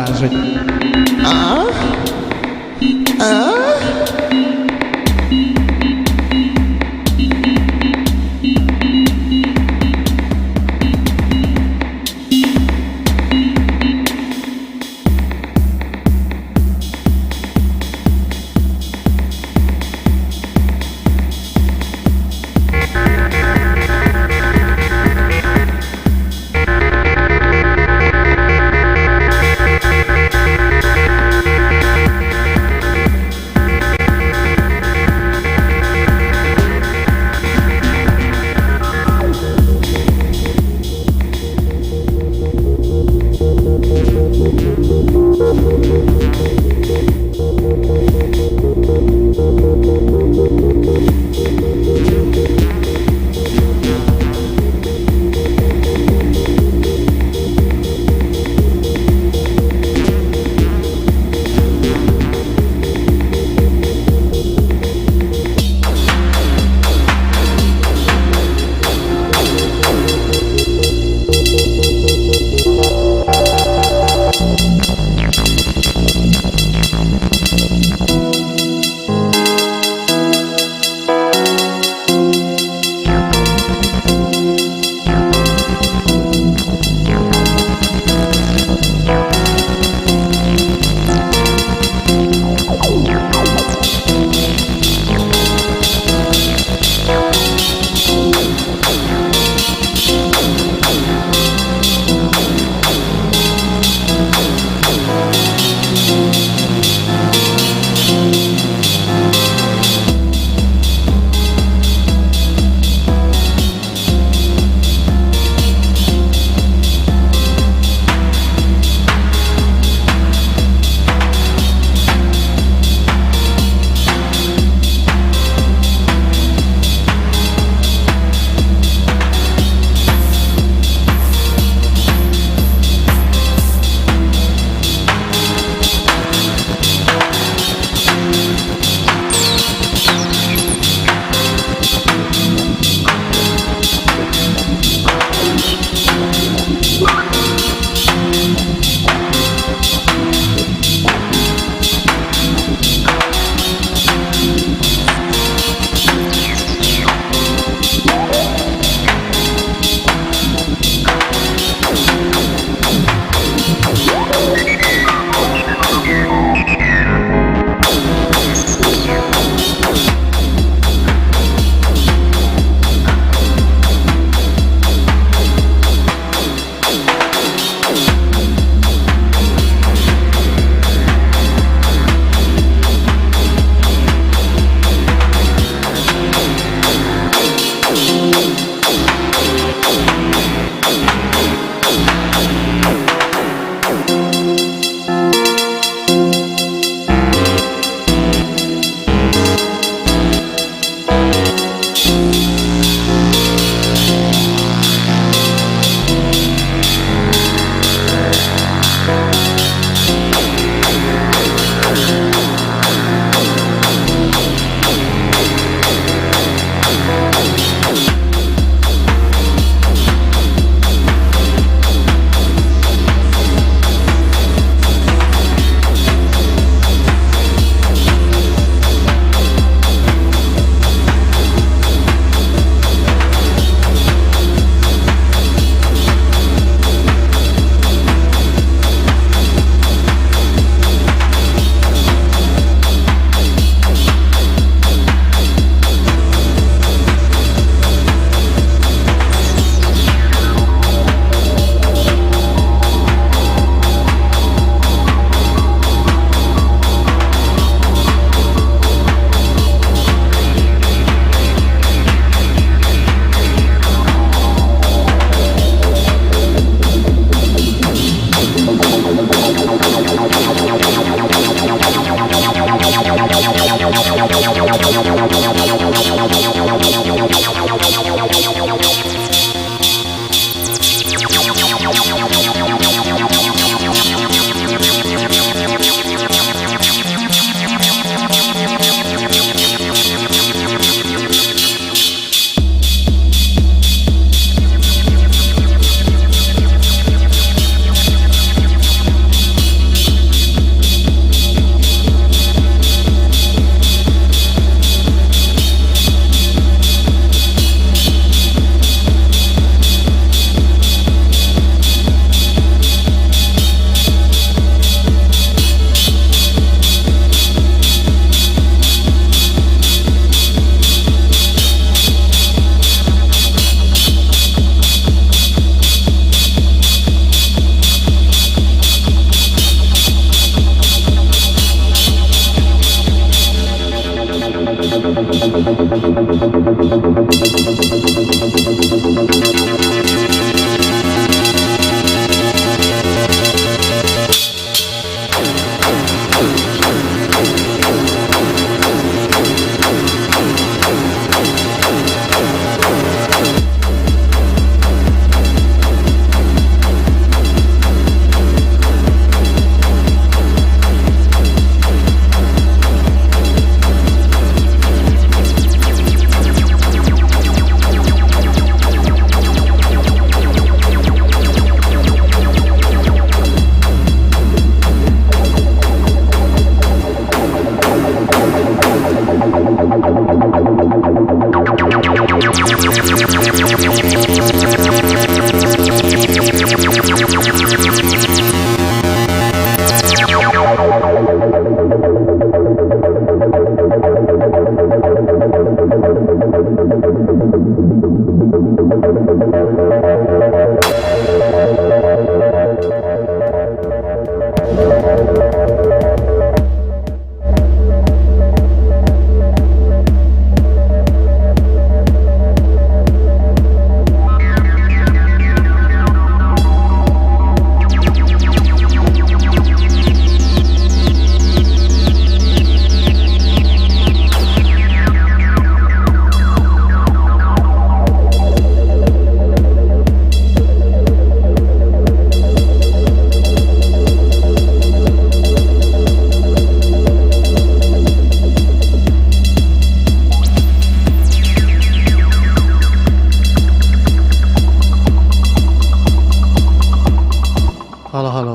wydarzeń.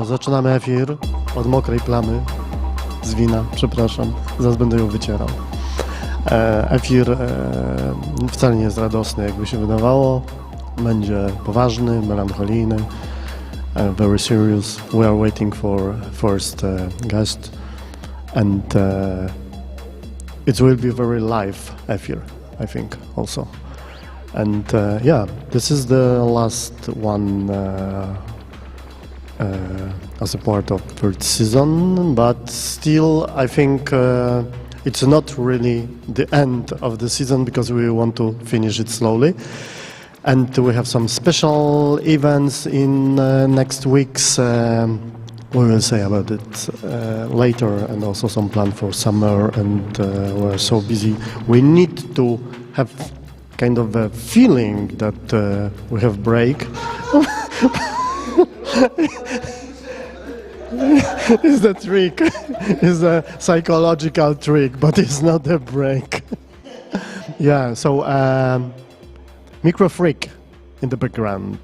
Zaczynamy efir od mokrej plamy z wina, przepraszam, zaraz będę ją wycierał. Efir wcale nie jest radosny, jakby się wydawało. Będzie poważny, melancholijny, very serious. We are waiting for first guest and it will be very live efir, I think, also. And yeah, this is the last one as a part of third season, but still I think it's not really the end of the season because we want to finish it slowly. And we have some special events in next weeks. We will say about it later, and also some plan for summer, and we're so busy. We need to have kind of a feeling that we have break. It's the trick. It's a psychological trick, but it's not a break. Yeah, so micro freak in the background,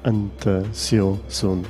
and see you soon.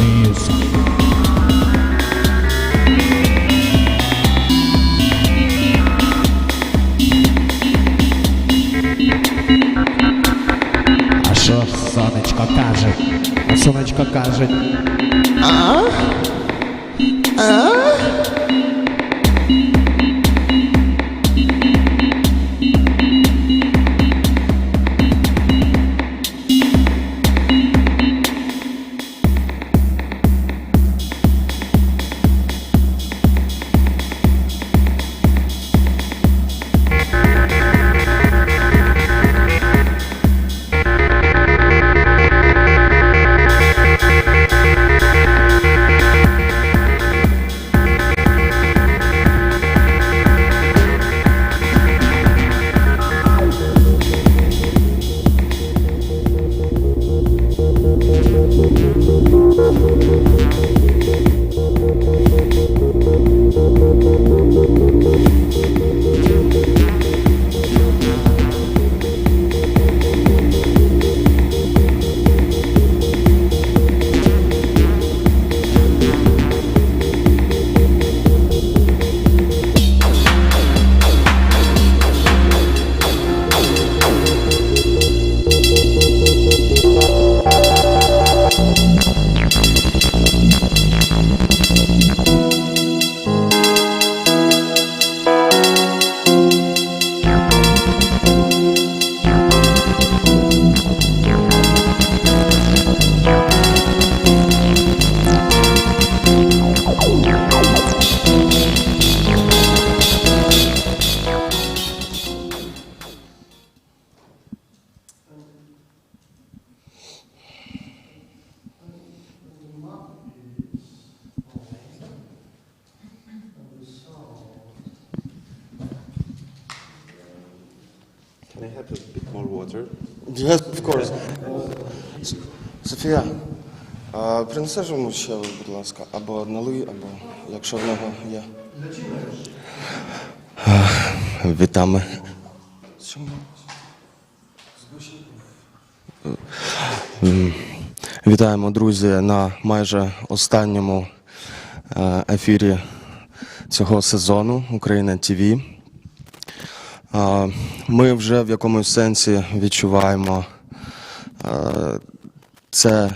зв'язків. А що сонечко каже? А сонечко каже. Can I have a bit more water? Yes, of course. Софія, принесеш йому ще, будь ласка, або налий, або якщо в нього є. Вітами. Вітаємо, друзі, на майже останньому ефірі цього сезону Україна ТВ. Ми вже в якомусь сенсі відчуваємо це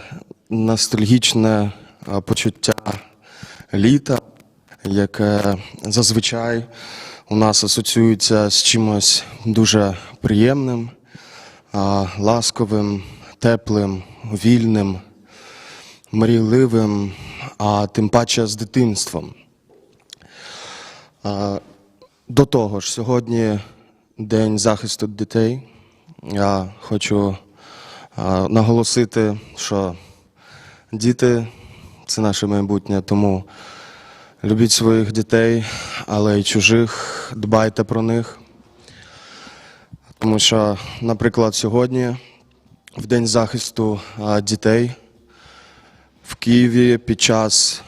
ностальгічне почуття літа, яке зазвичай у нас асоціюється з чимось дуже приємним, ласковим, теплим, вільним, мрійливим, а тим паче з дитинством. До того ж, сьогодні День захисту дітей. Я хочу наголосити, що діти – це наше майбутнє, тому любіть своїх дітей, але й чужих, дбайте про них. Тому що, наприклад, сьогодні, в День захисту дітей, в Києві під час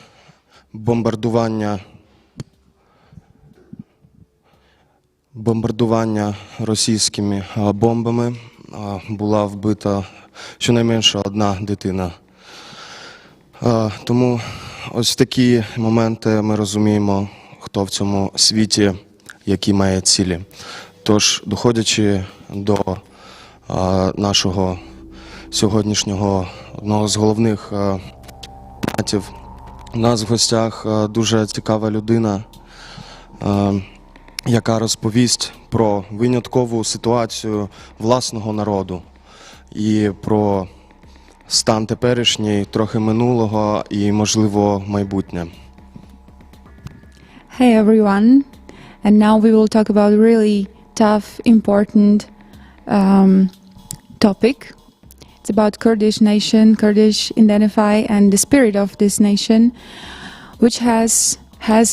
бомбардування російськими бомбами була вбита щонайменше одна дитина. Тому ось такі моменти ми розуміємо, хто в цьому світі, які має цілі. Тож, доходячи до нашого сьогоднішнього одного з головних тематів, у нас в гостях дуже цікава людина, яка розповість про виняткову ситуацію власного народу і про стан теперішній, трохи минулого і, можливо, майбутнє. Hey everyone, and now we will talk about a really tough, important topic. It's about Kurdish nation, Kurdish identify, and the spirit of this nation, which has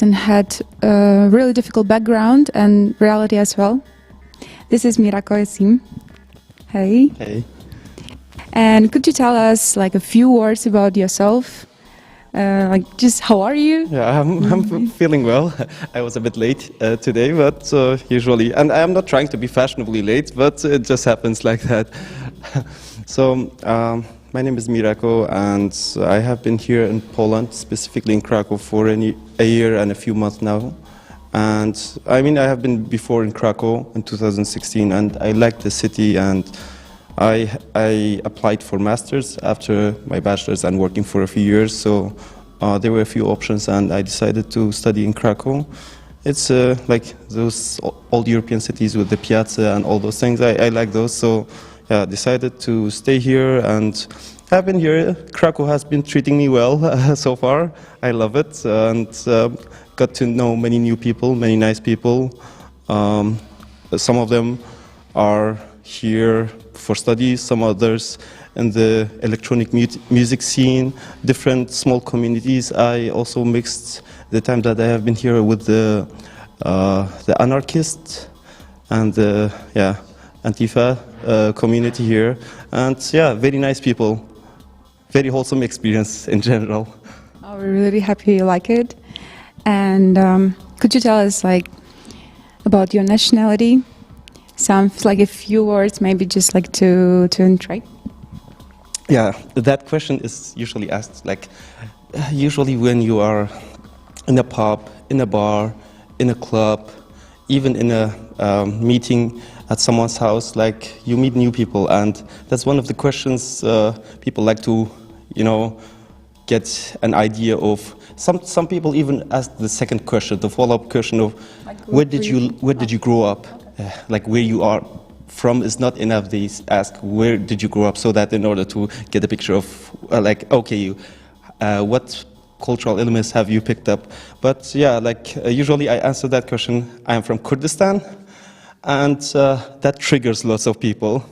and had a really difficult background and reality as well. This is Mirako Yasim. Hey. Hey. And could you tell us like a few words about yourself? Like just how are you? Yeah, I'm feeling well. I was a bit late today, but usually, and I am not trying to be fashionably late, but it just happens like that. So My name is Mirako, and I have been here in Poland, specifically in Krakow, for a year and a few months now. And I mean, I have been before in Krakow in 2016, and I liked the city, and I applied for masters after my bachelor's and working for a few years. So there were a few options, and I decided to study in Krakow. It's like those old European cities with the piazza and all those things. I like those, so yeah, decided to stay here, and I've been here. Krakow has been treating me well so far. I love it, and got to know many new people, many nice people. Some of them are here for studies, some others in the electronic music scene, different small communities. I also mixed the time that I have been here with the anarchists and the Antifa community here, and yeah, very nice people, very wholesome experience in general. Oh, we're really happy you like it. And could you tell us about your nationality? Some a few words, maybe just to intro. Yeah, that question is usually asked usually when you are in a pub, in a bar, in a club, even in a meeting at someone's house, you meet new people, and that's one of the questions people like to, get an idea of. Some people even ask the second question, the follow-up question of where did you grow up? Where you are from is not enough. They ask where did you grow up, so that in order to get a picture of what cultural elements have you picked up. But yeah, usually I answer that question. I am from Kurdistan, and that triggers lots of people.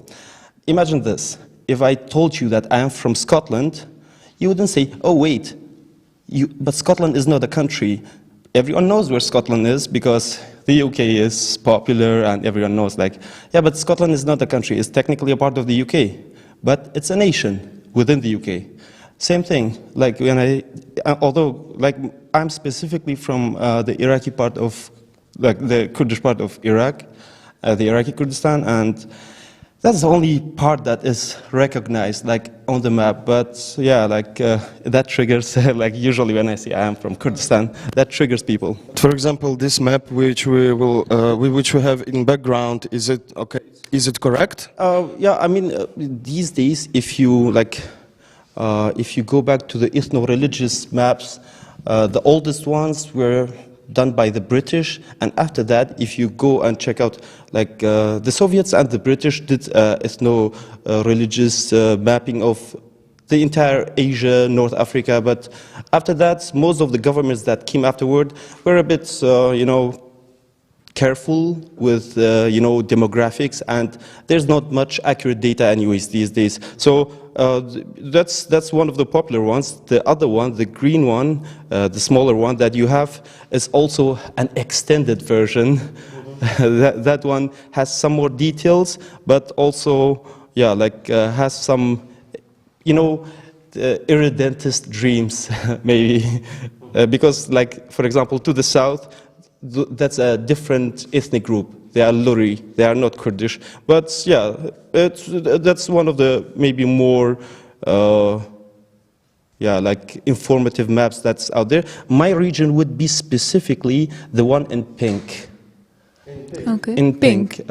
Imagine this: if I told you that I am from Scotland, you wouldn't say, "Oh wait, but Scotland is not a country." Everyone knows where Scotland is because the UK is popular, and everyone knows yeah, but Scotland is not a country. It's technically a part of the UK, but it's a nation within the UK. Same thing, when although I'm specifically from the Iraqi part of, the Kurdish part of Iraq, the Iraqi Kurdistan, and that's the only part that is recognized on the map. But yeah, that triggers usually when I say I am from Kurdistan, that triggers people. For example, this map which we have in background, is it okay? Is it correct? Yeah, I mean these days, if you go back to the ethno-religious maps, the oldest ones were done by the British, and after that, if you go and check out, the Soviets and the British did ethno-religious mapping of the entire Asia, North Africa, but after that, most of the governments that came afterward were a bit, careful with, demographics, and there's not much accurate data anyways these days. So that's one of the popular ones. The other one, the green one, the smaller one that you have, is also an extended version. that one has some more details, but also, yeah, has some, irredentist dreams, maybe. Because, for example, to the south, that's a different ethnic group. They are Luri, they are not Kurdish. But yeah, that's one of the maybe more, informative maps that's out there. My region would be specifically the one in pink. Okay. In pink,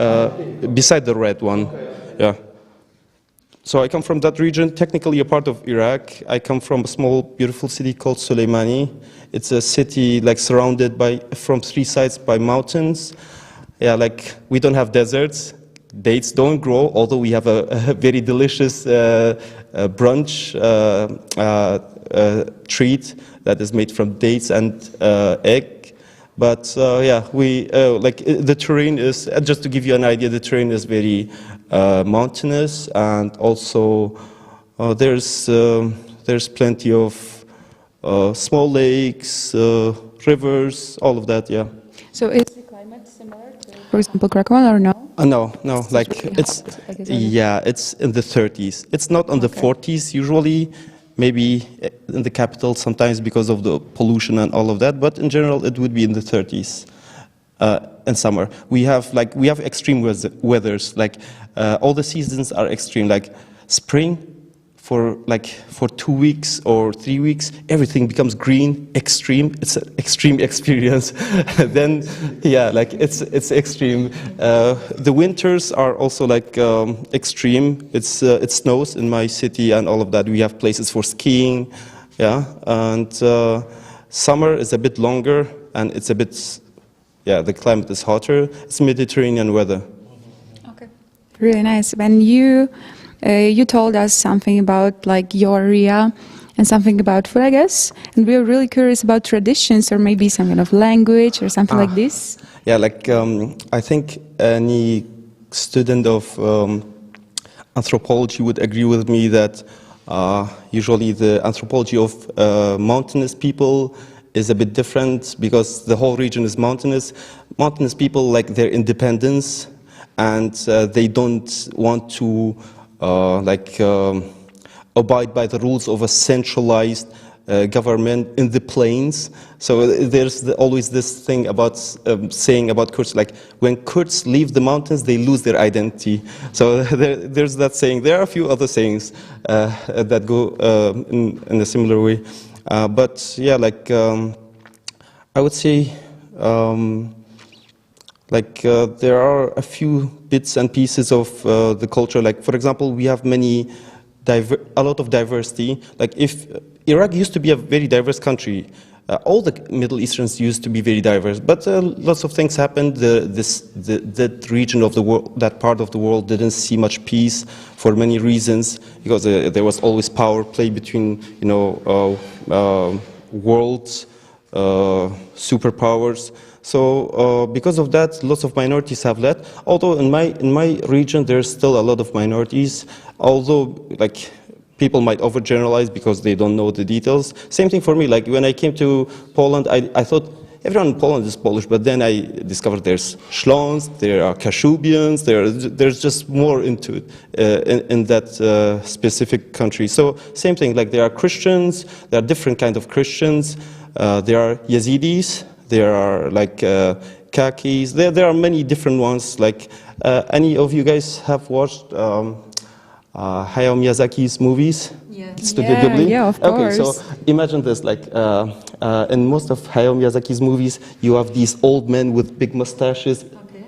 beside the red one. Yeah. So I come from that region, technically a part of Iraq. I come from a small, beautiful city called Soleimani. It's a city surrounded from three sides by mountains. Yeah, we don't have deserts. Dates don't grow, although we have a very delicious brunch treat that is made from dates and egg. But yeah, the terrain is, just to give you an idea, the terrain is very mountainous, and also there's plenty of small lakes, rivers, all of that, yeah. So is the climate similar to, for example, Krakow, or no? No, it's in the 30s. It's not on the 40s usually, maybe in the capital sometimes because of the pollution and all of that, but in general it would be in the 30s in summer. We have extreme weathers, all the seasons are extreme, spring, for 2 weeks or 3 weeks, everything becomes green, extreme. It's an extreme experience. Then, yeah, like it's extreme. The winters are also like extreme. It snows in my city and all of that. We have places for skiing, yeah. And summer is a bit longer and it's a bit, yeah, the climate is hotter. It's Mediterranean weather. Okay. Really nice. When you told us something about like your area and something about food, I guess, and we were really curious about traditions or maybe some kind of language or something like this. Yeah, like I think any student of anthropology would agree with me that usually the anthropology of mountainous people is a bit different because the whole region is mountainous. Mountainous people like their independence and they don't want to abide by the rules of a centralized government in the plains. So there's always this thing about saying about Kurds, like when Kurds leave the mountains, they lose their identity. So there's that saying. There are a few other sayings that go in a similar way. But yeah, like I would say, there are a few bits and pieces of the culture. Like, for example, we have a lot of diversity. Like, if Iraq used to be a very diverse country, all the Middle Easterns used to be very diverse, but lots of things happened. That region of the world, that part of the world, didn't see much peace for many reasons, because there was always power play between, world superpowers. So because of that, lots of minorities have left. Although in my region, there's still a lot of minorities. Although like people might overgeneralize because they don't know the details. Same thing for me. Like when I came to Poland, I thought everyone in Poland is Polish, but then I discovered there's Śląsk, there are Kashubians, there's just more into it in that specific country. So same thing. Like there are Christians, there are different kind of Christians. There are Yazidis. There are like Kakis. There are many different ones. Like any of you guys have watched Hayao Miyazaki's movies? Yeah. Studio Ghibli? Yeah, of course. Okay, so imagine this. Like in most of Hayao Miyazaki's movies, you have these old men with big mustaches. Okay.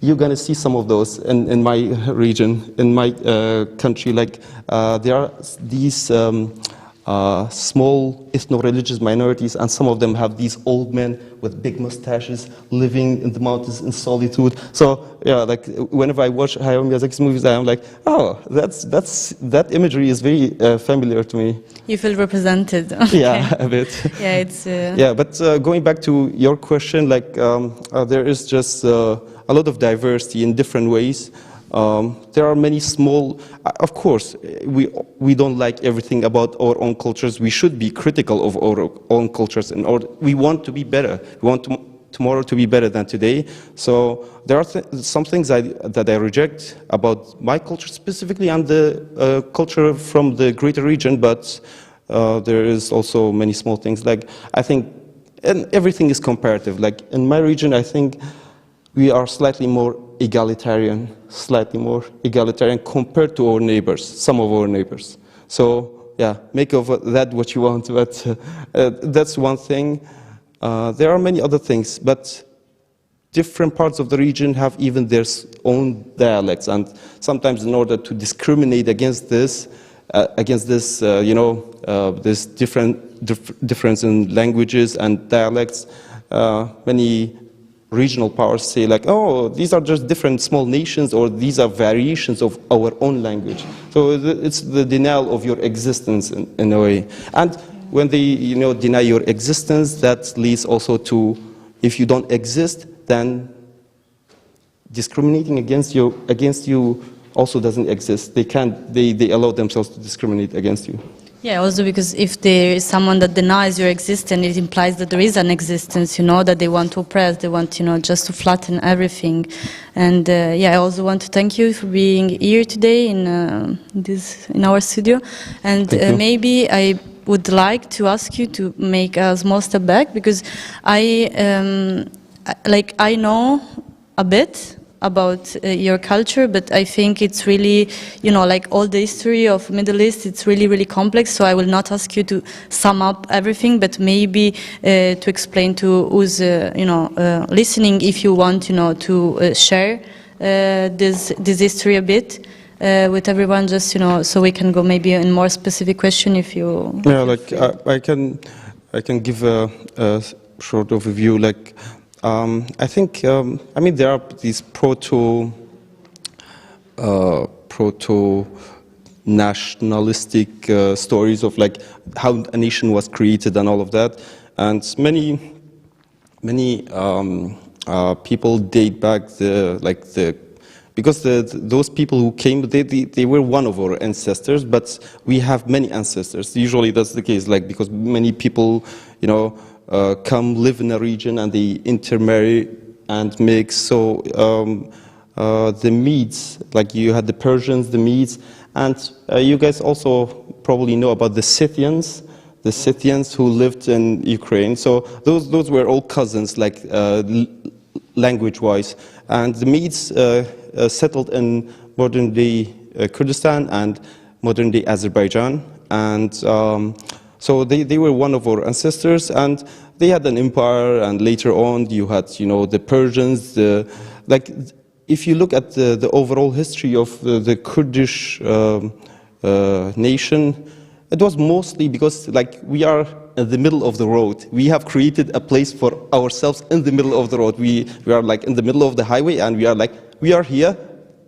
You're gonna see some of those in my region, in my country. Like there are these. Small ethno-religious minorities, and some of them have these old men with big mustaches living in the mountains in solitude. So yeah, like whenever I watch Hayao Miyazaki's movies, I'm like, oh, that imagery is very familiar to me. You feel represented. Okay. Yeah, a bit. Yeah, it's. Yeah, but going back to your question, like there is just a lot of diversity in different ways. There are many small, of course, we don't like everything about our own cultures. We should be critical of our own cultures, and we want to be better. We want tomorrow to be better than today. So there are some things that I reject about my culture specifically and the culture from the greater region, but there is also many small things. Like I think, and everything is comparative. Like in my region, I think we are slightly more egalitarian compared to our neighbors, some of our neighbors. So yeah, make of that what you want, but that's one thing. There are many other things, but different parts of the region have even their own dialects, and sometimes in order to discriminate against this, this difference in languages and dialects, many regional powers say like, oh, these are just different small nations, or these are variations of our own language. So it's the denial of your existence in a way. And when they deny your existence, that leads also to, if you don't exist, then discriminating against you also doesn't exist. They allow themselves to discriminate against you. Yeah, also because if there is someone that denies your existence, it implies that there is an existence, that they want to oppress, they want, just to flatten everything. And yeah, I also want to thank you for being here today in our studio. And maybe I would like to ask you to make a small step back, because I know a bit about your culture, but I think it's really, you know, like all the history of Middle East, it's really, really complex, so I will not ask you to sum up everything, but maybe to explain to who's, listening, if you want, to share this history a bit with everyone, just, so we can go maybe in more specific question if you... Yeah, like I can give a short overview. Like I think there are these proto-nationalistic stories of like how a nation was created and all of that, and many people date back because those people who came, they were one of our ancestors, but we have many ancestors. Usually that's the case, like because many people, come live in a region and they intermarry and mix. So the Medes, like you had the Persians, the Medes, and you guys also probably know about the Scythians who lived in Ukraine. So those were all cousins, like language-wise, and the Medes settled in modern-day Kurdistan and modern-day Azerbaijan, and so they were one of our ancestors, and they had an empire, and later on you had, the Persians, if you look at the overall history of the Kurdish nation, it was mostly because we are in the middle of the road. We have created a place for ourselves in the middle of the road. We are like in the middle of the highway, and we are like, we are here,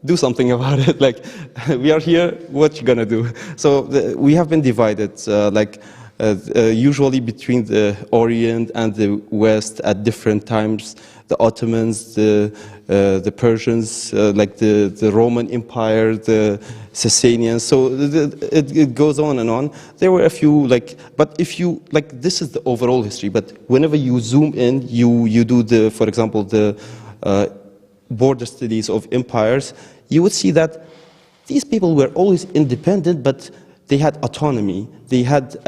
do something about it. Like, we are here, what you gonna do? So we have been divided, usually between the Orient and the West at different times. The Ottomans, the Persians, the Roman Empire, the Sasanians. So it goes on and on. There were a few but if you this is the overall history. But whenever you zoom in, you do for example, the border studies of empires, you would see that these people were always independent, but they had autonomy. They had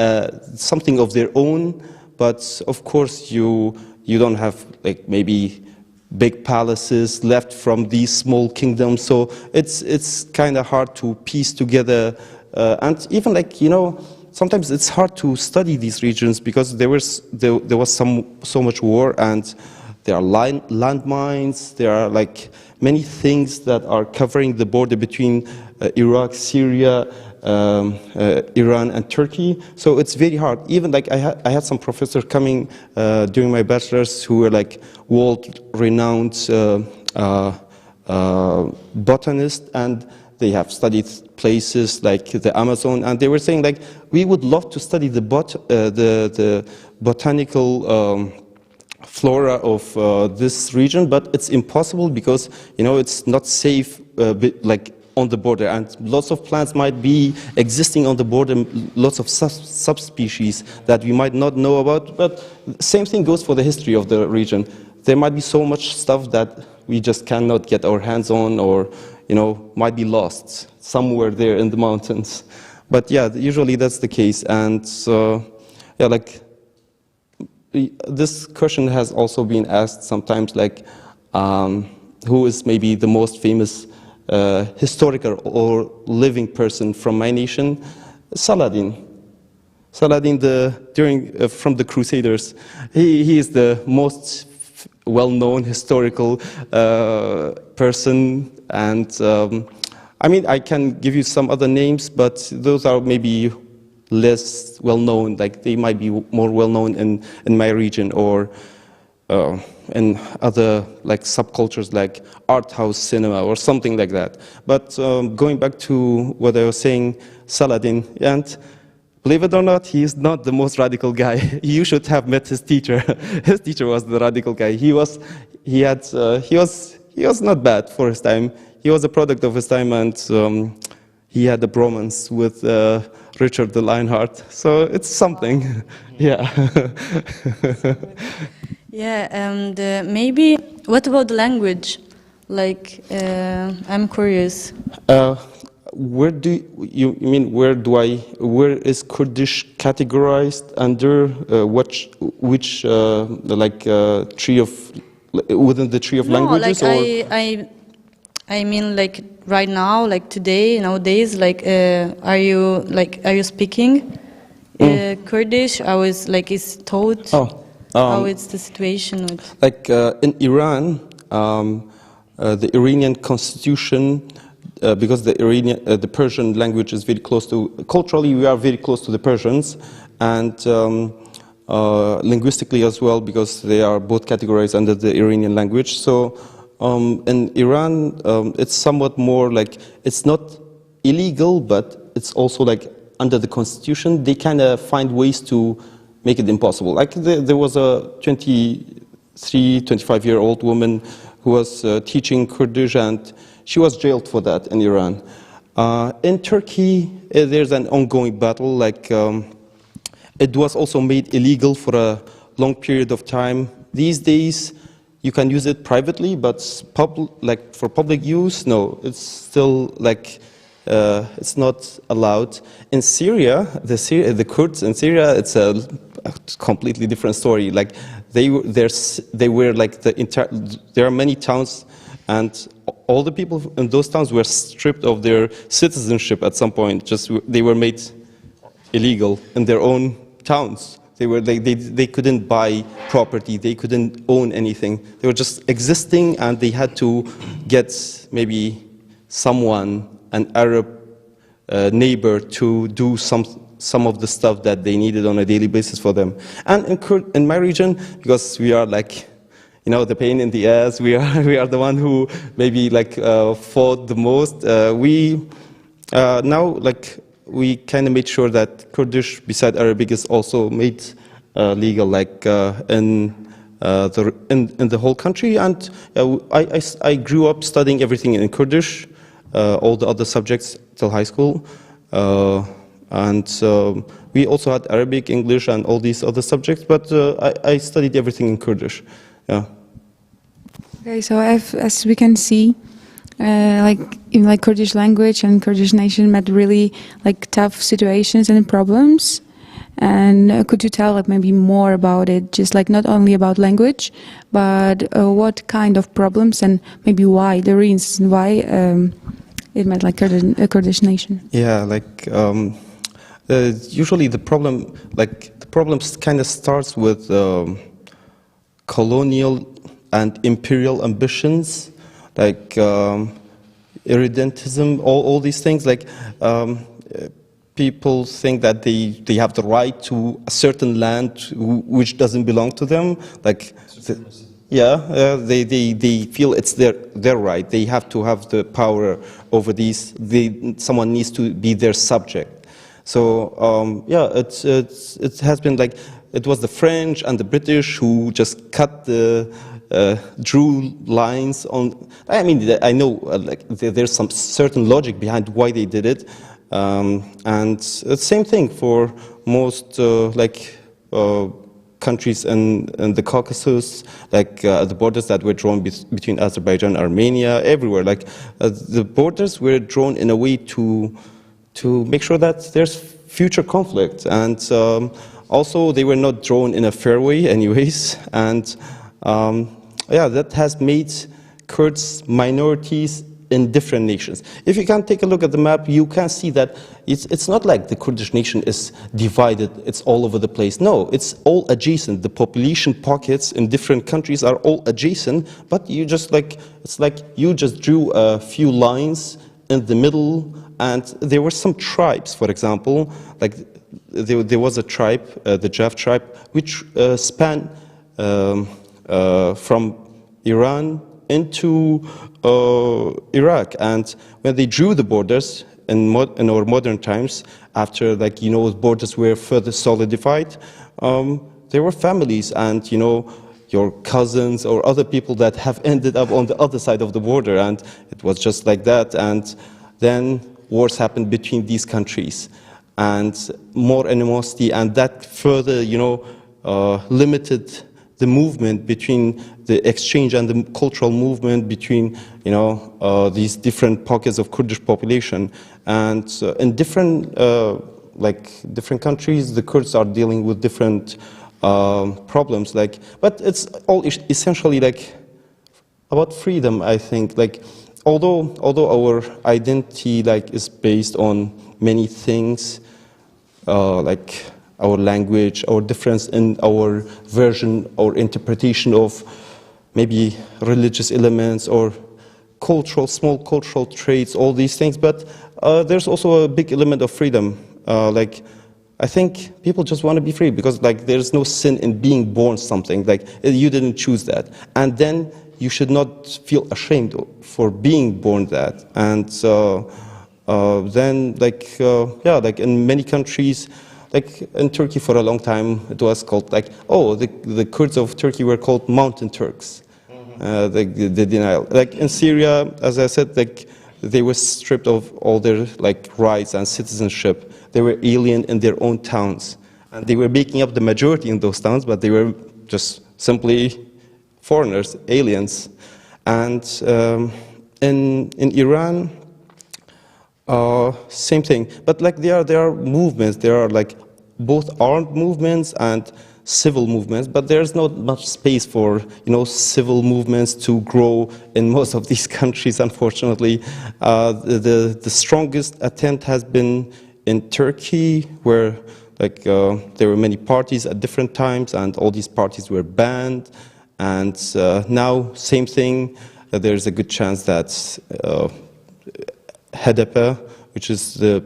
something of their own. But of course, you don't have maybe big palaces left from these small kingdoms, so it's kind of hard to piece together, and even sometimes it's hard to study these regions because there was so much war, and there are landmines, there are many things that are covering the border between Iraq, Syria, Iran and Turkey, so it's very hard. Even I had some professors coming during my bachelor's who were world-renowned botanists, and they have studied places like the Amazon, and they were saying we would love to study the botanical flora of this region, but it's impossible because it's not safe on the border, and lots of plants might be existing on the border, lots of subspecies that we might not know about, but same thing goes for the history of the region. There might be so much stuff that we just cannot get our hands on, or might be lost somewhere there in the mountains. But yeah, usually that's the case, and this question has also been asked sometimes, who is maybe the most famous historical or living person from my nation? Saladin. Saladin, from the Crusaders. He is the most well-known historical person, and I can give you some other names, but those are maybe less well-known. They might be more well-known in my region, or in other subcultures like art house cinema or something like that. But going back to what I was saying, Saladin, and believe it or not, he is not the most radical guy. You should have met his teacher. His teacher was the radical guy. He was not bad for his time. He was a product of his time, and he had a bromance with Richard the Lionheart. So it's something, yeah. Yeah, and maybe, what about the language? I'm curious. Where is Kurdish categorized under which tree of within the tree of languages? I I mean, like right now, like today, nowadays, like are you speaking Kurdish? How is like is taught? How is the situation? Like in Iran, the Iranian constitution, because the Persian language is very close to, culturally we are very close to the Persians, and linguistically as well, because they are both categorized under the Iranian language. So in Iran, it's somewhat more like, it's not illegal, but it's also like under the constitution, they kind of find ways to make it impossible. Like there was a 25-year-old woman who was teaching Kurdish, and she was jailed for that in Iran. In Turkey, there's an ongoing battle. Like it was also made illegal for a long period of time. These days, you can use it privately, but like for public use, no. It's still like it's not allowed. In Syria, the Kurds in Syria, it's a completely different story. Like they were like there are many towns, and all the people in those towns were stripped of their citizenship at some point. Just they were made illegal in their own towns. They couldn't buy property. They couldn't own anything. They were just existing, and they had to get maybe someone, an Arab neighbor, to do some of the stuff that they needed on a daily basis for them. And in my region, because we are like, you know, the pain in the ass, we are the one who maybe like fought the most. Now like we kind of made sure that Kurdish, beside Arabic, is also made legal, like in the whole country. And I grew up studying everything in Kurdish, all the other subjects till high school, and we also had Arabic, English, and all these other subjects. But I studied everything in Kurdish. Yeah. Okay, so as we can see, like in like Kurdish language and Kurdish nation met really like tough situations and problems. And could you tell like maybe more about it, just like not only about language, but what kind of problems and maybe why, the reasons why it met like a Kurdish nation? Yeah, like usually the problems kind of starts with colonial and imperial ambitions, like irredentism, all these things. Like people think that they have the right to a certain land which doesn't belong to them. Like, they feel it's their right. They have to have the power over these. Someone needs to be their subject. So it has been like, it was the French and the British who just cut drew lines on. I mean, I know like there's some certain logic behind why they did it, and it's the same thing for most countries in the Caucasus, like the borders that were drawn between Azerbaijan, Armenia, everywhere. Like the borders were drawn in a way to make sure that there's future conflict, and also they were not drawn in a fair way, anyways. And that has made Kurds minorities in different nations. If you can take a look at the map, you can see that it's not like the Kurdish nation is divided, it's all over the place. No, it's all adjacent. The population pockets in different countries are all adjacent, but you just it's like you just drew a few lines in the middle, and there were some tribes, for example, like there was a tribe, the Jav tribe, which spanned from Iran into Iraq. And when they drew the borders in our modern times, after borders were further solidified, there were families and your cousins or other people that have ended up on the other side of the border, and it was just like that. And then wars happened between these countries, and more animosity, and that further limited the movement between the exchange and the cultural movement between these different pockets of Kurdish population. And in different different countries, the Kurds are dealing with different problems. But it's all essentially about freedom, I think. although our identity like is based on many things, like our language, our difference in our version or interpretation of maybe religious elements or small cultural traits, all these things, but there's also a big element of freedom. Like, I think people just want to be free because like there's no sin in being born something, like you didn't choose that. And then you should not feel ashamed for being born that. And then like, like in many countries, like in Turkey for a long time, it was called like, oh, the Kurds of Turkey were called mountain Turks. The denial. Like in Syria, as I said, like they were stripped of all their like rights and citizenship. They were alien in their own towns, and they were making up the majority in those towns, but they were just simply foreigners, aliens. And in Iran, same thing. But like there are movements. There are like both armed movements and civil movements, but there's not much space for civil movements to grow in most of these countries. Unfortunately, the strongest attempt has been in Turkey, where like there were many parties at different times, and all these parties were banned. And now, same thing. There's a good chance that HDP, which is the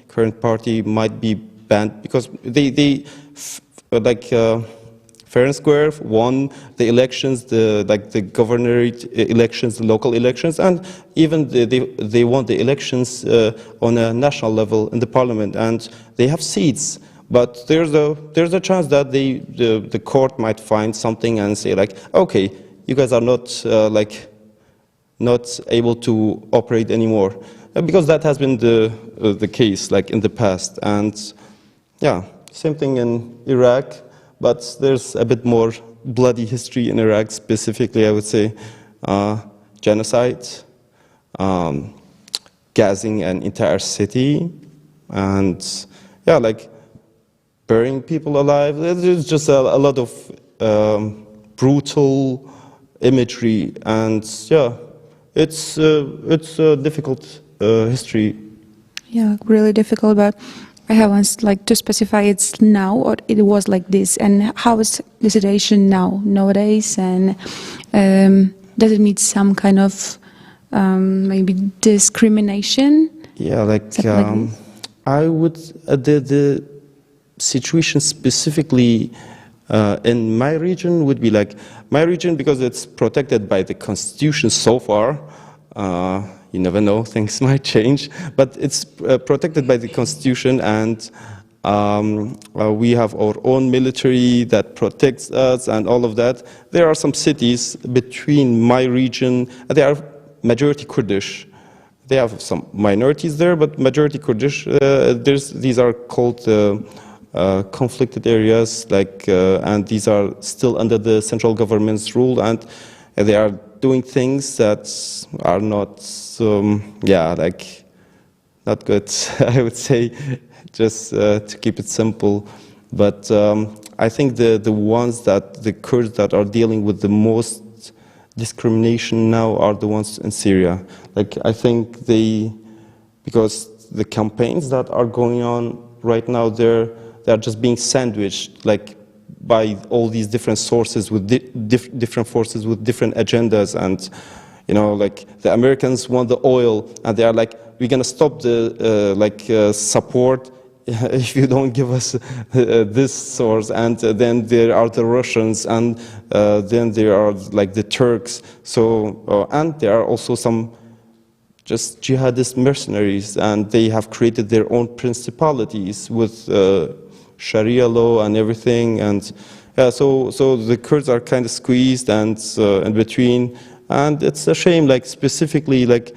current party, might be banned because they like fair and square won the elections, the governorate elections, the local elections, and even they won the elections on a national level in the parliament, and they have seats. But there's a chance that the court might find something and say like, okay, you guys are not able to operate anymore, because that has been the case like in the past. And yeah, same thing in Iraq, but there's a bit more bloody history in Iraq specifically. I would say genocide, gassing an entire city, and yeah, like burying people alive. There's just a lot of brutal imagery, and yeah, it's a difficult history. Yeah, really difficult, but I have once like to specify it's now or it was like this, and how is the situation nowadays, and does it meet some kind of maybe discrimination? Yeah, like I would the situation specifically in my region would be like my region, because it's protected by the constitution so far. You never know, things might change, but it's protected by the constitution, and we have our own military that protects us and all of that. There are some cities between my region, they are majority Kurdish. They have some minorities there, but majority Kurdish. These are called conflicted areas, like, and these are still under the central government's rule, and they are doing things that are not, like, not good, I would say, just to keep it simple. But I think the ones that, the Kurds that are dealing with the most discrimination now are the ones in Syria. Like, I think because the campaigns that are going on right now, they're just being sandwiched, like, by all these different sources with different forces with different agendas. And, you know, like, the Americans want the oil, and they are like, we're going to stop the support if you don't give us this source. And then there are the Russians, and then there are like the Turks. So and there are also some just jihadist mercenaries, and they have created their own principalities with Sharia law and everything. And yeah, so the Kurds are kind of squeezed and in between. And it's a shame, like, specifically, like,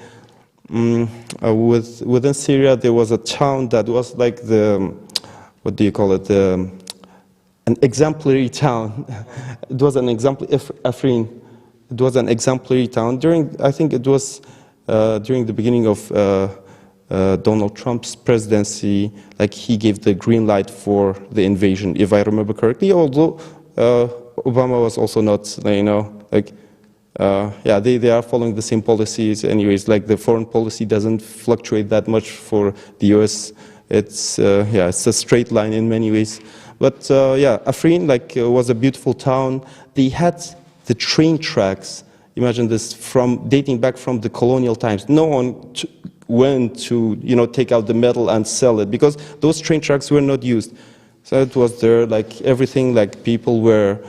within Syria, there was a town that was like what do you call it, an exemplary town. It was an exemplary, Afrin. It was an exemplary town I think it was during the beginning of Donald Trump's presidency. Like, he gave the green light for the invasion, if I remember correctly, although Obama was also not, you know, like, yeah, they are following the same policies anyways. Like the foreign policy doesn't fluctuate that much for the US. It's yeah, it's a straight line in many ways. But yeah, Afrin was a beautiful town. They had the train tracks. Imagine this, from dating back from the colonial times. No one went to take out the metal and sell it because those train tracks were not used. So it was there, like everything. Like people were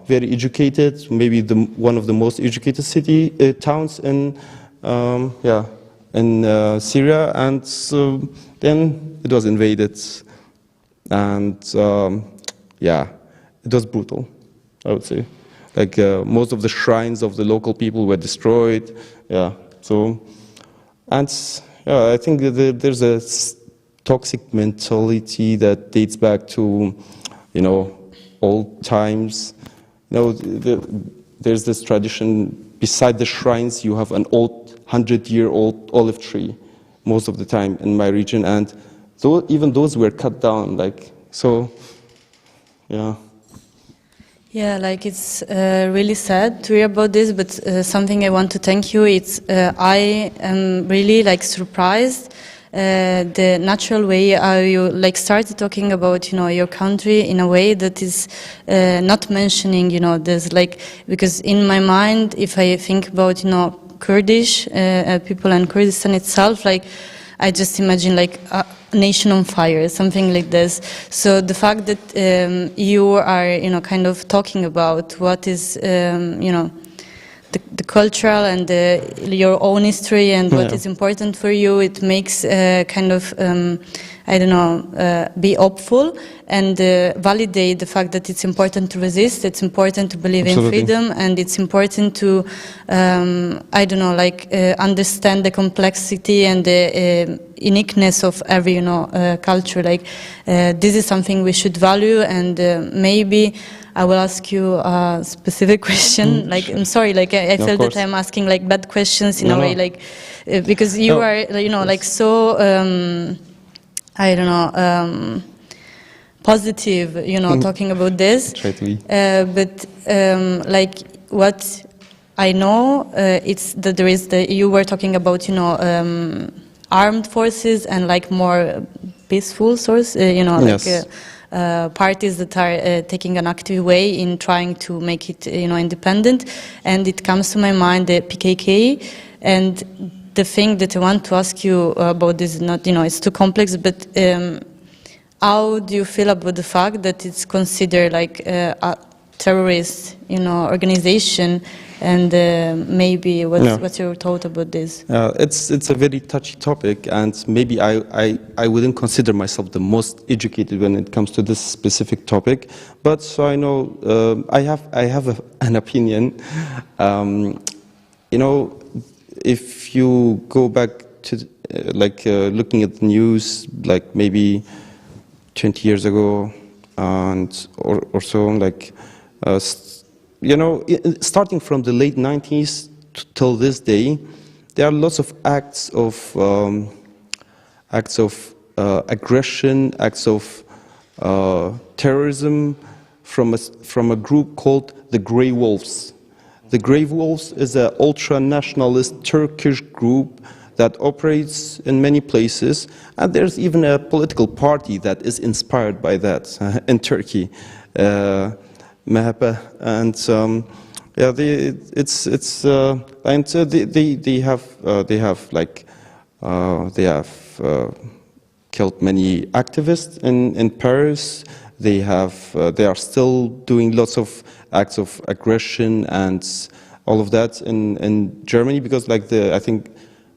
very educated. Maybe one of the most educated towns in yeah, in Syria. And then it was invaded, and yeah, it was brutal, I would say. Like most of the shrines of the local people were destroyed. Yeah, so, and I think that there's a toxic mentality that dates back to, old times. There's this tradition. Beside the shrines, you have an old 100-year-old olive tree, most of the time in my region, and even those were cut down. Like so, yeah. Yeah, like it's really sad to hear about this, but something I want to thank you. It's I am really surprised the natural way how you started talking about your country in a way that is not mentioning this because in my mind if I think about Kurdish people and Kurdistan itself, I just imagine a nation on fire, something like this. So the fact that you are, kind of talking about what is, the cultural and your own history and what is important for you, it makes kind of, I don't know, be hopeful and validate the fact that it's important to resist, it's important to believe in freedom, and it's important to, I don't know, understand the complexity and the uniqueness of every, culture. This is something we should value, and maybe I will ask you a specific question. I'm sorry, I feel that I'm asking bad questions in a way, because you are, so, I don't know, positive, talking about this. But what I know, it's that there is you were talking about, armed forces and more peaceful source, parties that are taking an active way in trying to make it, independent. And it comes to my mind the PKK. And the thing that I want to ask you about this is not, it's too complex, but how do you feel about the fact that it's considered a terrorist, organization? And maybe what's your thought about this? It's a very touchy topic, and maybe I wouldn't consider myself the most educated when it comes to this specific topic. But so I know I have an opinion. If you go back to looking at the news, maybe 20 years ago, and or so, starting from the late 90s till this day, there are lots of acts of aggression, acts of terrorism from a group called the Grey Wolves. The Grey Wolves is an ultra-nationalist Turkish group that operates in many places, and there's even a political party that is inspired by that in Turkey. MHP, and they have killed many activists in Paris. They are still doing lots of acts of aggression and all of that in Germany, because I think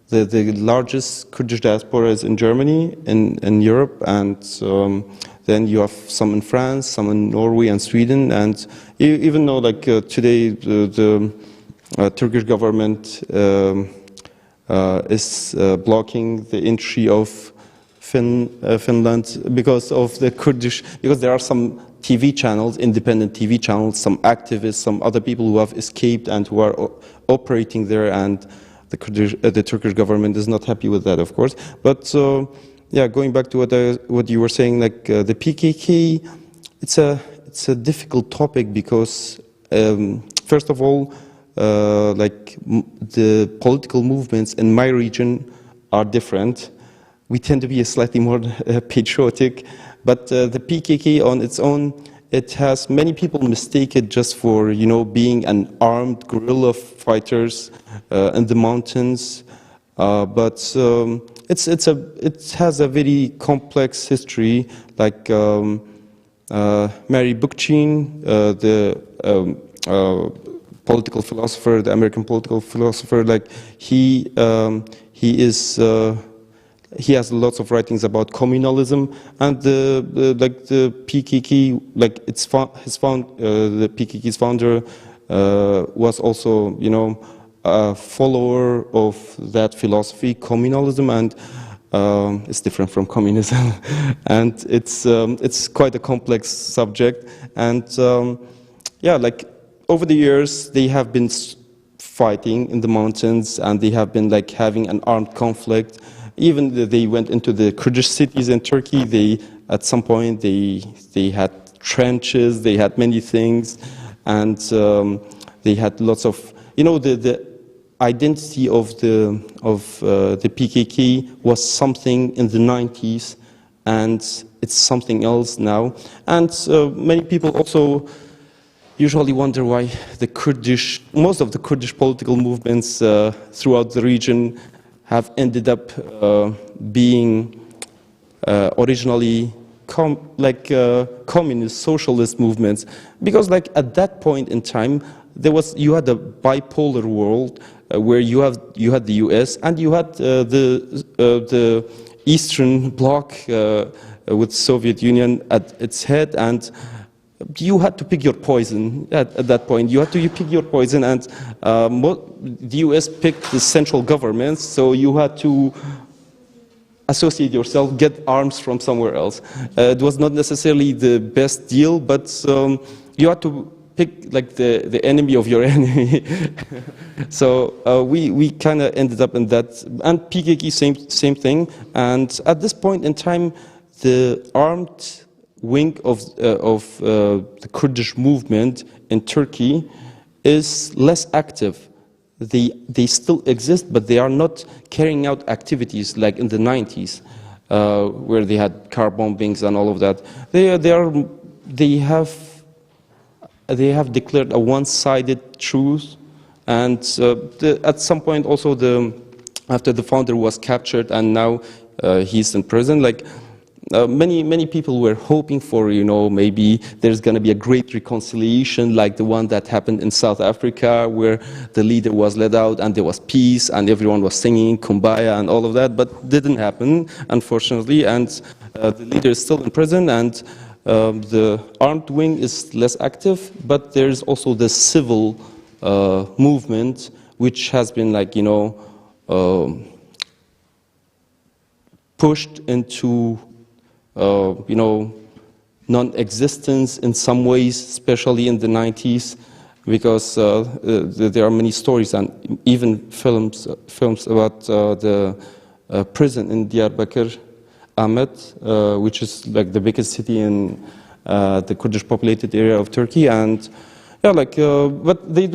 the largest Kurdish diaspora is in Germany, in Europe, and then you have some in France, some in Norway and Sweden, and even though today the Turkish government is blocking the entry of Finland because of the Kurdish, because there are some TV channels, independent TV channels, some activists, some other people who have escaped and who are operating there, and the Turkish government is not happy with that, of course. But yeah, going back to what you were saying, the PKK, it's a difficult topic because first of all, the political movements in my region are different. We tend to be slightly more patriotic, but the PKK on its own, it has many people mistake it just for being an armed guerrilla fighters in the mountains, but it has a very complex history. Like Mary Bookchin, the political philosopher, the American political philosopher, like he has lots of writings about communalism, and the PKK, the PKK's founder was also a follower of that philosophy, communalism, and it's different from communism, and it's quite a complex subject, and over the years they have been fighting in the mountains, and they have been having an armed conflict. Even they went into the Kurdish cities in Turkey. At some point they had trenches, they had many things, and they had lots of the identity of the PKK was something in the 90s, and it's something else now. And many people also usually wonder why most of the Kurdish political movements throughout the region have ended up being originally communist, socialist movements, because at that point in time you had a bipolar world where you had the US and you had the Eastern Bloc with Soviet Union at its head, and you had to pick your poison at that point. You had to pick your poison, and the US picked the central government, so you had to associate yourself, get arms from somewhere else. It was not necessarily the best deal, but you had to pick the enemy of your enemy. So we kind of ended up in that, and PKK same thing. And at this point in time, the armed wing of the Kurdish movement in Turkey is less active. They still exist, but they are not carrying out activities like in the 90s, where they had car bombings and all of that. They have declared a one-sided truth, and at some point also after the founder was captured and now he's in prison, many people were hoping for, maybe there's going to be a great reconciliation like the one that happened in South Africa, where the leader was let out and there was peace and everyone was singing Kumbaya and all of that, but didn't happen, unfortunately, and the leader is still in prison, and the armed wing is less active, but there's also the civil movement, which has been pushed into non-existence in some ways, especially in the 90s, because there are many stories and even films about the prison in Diyarbakir, Ahmed, which is the biggest city in the Kurdish populated area of Turkey, and but they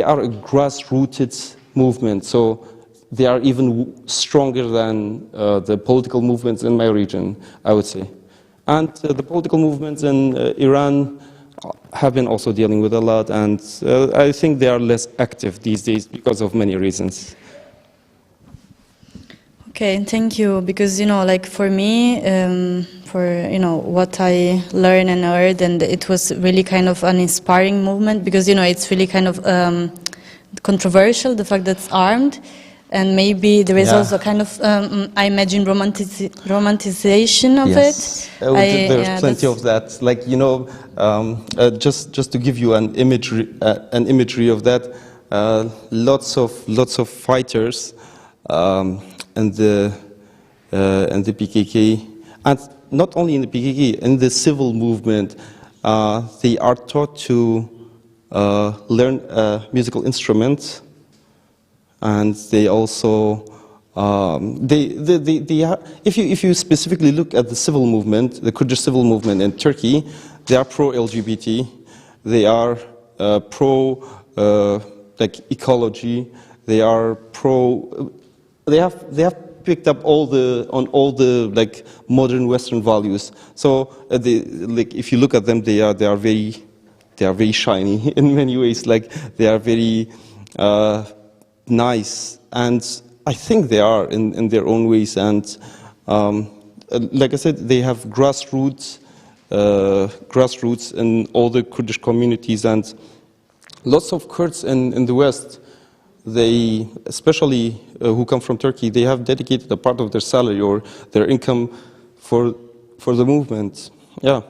are a grassrooted movement, so they are even stronger than the political movements in my region, I would say. And the political movements in Iran have been also dealing with a lot, and I think they are less active these days because of many reasons. Okay, thank you. Because for me, for what I learned and heard, and it was really kind of an inspiring movement, because it's really kind of controversial, the fact that it's armed. And maybe there is also kind of, I imagine, romanticization of it. There's plenty of that. Just to give you an imagery of that, lots of fighters in the PKK, and not only in the PKK, in the civil movement, they are taught to learn musical instruments. And they also, if you specifically look at the civil movement, the Kurdish civil movement in Turkey, they are pro-LGBT, they are pro like ecology. They are pro. They have picked up all the like modern Western values. So like if you look at them, they are very shiny in many ways. Like they are very nice, and I think they are in their own ways. And like I said, they have grassroots in all the Kurdish communities, and lots of Kurds in the West. They, especially who come from Turkey, they have dedicated a part of their salary or their income for the movement. Yeah.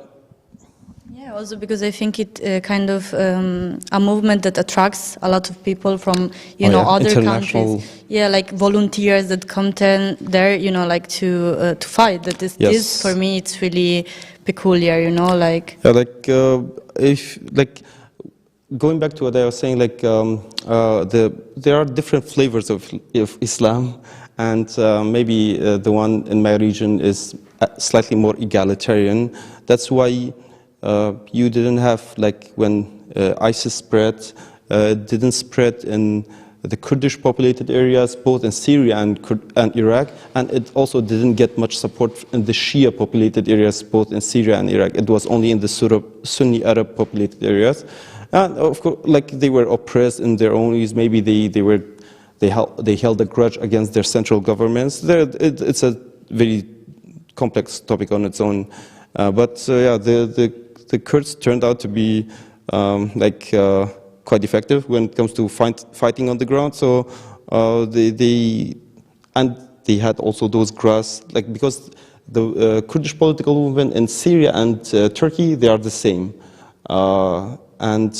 Yeah, also because I think it kind of a movement that attracts a lot of people from other countries. Yeah, like volunteers that come there, like to fight. This for me, it's really peculiar. Like. Yeah, like if like. Going back to what I was saying, like there are different flavors of Islam, and maybe the one in my region is slightly more egalitarian. That's why you didn't have, like when ISIS spread, didn't spread in the Kurdish populated areas, both in Syria and Iraq, and it also didn't get much support in the Shia populated areas, both in Syria and Iraq. It was only in the Sunni Arab populated areas. And of course, like they were oppressed in their own ways. Maybe they held a grudge against their central governments. It's a very complex topic on its own. But yeah, the Kurds turned out to be quite effective when it comes to fighting on the ground. So they had also those because the Kurdish political movement in Syria and Turkey, they are the same. And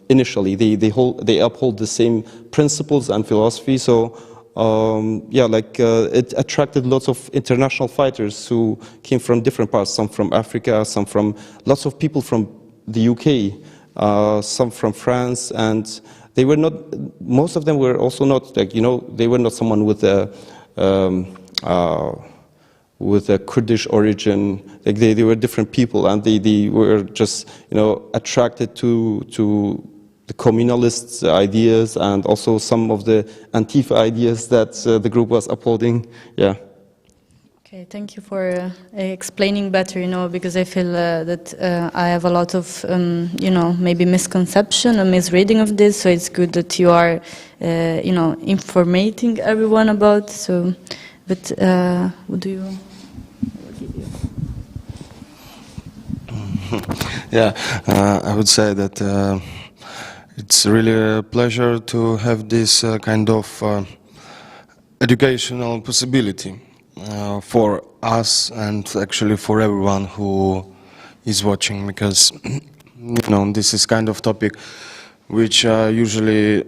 initially, they uphold the same principles and philosophy. So it attracted lots of international fighters who came from different parts. Some from Africa, some from lots of people from the UK, some from France, and they were not. Most of them were also not they were not someone with a Kurdish origin. Like they were different people, and they were just attracted to the communalist ideas and also some of the Antifa ideas that the group was upholding. Yeah. Okay, thank you for explaining better. Because I feel that I have a lot of maybe misconception or misreading of this. So it's good that you are informating everyone about. So, but what do you? Yeah, I would say that it's really a pleasure to have this kind of educational possibility for us and actually for everyone who is watching, because this is kind of topic which usually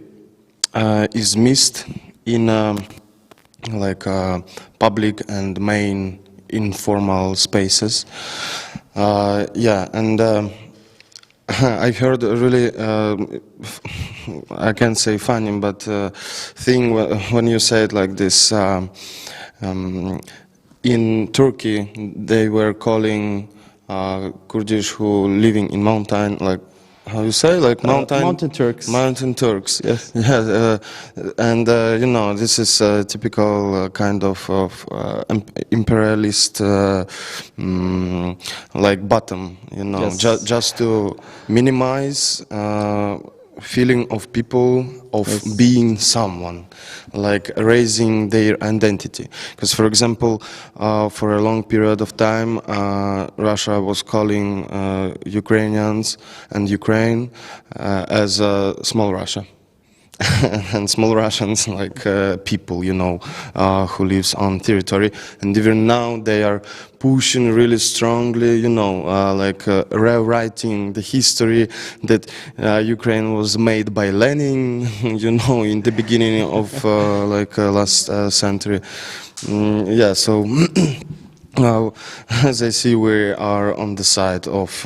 is missed in public and main informal spaces. And I heard a really, I can't say funny, but thing when you say it like this. In Turkey, they were calling Kurdish who living in mountain, like how you say, like mountain Turks. Mountain Turks. Yes. Yeah, and this is a typical kind of imperialist like bottom. Yes. Just to minimize feeling of people of being someone, like erasing their identity. Because, for example, for a long period of time, Russia was calling Ukrainians and Ukraine as small Russia. And small Russians, like people, who lives on territory. And even now they are pushing really strongly, rewriting the history that Ukraine was made by Lenin, in the beginning of last century. So now, as I see, we are on the side of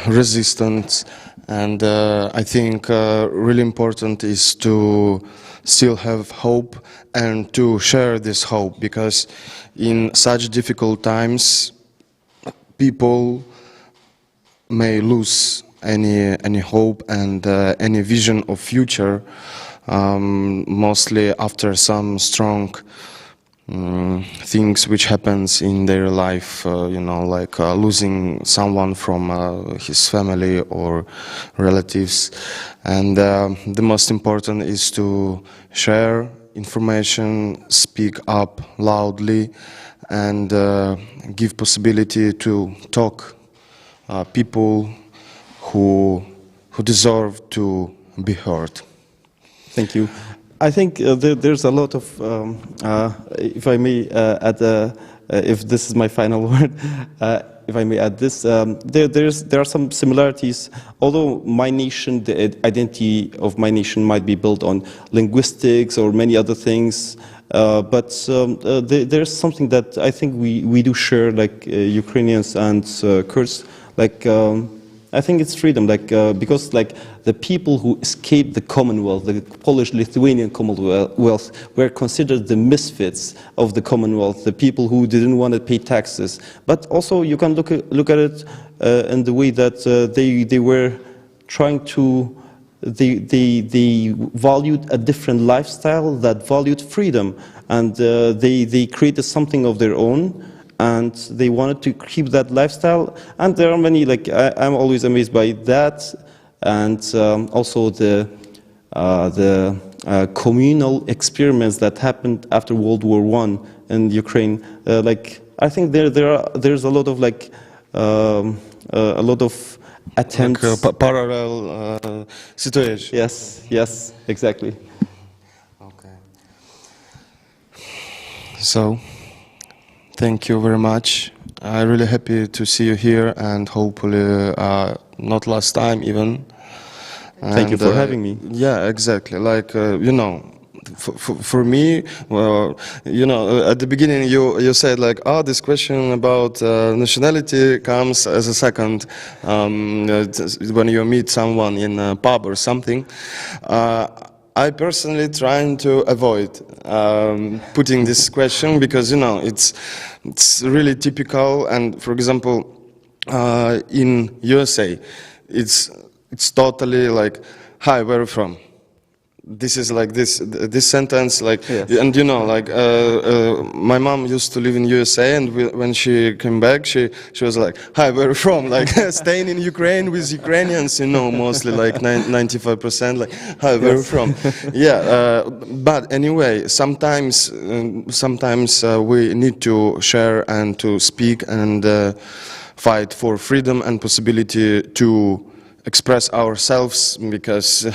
resistance. And I think really important is to still have hope and to share this hope, because in such difficult times people may lose any hope and any vision of future, mostly after some strong things which happens in their life, like losing someone from his family or relatives. And the most important is to share information, speak up loudly, and give possibility to talk people who deserve to be heard. Thank you. I think there's a lot of, if I may add, if this is my final word, if I may add this, there are some similarities. Although my nation, the identity of my nation might be built on linguistics or many other things, but there's something that I think we do share, like Ukrainians and Kurds, like. I think it's freedom, because the people who escaped the Commonwealth, the Polish-Lithuanian Commonwealth, were considered the misfits of the Commonwealth, the people who didn't want to pay taxes. But also you can look at it in the way that they were trying to, they valued a different lifestyle that valued freedom, and they created something of their own. And they wanted to keep that lifestyle, and there are many. I'm always amazed by that, and also the communal experiments that happened after World War I in Ukraine. I think there's a lot of attempts. Like parallel situation. Yes, exactly. Okay. So. Thank you very much. I'm really happy to see you here, and hopefully not last time even. Thank you for having me. Yeah, exactly. For me, well, at the beginning you said this question about nationality comes as a second when you meet someone in a pub or something. I personally trying to avoid putting this question because it's really typical, and for example in USA it's totally like, hi, where are you from? This is like this sentence, yes. And my mom used to live in USA, and when she came back, she was like, hi, where are you from? Staying in Ukraine with Ukrainians, mostly 95%, hi, where are you from? Yeah, but anyway, sometimes we need to share and to speak and fight for freedom and possibility to express ourselves, because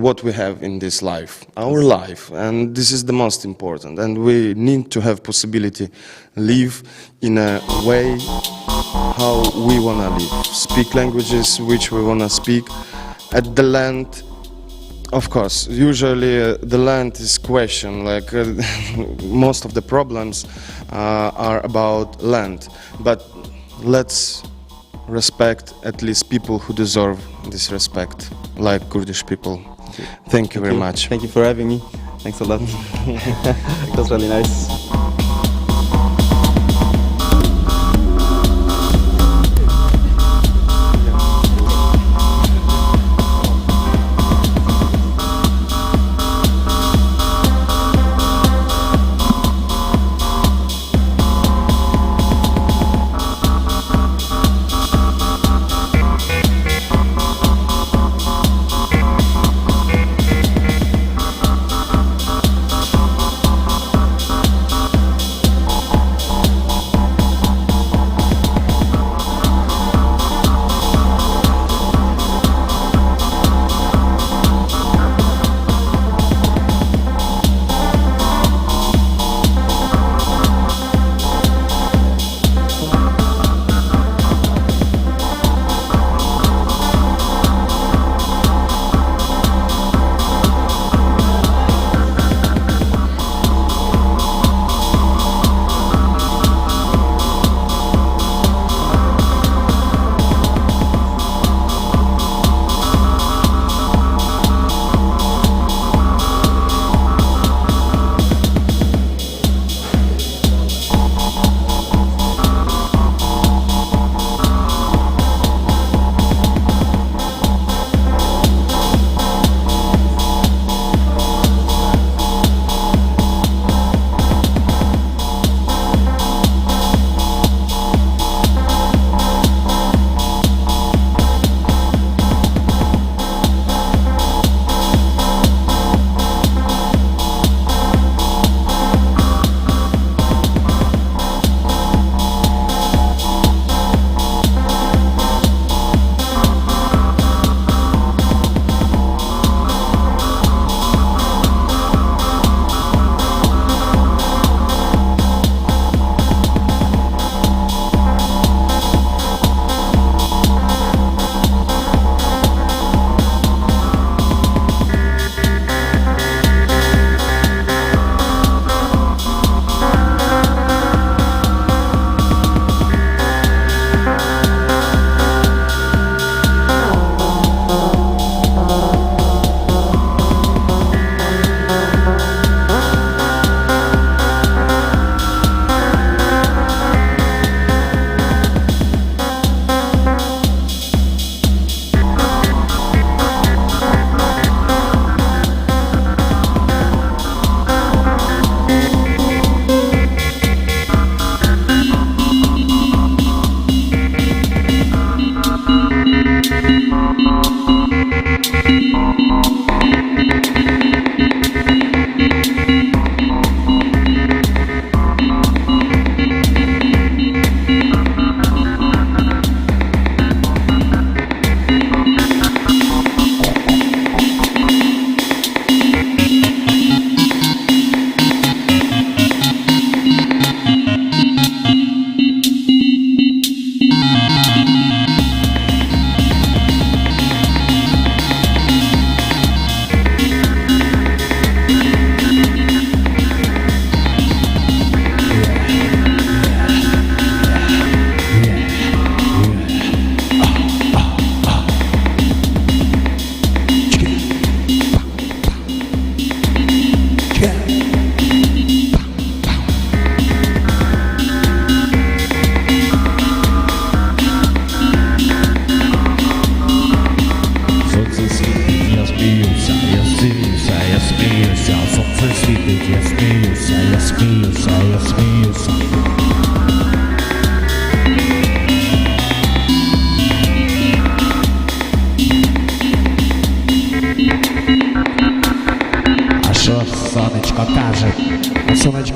what we have in this life, our life, and this is the most important, and we need to have possibility live in a way how we want to live, speak languages which we want to speak. At the land, of course, usually the land is questioned, most of the problems are about land, but let's respect at least people who deserve this respect, like Kurdish people. Thank you very much. Thank you for having me. Thanks a lot. It was really nice.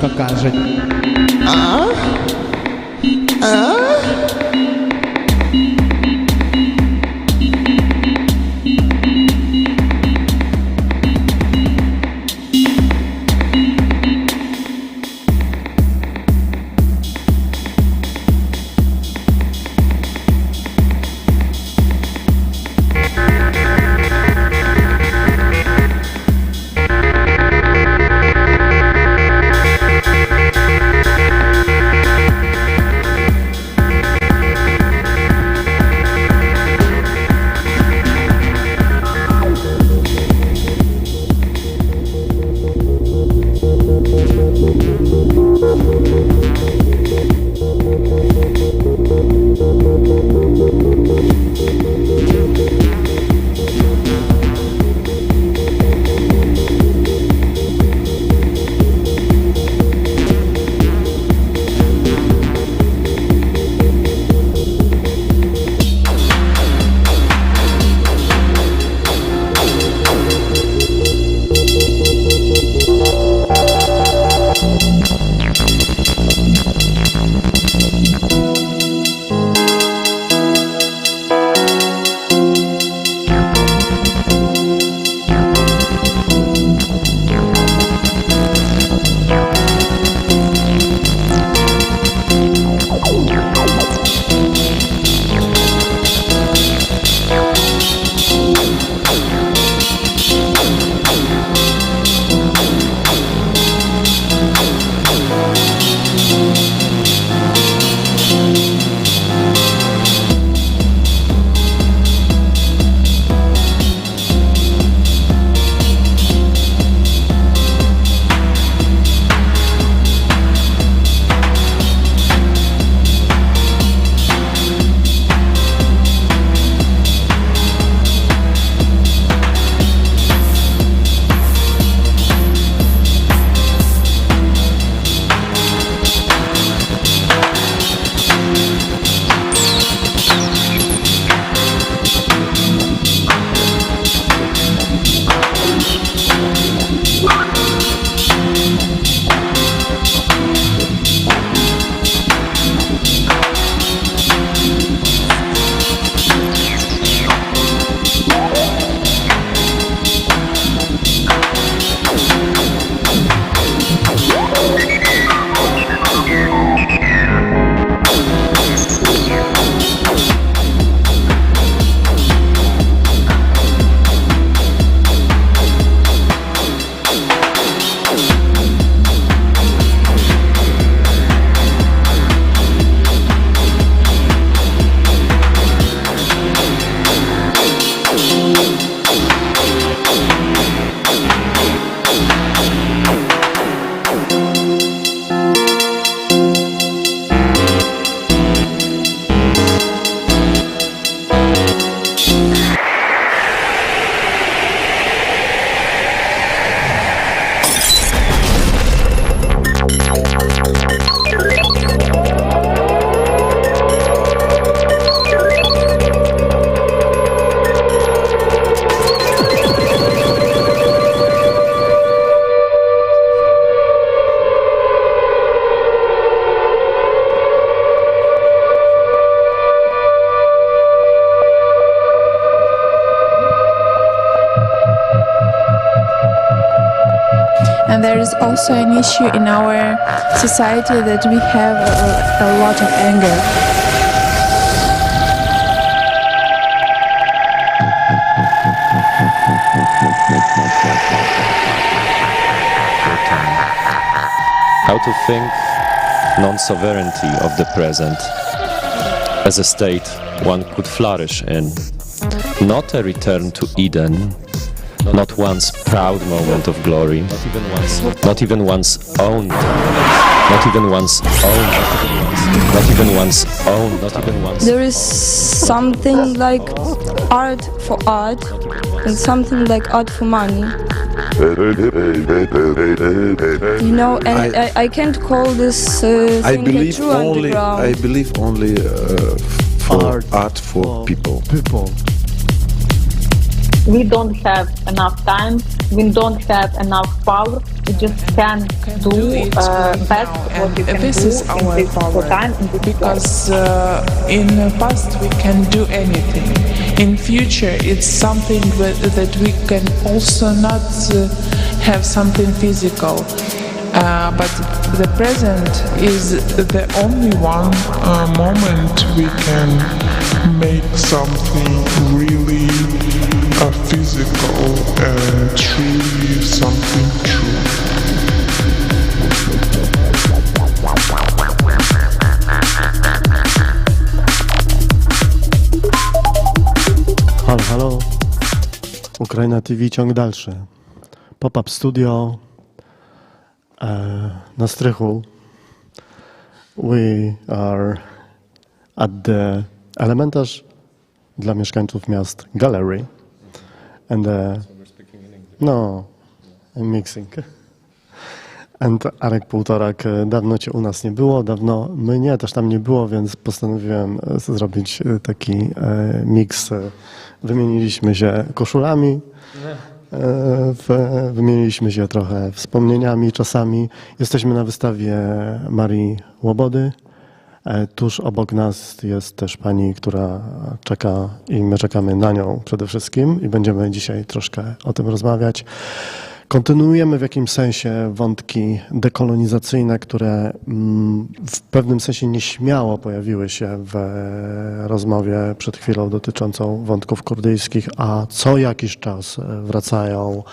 Сонечко каже. And there is also an issue in our society that we have a lot of anger. How to think non-sovereignty of the present as a state one could flourish in. Not a return to Eden, not one's proud moment of glory, not even one's own, not even one's own, not even one's own, not even one's. There is something like art for art and something like art for money. You know, and I can't call this thing a true underground. I believe only for art for people. We don't have enough time, we don't have enough power just can do best what we can this do is our in this power, time, in this because in the past we can do anything. In future it's something that we can also not have something physical. But the present is the only one moment we can make something really physical and truly something true. Halo, halo. Ukraina TV, ciąg dalszy. Pop-up studio na strychu. We are at the elementarz dla mieszkańców miast gallery. And no, I'm mixing. And Arek Półtorak, dawno cię u nas nie było, dawno mnie też tam nie było, więc postanowiłem zrobić taki miks. Wymieniliśmy się koszulami, wymieniliśmy się trochę wspomnieniami czasami. Jesteśmy na wystawie Marii Łobody. Tuż obok nas jest też pani, która czeka i my czekamy na nią przede wszystkim i będziemy dzisiaj troszkę o tym rozmawiać. Kontynuujemy w jakimś sensie wątki dekolonizacyjne, które w pewnym sensie nieśmiało pojawiły się w rozmowie przed chwilą dotyczącą wątków kurdyjskich, a co jakiś czas wracają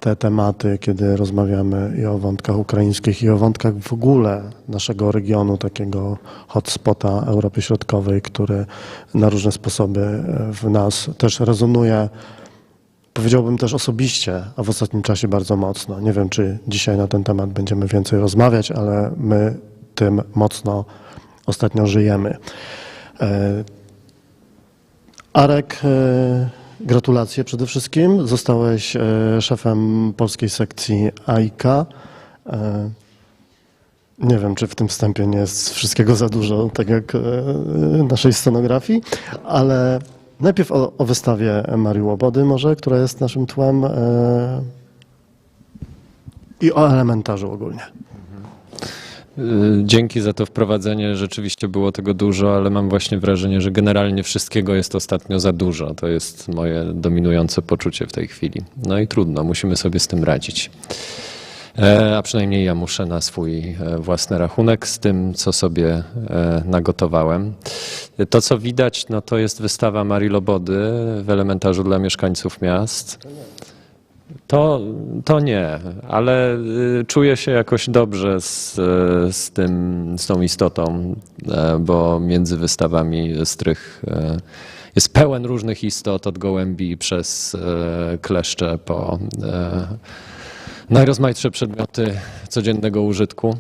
te tematy, kiedy rozmawiamy i o wątkach ukraińskich, i o wątkach w ogóle naszego regionu, takiego hotspota Europy Środkowej, który na różne sposoby w nas też rezonuje. Powiedziałbym też osobiście, a w ostatnim czasie bardzo mocno. Nie wiem, czy dzisiaj na ten temat będziemy więcej rozmawiać, ale my tym mocno ostatnio żyjemy. Arek, gratulacje przede wszystkim. Zostałeś szefem polskiej sekcji AIK. Nie wiem, czy w tym wstępie nie jest wszystkiego za dużo, tak jak naszej scenografii, ale najpierw o wystawie Marii Łobody może, która jest naszym tłem i o elementarzu ogólnie. Dzięki za to wprowadzenie. Rzeczywiście było tego dużo, ale mam właśnie wrażenie, że generalnie wszystkiego jest ostatnio za dużo. To jest moje dominujące poczucie w tej chwili. No i trudno, musimy sobie z tym radzić. A przynajmniej ja muszę na swój własny rachunek z tym, co sobie nagotowałem. To, co widać, no to jest wystawa Marii Łobody w elementarzu dla mieszkańców miast. To nie, ale czuję się jakoś dobrze z tą istotą, bo między wystawami strych jest pełen różnych istot, od gołębi przez kleszcze po najrozmaitsze przedmioty codziennego użytku.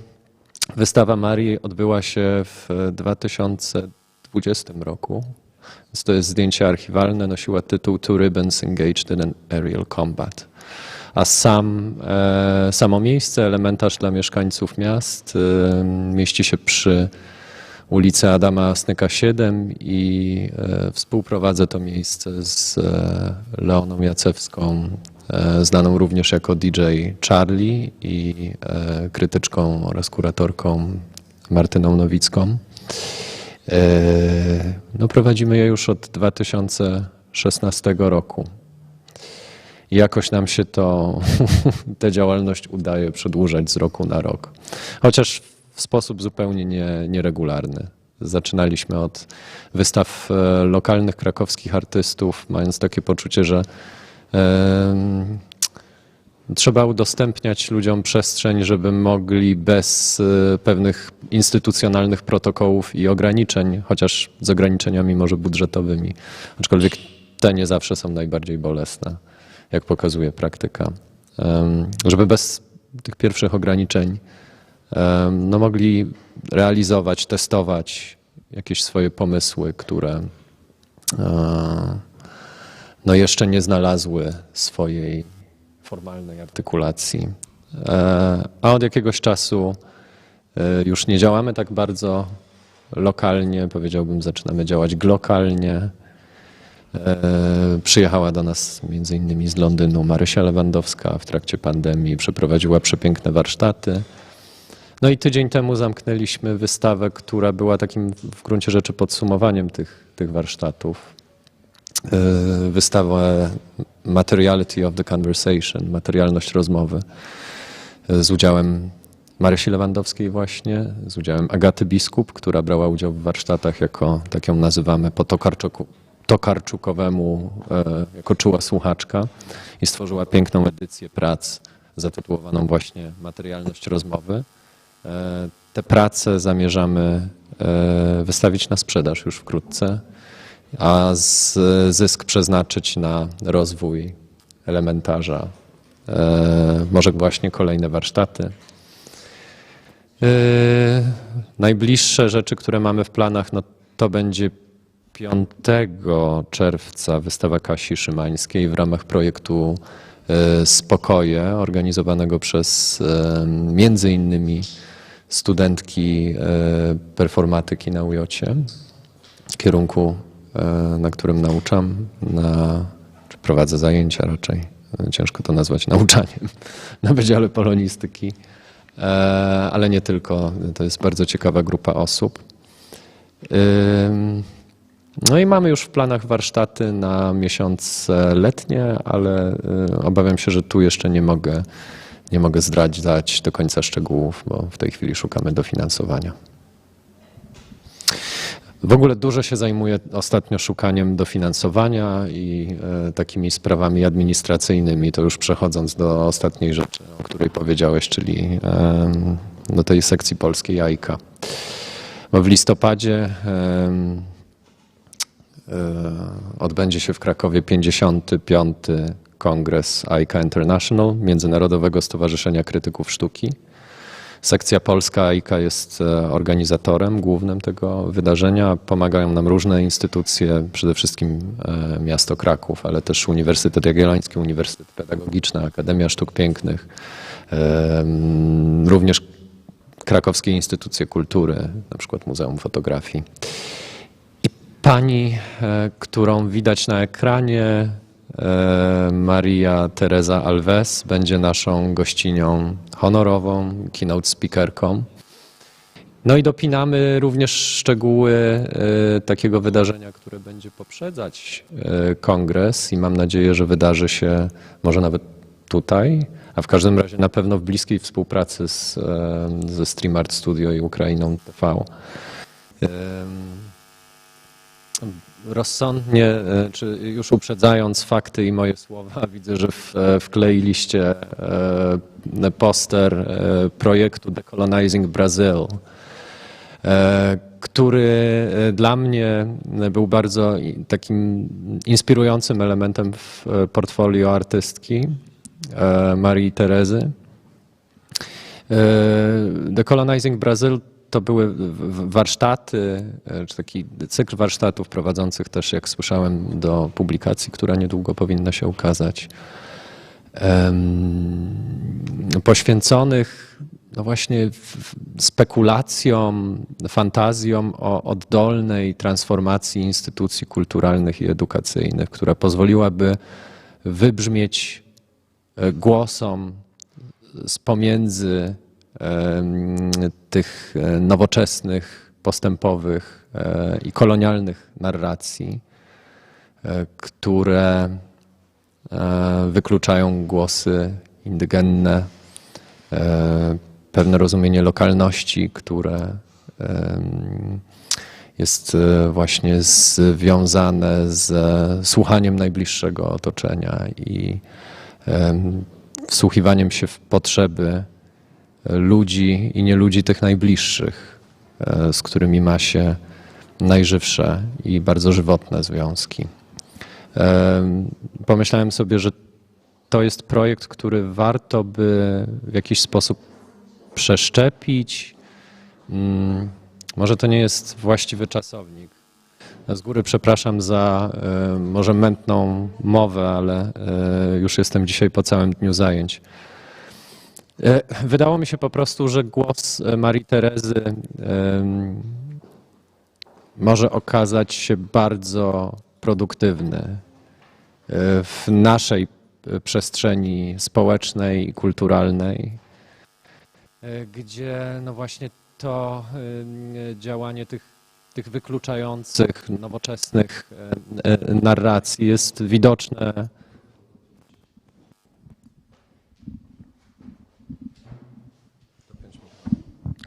Wystawa Marii odbyła się w 2020 roku. Więc to jest zdjęcie archiwalne, nosiła tytuł Two Ribbons Engaged in an Aerial Combat. A samo miejsce, elementarz dla mieszkańców miast, mieści się przy ulicy Adama Snyka 7 i współprowadzę to miejsce z Leoną Jacewską, znaną również jako DJ Charlie, i krytyczką oraz kuratorką Martyną Nowicką. No, prowadzimy je już od 2016 roku. I jakoś nam się tę działalność udaje przedłużać z roku na rok. Chociaż w sposób zupełnie nieregularny. Zaczynaliśmy od wystaw lokalnych krakowskich artystów, mając takie poczucie, że trzeba udostępniać ludziom przestrzeń, żeby mogli bez pewnych instytucjonalnych protokołów i ograniczeń, chociaż z ograniczeniami może budżetowymi, aczkolwiek te nie zawsze są najbardziej bolesne, jak pokazuje praktyka, żeby bez tych pierwszych ograniczeń no, mogli realizować, testować jakieś swoje pomysły, które no, jeszcze nie znalazły swojej formalnej artykulacji. A od jakiegoś czasu już nie działamy tak bardzo lokalnie, powiedziałbym, zaczynamy działać glokalnie. Przyjechała do nas między innymi z Londynu Marysia Lewandowska w trakcie pandemii, przeprowadziła przepiękne warsztaty. No i tydzień temu zamknęliśmy wystawę, która była takim w gruncie rzeczy podsumowaniem tych warsztatów. Wystawę Materiality of the Conversation, materialność rozmowy, z udziałem Marysi Lewandowskiej właśnie, z udziałem Agaty Biskup, która brała udział w warsztatach jako, tak ją nazywamy, po Tokarczukowemu, jako czuła słuchaczka i stworzyła piękną edycję prac zatytułowaną właśnie Materialność rozmowy. Te prace zamierzamy wystawić na sprzedaż już wkrótce, a zysk przeznaczyć na rozwój elementarza, może właśnie kolejne warsztaty. Najbliższe rzeczy, które mamy w planach, no to będzie 5 czerwca wystawa Kasi Szymańskiej w ramach projektu Spokoje, organizowanego przez między innymi studentki performatyki na UJ-cie, kierunku, na którym nauczam, czy prowadzę zajęcia raczej, ciężko to nazwać nauczaniem, na Wydziale Polonistyki, ale nie tylko, to jest bardzo ciekawa grupa osób. No i mamy już w planach warsztaty na miesiące letnie, ale obawiam się, że tu jeszcze nie mogę zdradzać do końca szczegółów, bo w tej chwili szukamy dofinansowania. W ogóle dużo się zajmuję ostatnio szukaniem dofinansowania i takimi sprawami administracyjnymi, to już przechodząc do ostatniej rzeczy, o której powiedziałeś, czyli do tej sekcji polskiej AIKA. Bo w listopadzie odbędzie się w Krakowie 55. Kongres AIKA International, Międzynarodowego Stowarzyszenia Krytyków Sztuki. Sekcja polska AIKA jest organizatorem głównym tego wydarzenia. Pomagają nam różne instytucje, przede wszystkim miasto Kraków, ale też Uniwersytet Jagielloński, Uniwersytet Pedagogiczny, Akademia Sztuk Pięknych, również krakowskie instytucje kultury, na przykład Muzeum Fotografii. I pani, którą widać na ekranie, Maria Teresa Alves, będzie naszą gościnią honorową, keynote speakerką. No i dopinamy również szczegóły takiego wydarzenia, które będzie poprzedzać kongres i mam nadzieję, że wydarzy się może nawet tutaj, a w każdym razie na pewno w bliskiej współpracy ze Stream Art Studio i Ukrainą TV. Rozsądnie, czy już uprzedzając fakty i moje słowa, widzę, że wkleiliście poster projektu Decolonizing Brazil, który dla mnie był bardzo takim inspirującym elementem w portfolio artystki Marii Terezy. Decolonizing Brazil to były warsztaty, czy taki cykl warsztatów prowadzących też, jak słyszałem, do publikacji, która niedługo powinna się ukazać, poświęconych no właśnie spekulacjom, fantazjom o oddolnej transformacji instytucji kulturalnych i edukacyjnych, która pozwoliłaby wybrzmieć głosom z pomiędzy tych nowoczesnych, postępowych i kolonialnych narracji, które wykluczają głosy indygenne, pewne rozumienie lokalności, które jest właśnie związane ze słuchaniem najbliższego otoczenia i wsłuchiwaniem się w potrzeby ludzi i nie ludzi tych najbliższych, z którymi ma się najżywsze i bardzo żywotne związki. Pomyślałem sobie, że to jest projekt, który warto by w jakiś sposób przeszczepić. Może to nie jest właściwy czasownik. Z góry przepraszam za może mętną mowę, ale już jestem dzisiaj po całym dniu zajęć. Wydało mi się po prostu, że głos Marii Terezy może okazać się bardzo produktywny w naszej przestrzeni społecznej i kulturalnej, gdzie no właśnie to działanie tych wykluczających, nowoczesnych narracji jest widoczne.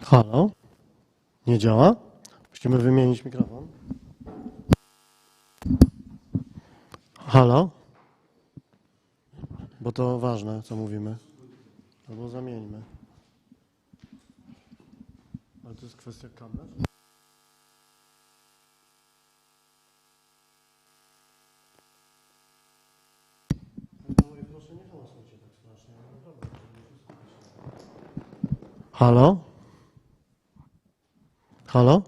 Halo? Nie działa? Musimy wymienić mikrofon. Halo? Bo to ważne, co mówimy. Albo zamieńmy. Ale to jest kwestia kabla? Halo? Halo?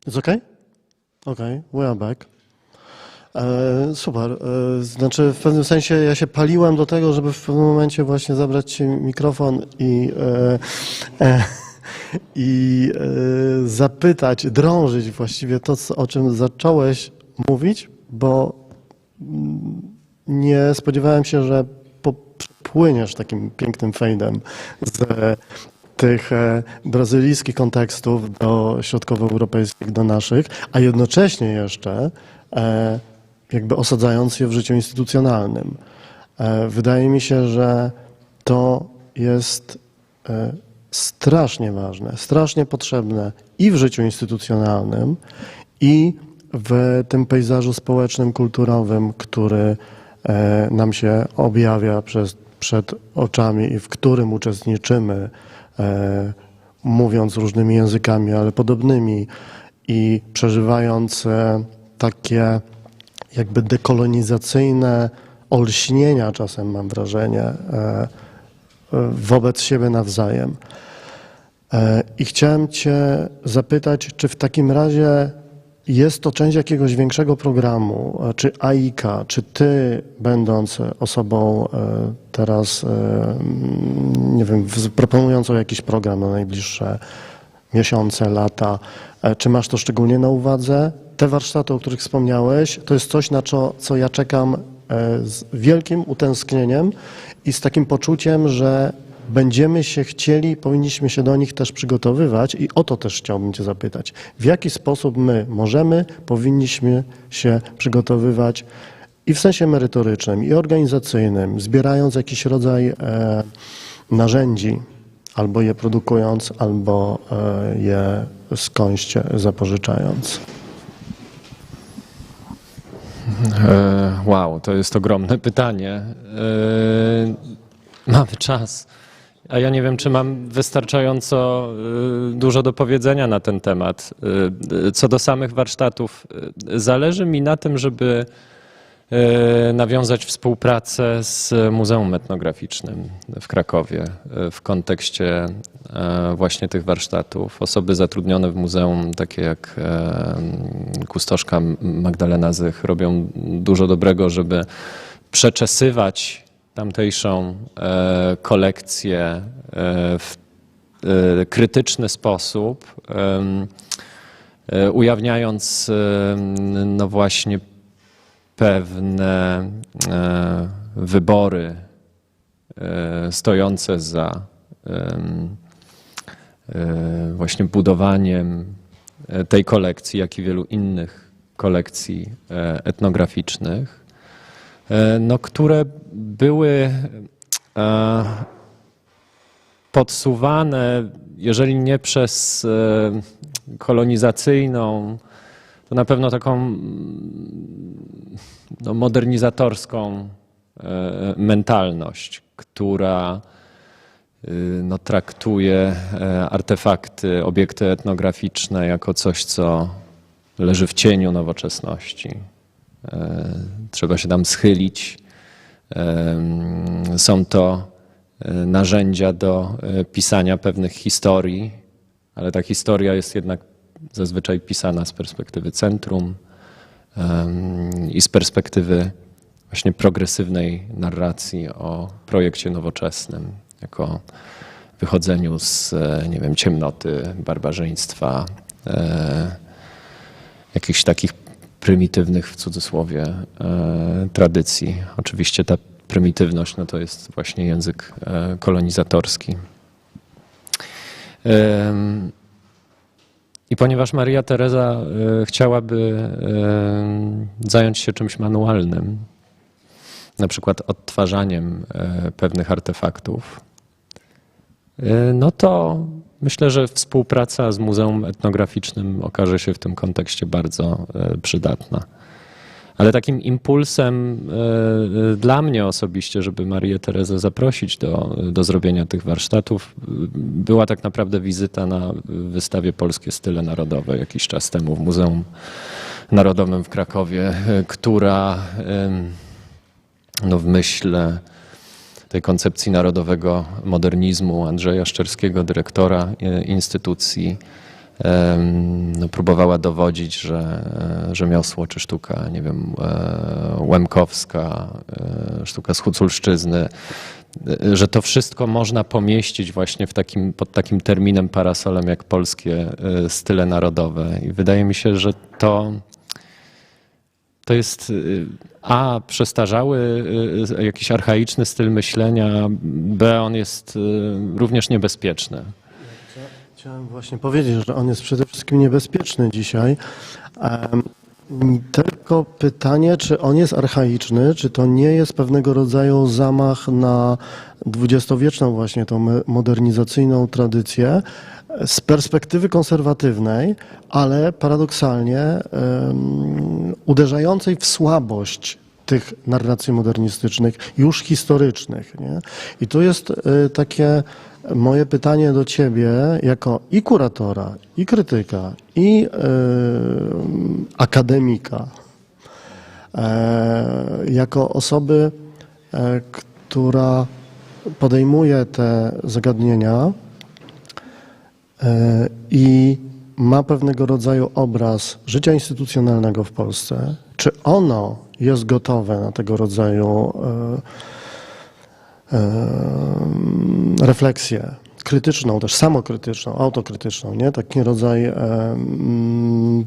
It's okay? Okay, we are back. Super. Znaczy w pewnym sensie ja się paliłem do tego, żeby w pewnym momencie właśnie zabrać ci mikrofon i zapytać, drążyć właściwie to, o czym zacząłeś mówić, bo nie spodziewałem się, że płyniesz takim pięknym fejdem z tych brazylijskich kontekstów do środkowoeuropejskich, do naszych, a jednocześnie jeszcze jakby osadzając je w życiu instytucjonalnym. Wydaje mi się, że to jest strasznie ważne, strasznie potrzebne i w życiu instytucjonalnym, i w tym pejzażu społecznym, kulturowym, który nam się objawia przed oczami i w którym uczestniczymy, mówiąc różnymi językami, ale podobnymi, i przeżywając takie jakby dekolonizacyjne olśnienia, czasem mam wrażenie, wobec siebie nawzajem. I chciałem cię zapytać, czy w takim razie jest to część jakiegoś większego programu, czy AIKA, czy ty, będąc osobą teraz, nie wiem, proponującą jakiś program na najbliższe miesiące, lata, czy masz to szczególnie na uwadze? Te warsztaty, o których wspomniałeś, to jest coś, na co ja czekam z wielkim utęsknieniem i z takim poczuciem, że będziemy się chcieli, powinniśmy się do nich też przygotowywać, i o to też chciałbym cię zapytać. W jaki sposób my możemy, powinniśmy się przygotowywać i w sensie merytorycznym, i organizacyjnym, zbierając jakiś rodzaj narzędzi, albo je produkując, albo je skądś zapożyczając? Wow, to jest ogromne pytanie. Mamy czas, a ja nie wiem, czy mam wystarczająco dużo do powiedzenia na ten temat. Co do samych warsztatów, zależy mi na tym, żeby nawiązać współpracę z Muzeum Etnograficznym w Krakowie w kontekście właśnie tych warsztatów. Osoby zatrudnione w muzeum, takie jak kustoszka Magdalena Zych, robią dużo dobrego, żeby przeczesywać tamtejszą kolekcję w krytyczny sposób, ujawniając no właśnie pewne wybory stojące za właśnie budowaniem tej kolekcji, jak i wielu innych kolekcji etnograficznych, no, które były podsuwane, jeżeli nie przez kolonizacyjną, to na pewno taką no, modernizatorską mentalność, która no, traktuje artefakty, obiekty etnograficzne jako coś, co leży w cieniu nowoczesności. Trzeba się tam schylić. Są to narzędzia do pisania pewnych historii, ale ta historia jest jednak zazwyczaj pisana z perspektywy centrum i z perspektywy właśnie progresywnej narracji o projekcie nowoczesnym, jako wychodzeniu z, nie wiem, ciemnoty, barbarzyństwa, jakichś takich prymitywnych, w cudzysłowie, tradycji. Oczywiście ta prymitywność no to jest właśnie język kolonizatorski. I ponieważ Maria Teresa chciałaby zająć się czymś manualnym, na przykład odtwarzaniem pewnych artefaktów, no to myślę, że współpraca z Muzeum Etnograficznym okaże się w tym kontekście bardzo przydatna. Ale takim impulsem dla mnie osobiście, żeby Marię Teresę zaprosić do zrobienia tych warsztatów, była tak naprawdę wizyta na wystawie Polskie Style Narodowe jakiś czas temu w Muzeum Narodowym w Krakowie, która no, w myśl tej koncepcji narodowego modernizmu Andrzeja Szczerskiego, dyrektora instytucji, no, próbowała dowodzić, że rzemiosło czy sztuka, nie wiem, łemkowska, sztuka z Huculszczyzny, że to wszystko można pomieścić właśnie pod takim terminem, parasolem jak polskie style narodowe. I wydaje mi się, że to jest A, przestarzały, jakiś archaiczny styl myślenia, B, on jest również niebezpieczny. Chciałem właśnie powiedzieć, że on jest przede wszystkim niebezpieczny dzisiaj. Tylko pytanie, czy on jest archaiczny, czy to nie jest pewnego rodzaju zamach na dwudziestowieczną właśnie tą modernizacyjną tradycję z perspektywy konserwatywnej, ale paradoksalnie uderzającej w słabość tych narracji modernistycznych, już historycznych. Nie? I tu jest takie moje pytanie do ciebie jako i kuratora, i krytyka, i akademika, jako osoby, która podejmuje te zagadnienia i ma pewnego rodzaju obraz życia instytucjonalnego w Polsce. Czy ono jest gotowe na tego rodzaju refleksję krytyczną, też samokrytyczną, autokrytyczną, nie? Taki rodzaj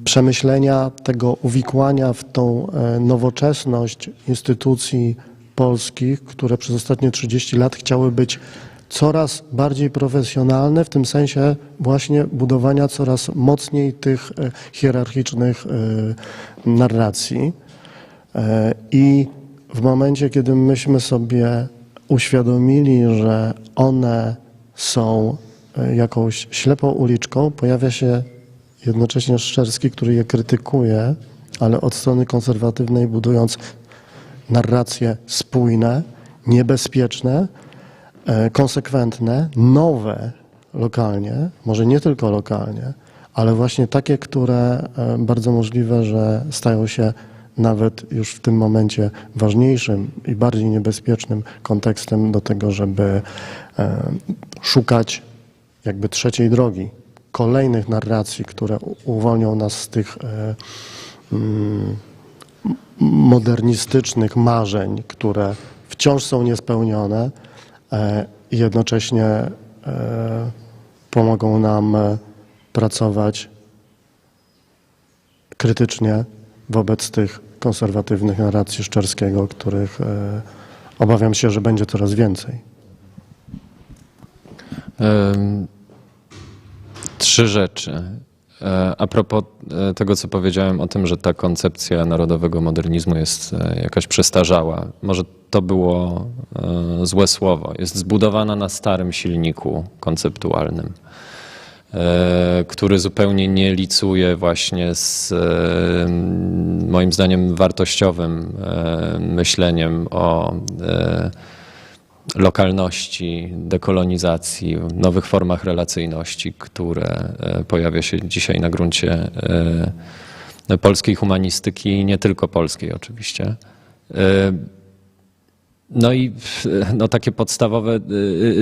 przemyślenia tego uwikłania w tą nowoczesność instytucji polskich, które przez ostatnie 30 lat chciały być coraz bardziej profesjonalne, w tym sensie właśnie budowania coraz mocniej tych hierarchicznych narracji. I w momencie, kiedy myśmy sobie uświadomili, że one są jakąś ślepą uliczką, pojawia się jednocześnie Szczerski, który je krytykuje, ale od strony konserwatywnej, budując narracje spójne, niebezpieczne, konsekwentne, nowe lokalnie, może nie tylko lokalnie, ale właśnie takie, które bardzo możliwe, że stają się nawet już w tym momencie ważniejszym i bardziej niebezpiecznym kontekstem do tego, żeby szukać jakby trzeciej drogi, kolejnych narracji, które uwolnią nas z tych modernistycznych marzeń, które wciąż są niespełnione i jednocześnie pomogą nam pracować krytycznie wobec tych konserwatywnych narracji Szczerskiego, których obawiam się, że będzie coraz więcej. Trzy rzeczy. A propos tego, co powiedziałem o tym, że ta koncepcja narodowego modernizmu jest jakaś przestarzała. Może to było złe słowo. Jest zbudowana na starym silniku konceptualnym, który zupełnie nie licuje właśnie z moim zdaniem wartościowym myśleniem o lokalności, dekolonizacji, nowych formach relacyjności, które pojawia się dzisiaj na gruncie polskiej humanistyki, nie tylko polskiej oczywiście. No i no, takie podstawowe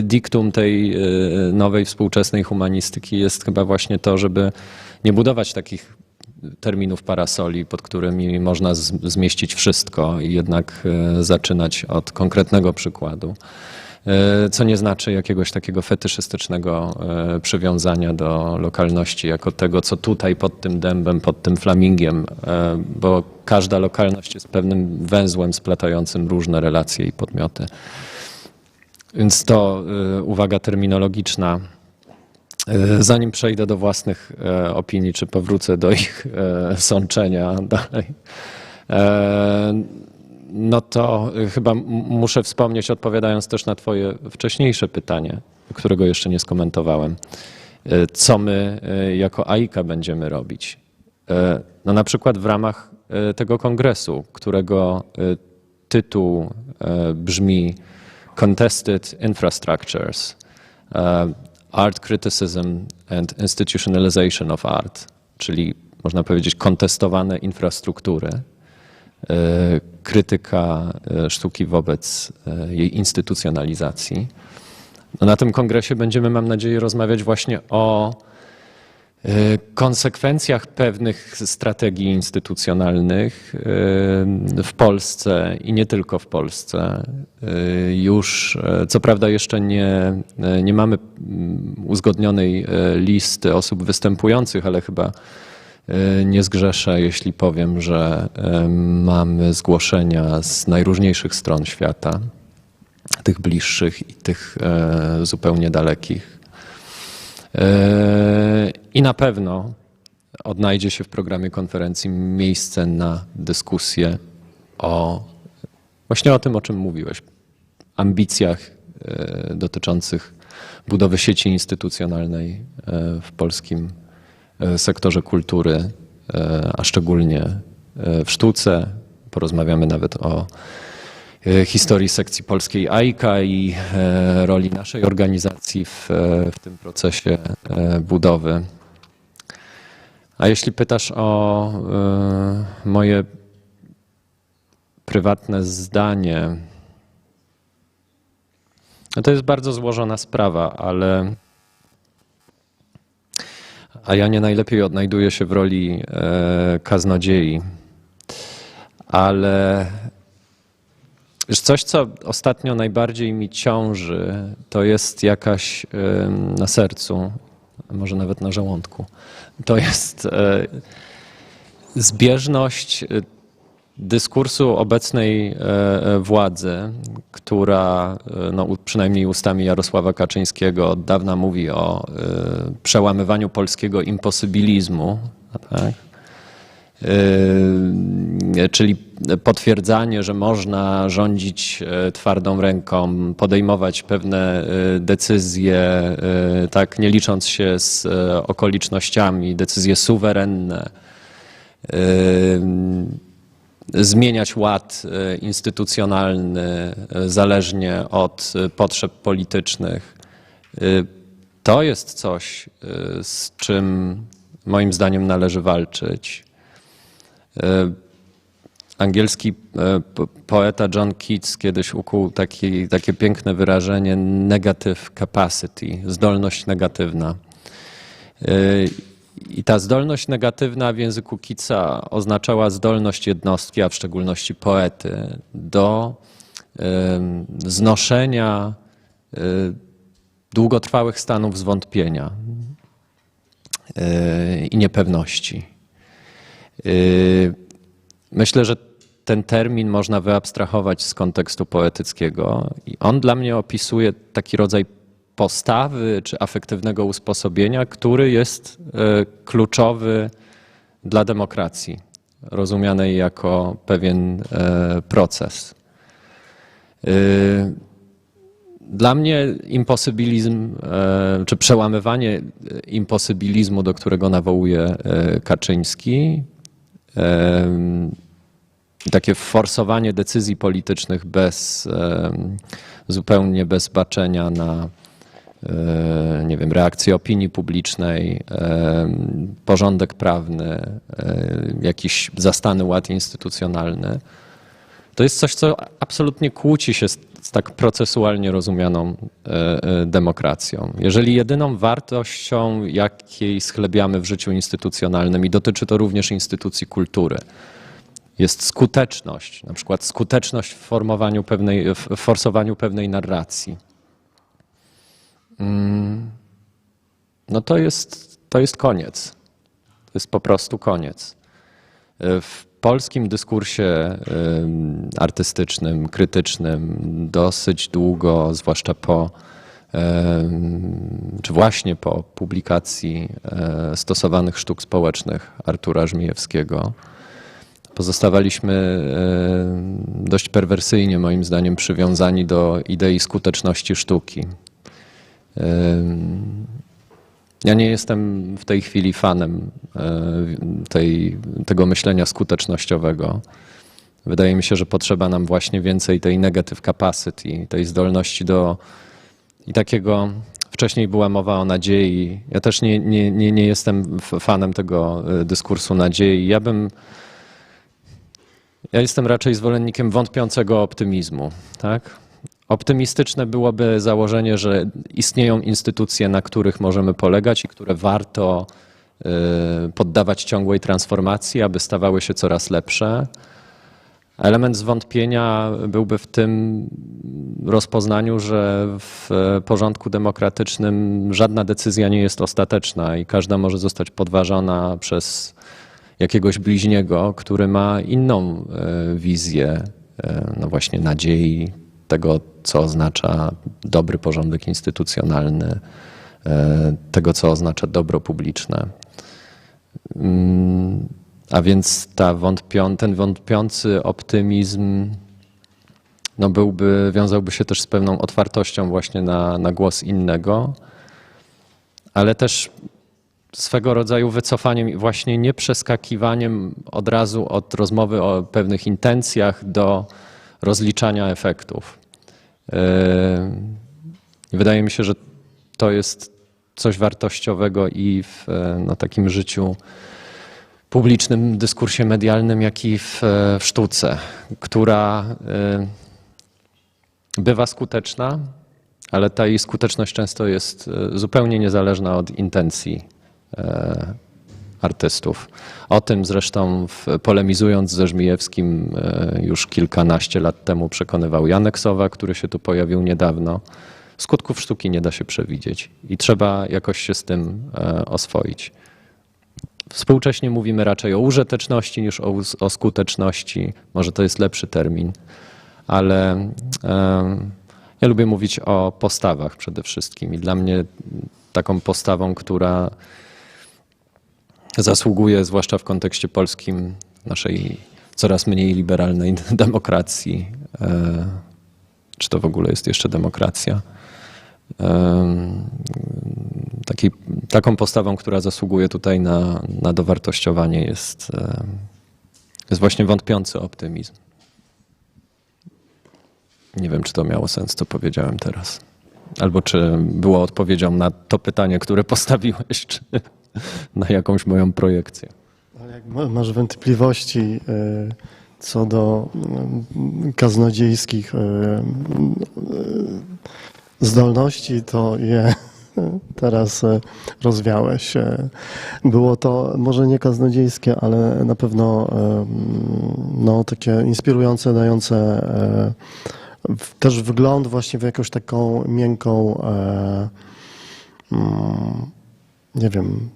diktum tej nowej, współczesnej humanistyki jest chyba właśnie to, żeby nie budować takich terminów parasoli, pod którymi można zmieścić wszystko i jednak zaczynać od konkretnego przykładu. co nie znaczy jakiegoś takiego fetyszystycznego przywiązania do lokalności jako tego, co tutaj pod tym dębem, pod tym flamingiem, bo każda lokalność jest pewnym węzłem splatającym różne relacje i podmioty. Więc to uwaga terminologiczna. Zanim przejdę do własnych opinii, czy powrócę do ich sączenia dalej, no to chyba muszę wspomnieć, odpowiadając też na twoje wcześniejsze pytanie, którego jeszcze nie skomentowałem, co my jako AIKA będziemy robić. No na przykład w ramach tego kongresu, którego tytuł brzmi Contested Infrastructures, Art Criticism and Institutionalization of Art, czyli można powiedzieć kontestowane infrastruktury, krytyka sztuki wobec jej instytucjonalizacji. No na tym kongresie będziemy, mam nadzieję, rozmawiać właśnie o konsekwencjach pewnych strategii instytucjonalnych w Polsce i nie tylko w Polsce. Już, co prawda jeszcze nie mamy uzgodnionej listy osób występujących, ale chyba nie zgrzeszę, jeśli powiem, że mamy zgłoszenia z najróżniejszych stron świata, tych bliższych i tych zupełnie dalekich. I na pewno odnajdzie się w programie konferencji miejsce na dyskusję właśnie o tym, o czym mówiłeś, ambicjach dotyczących budowy sieci instytucjonalnej w polskim sektorze kultury, a szczególnie w sztuce. Porozmawiamy nawet o historii sekcji polskiej AIKA i roli naszej organizacji w tym procesie budowy. A jeśli pytasz o moje prywatne zdanie, no to jest bardzo złożona sprawa, a ja nie najlepiej odnajduję się w roli kaznodziei, ale coś, co ostatnio najbardziej mi ciąży, to jest jakaś na sercu, może nawet na żołądku, to jest zbieżność dyskursu obecnej władzy, która no, przynajmniej ustami Jarosława Kaczyńskiego od dawna mówi o przełamywaniu polskiego imposybilizmu, tak? Czyli potwierdzanie, że można rządzić twardą ręką, podejmować pewne decyzje, tak, nie licząc się z okolicznościami, decyzje suwerenne, zmieniać ład instytucjonalny zależnie od potrzeb politycznych. To jest coś, z czym moim zdaniem należy walczyć. Angielski poeta John Keats kiedyś ukuł takie piękne wyrażenie negative capacity, zdolność negatywna. I ta zdolność negatywna w języku Keatsa oznaczała zdolność jednostki, a w szczególności poety, do znoszenia długotrwałych stanów zwątpienia i niepewności. Myślę, że ten termin można wyabstrahować z kontekstu poetyckiego i on dla mnie opisuje taki rodzaj postawy czy afektywnego usposobienia, który jest kluczowy dla demokracji, rozumianej jako pewien proces. Dla mnie imposybilizm, czy przełamywanie imposybilizmu, do którego nawołuje Kaczyński, takie forsowanie decyzji politycznych zupełnie bez baczenia na, nie wiem, reakcję opinii publicznej, porządek prawny, jakiś zastany ład instytucjonalny, to jest coś, co absolutnie kłóci się z tak procesualnie rozumianą demokracją. Jeżeli jedyną wartością, jakiej schlebiamy w życiu instytucjonalnym, i dotyczy to również instytucji kultury, jest skuteczność, na przykład skuteczność w forsowaniu pewnej narracji, No to jest koniec. To jest po prostu koniec. W polskim dyskursie artystycznym, krytycznym dosyć długo, zwłaszcza czy właśnie po publikacji stosowanych sztuk społecznych Artura Żmijewskiego, pozostawaliśmy dość perwersyjnie, moim zdaniem, przywiązani do idei skuteczności sztuki. Ja nie jestem w tej chwili fanem tego myślenia skutecznościowego. Wydaje mi się, że potrzeba nam właśnie więcej tej negative capacity, tej zdolności i takiego, wcześniej była mowa o nadziei. Ja też nie jestem fanem tego dyskursu nadziei. Ja jestem raczej zwolennikiem wątpiącego optymizmu, tak? Optymistyczne byłoby założenie, że istnieją instytucje, na których możemy polegać i które warto poddawać ciągłej transformacji, aby stawały się coraz lepsze. Element zwątpienia byłby w tym rozpoznaniu, że w porządku demokratycznym żadna decyzja nie jest ostateczna i każda może zostać podważona przez jakiegoś bliźniego, który ma inną wizję, no właśnie nadziei, tego, co oznacza dobry porządek instytucjonalny, tego, co oznacza dobro publiczne. A więc ten wątpiący optymizm no wiązałby się też z pewną otwartością właśnie na głos innego, ale też swego rodzaju wycofaniem i właśnie nie przeskakiwaniem od razu od rozmowy o pewnych intencjach do rozliczania efektów. Wydaje mi się, że to jest coś wartościowego i w takim życiu publicznym, dyskursie medialnym, jak i w sztuce, która bywa skuteczna, ale ta jej skuteczność często jest zupełnie niezależna od intencji artystów. O tym zresztą polemizując ze Żmijewskim już kilkanaście lat temu przekonywał Janek Sowa, który się tu pojawił niedawno. Skutków sztuki nie da się przewidzieć i trzeba jakoś się z tym oswoić. Współcześnie mówimy raczej o użyteczności niż o skuteczności. Może to jest lepszy termin, ale ja lubię mówić o postawach przede wszystkim i dla mnie taką postawą, która zasługuje, zwłaszcza w kontekście polskim, naszej coraz mniej liberalnej demokracji, czy to w ogóle jest jeszcze demokracja, taką postawą, która zasługuje tutaj na dowartościowanie jest właśnie wątpiący optymizm. Nie wiem, czy to miało sens, co powiedziałem teraz. Albo czy było odpowiedzią na to pytanie, które postawiłeś, czy na jakąś moją projekcję. Ale jak masz wątpliwości co do kaznodziejskich zdolności, to je teraz rozwiałeś. Było to może nie kaznodziejskie, ale na pewno no, takie inspirujące, dające też wgląd właśnie w jakąś taką miękką, nie wiem,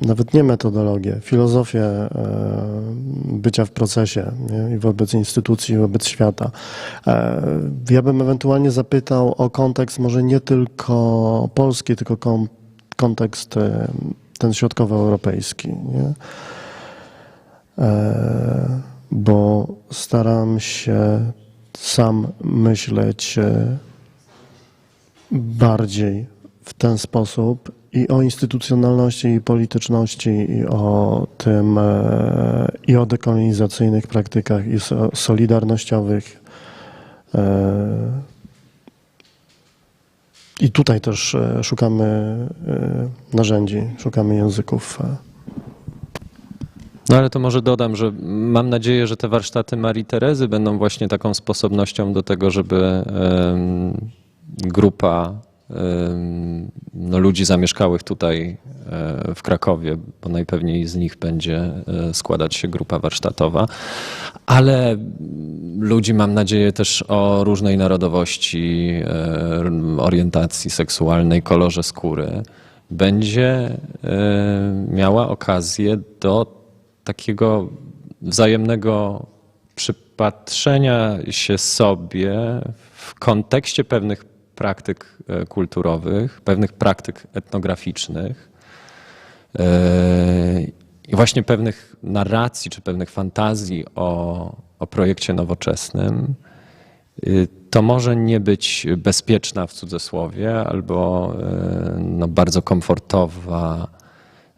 nawet nie metodologię, filozofię bycia w procesie, nie? I wobec instytucji, wobec świata. Ja bym ewentualnie zapytał o kontekst może nie tylko polski, tylko kontekst ten środkowoeuropejski, nie? Bo staram się sam myśleć bardziej w ten sposób i o instytucjonalności, i polityczności, i o tym, i o dekolonizacyjnych praktykach, i solidarnościowych. I tutaj też szukamy narzędzi, szukamy języków. No ale to może dodam, że mam nadzieję, że te warsztaty Marii Terezy będą właśnie taką sposobnością do tego, żeby grupa no, ludzi zamieszkałych tutaj w Krakowie, bo najpewniej z nich będzie składać się grupa warsztatowa, ale ludzi, mam nadzieję, też o różnej narodowości, orientacji seksualnej, kolorze skóry, będzie miała okazję do takiego wzajemnego przypatrzenia się sobie w kontekście pewnych praktyk kulturowych, pewnych praktyk etnograficznych i właśnie pewnych narracji czy pewnych fantazji o projekcie nowoczesnym. To może nie być bezpieczna w cudzysłowie albo no, bardzo komfortowa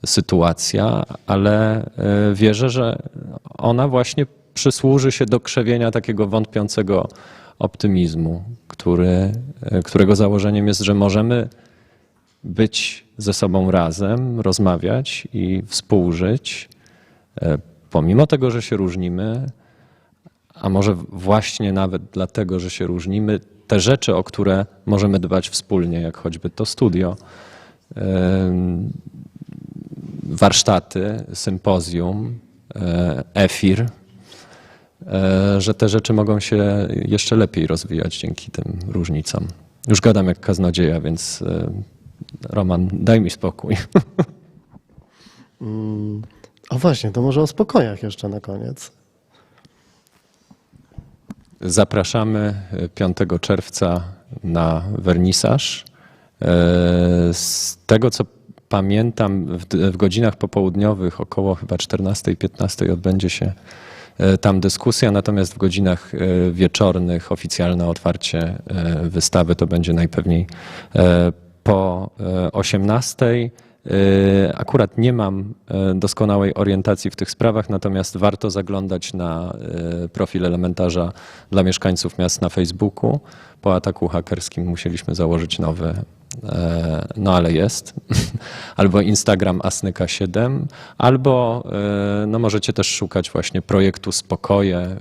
sytuacja, ale wierzę, że ona właśnie przysłuży się do krzewienia takiego wątpiącego optymizmu, którego założeniem jest, że możemy być ze sobą razem, rozmawiać i współżyć, pomimo tego, że się różnimy, a może właśnie nawet dlatego, że się różnimy, te rzeczy, o które możemy dbać wspólnie, jak choćby to studio, warsztaty, sympozjum, efir, że te rzeczy mogą się jeszcze lepiej rozwijać dzięki tym różnicom. Już gadam jak kaznodzieja, więc Roman, daj mi spokój. O właśnie, to może o spokojach jeszcze na koniec. Zapraszamy 5 czerwca na wernisaż. Z tego, co pamiętam, w godzinach popołudniowych, około chyba 14 i 15 odbędzie się tam dyskusja, natomiast w godzinach wieczornych oficjalne otwarcie wystawy to będzie najpewniej po 18. Akurat nie mam doskonałej orientacji w tych sprawach, natomiast warto zaglądać na profil elementarza dla mieszkańców miast na Facebooku. Po ataku hakerskim musieliśmy założyć nowy, no ale jest, albo Instagram asnyka7, albo no możecie też szukać właśnie projektu Spokoje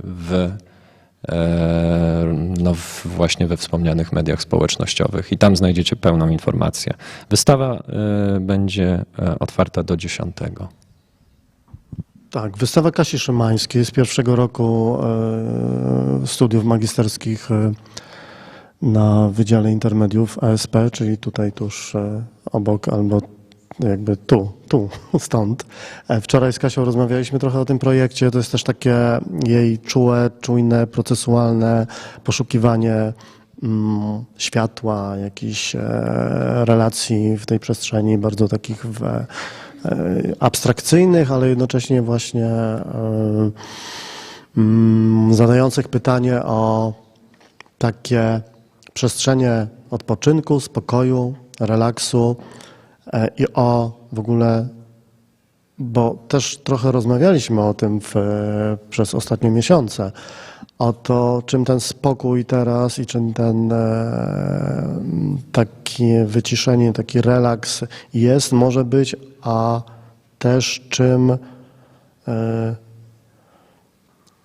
właśnie we wspomnianych mediach społecznościowych i tam znajdziecie pełną informację. Wystawa będzie otwarta do 10. Tak, wystawa Kasi Szymańskiej z pierwszego roku studiów magisterskich na Wydziale Intermediów ASP, czyli tutaj tuż obok albo jakby tu, stąd. Wczoraj z Kasią rozmawialiśmy trochę o tym projekcie. To jest też takie jej czułe, czujne, procesualne poszukiwanie światła, jakichś relacji w tej przestrzeni, bardzo takich abstrakcyjnych, ale jednocześnie właśnie zadających pytanie o takie przestrzenie odpoczynku, spokoju, relaksu i o w ogóle, bo też trochę rozmawialiśmy o tym przez ostatnie miesiące, o to, czym ten spokój teraz i czym ten takie wyciszenie, taki relaks jest, może być, a też czym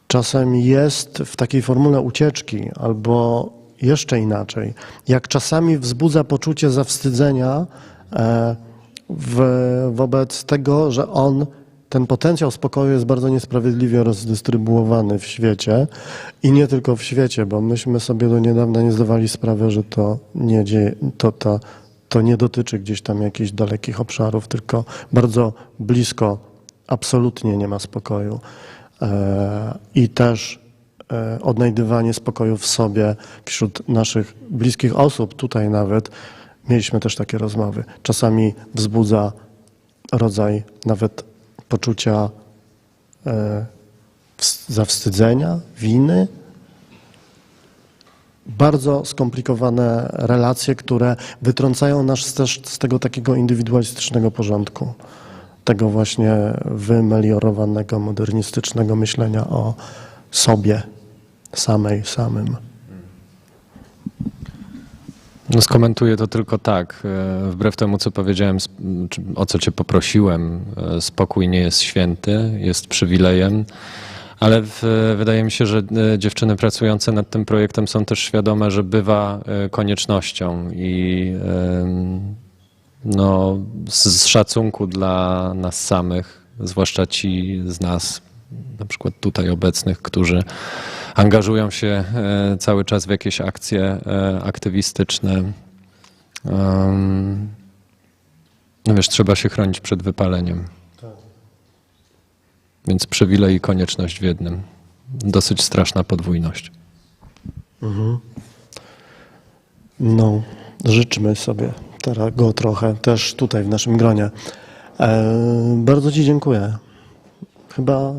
czasem jest w takiej formule ucieczki, albo jeszcze inaczej, jak czasami wzbudza poczucie zawstydzenia wobec tego, że ten potencjał spokoju jest bardzo niesprawiedliwie rozdystrybuowany w świecie i nie tylko w świecie, bo myśmy sobie do niedawna nie zdawali sprawy, że to nie dzieje, to nie dotyczy gdzieś tam jakichś dalekich obszarów, tylko bardzo blisko, absolutnie nie ma spokoju. I też odnajdywanie spokoju w sobie wśród naszych bliskich osób, tutaj nawet, mieliśmy też takie rozmowy. Czasami wzbudza rodzaj nawet poczucia zawstydzenia, winy. Bardzo skomplikowane relacje, które wytrącają nas też z tego takiego indywidualistycznego porządku. Tego właśnie wymeliorowanego, modernistycznego myślenia o sobie, samym. No skomentuję to tylko tak, wbrew temu, co powiedziałem, o co cię poprosiłem, spokój nie jest święty, jest przywilejem, ale wydaje mi się, że dziewczyny pracujące nad tym projektem są też świadome, że bywa koniecznością i no, z szacunku dla nas samych, zwłaszcza ci z nas na przykład tutaj obecnych, którzy angażują się cały czas w jakieś akcje aktywistyczne. No wiesz, trzeba się chronić przed wypaleniem. Więc przywilej i konieczność w jednym. Dosyć straszna podwójność. No, życzmy sobie tego trochę też tutaj w naszym gronie. Bardzo Ci dziękuję. Chyba...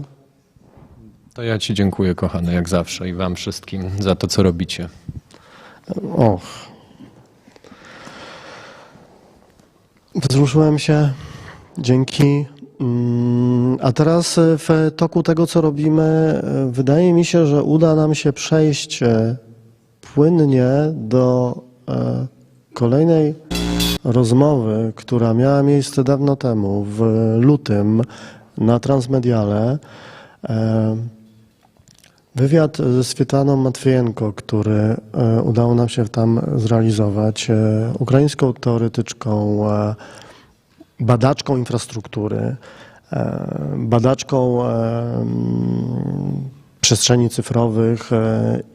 To ja Ci dziękuję, kochany, jak zawsze i Wam wszystkim za to, co robicie. Och. Wzruszyłem się. Dzięki. A teraz w toku tego, co robimy, wydaje mi się, że uda nam się przejść płynnie do kolejnej rozmowy, która miała miejsce dawno temu, w lutym na Transmediale. Wywiad ze Swietlaną Matwiejenko, który udało nam się tam zrealizować, ukraińską teoretyczką, badaczką infrastruktury, badaczką przestrzeni cyfrowych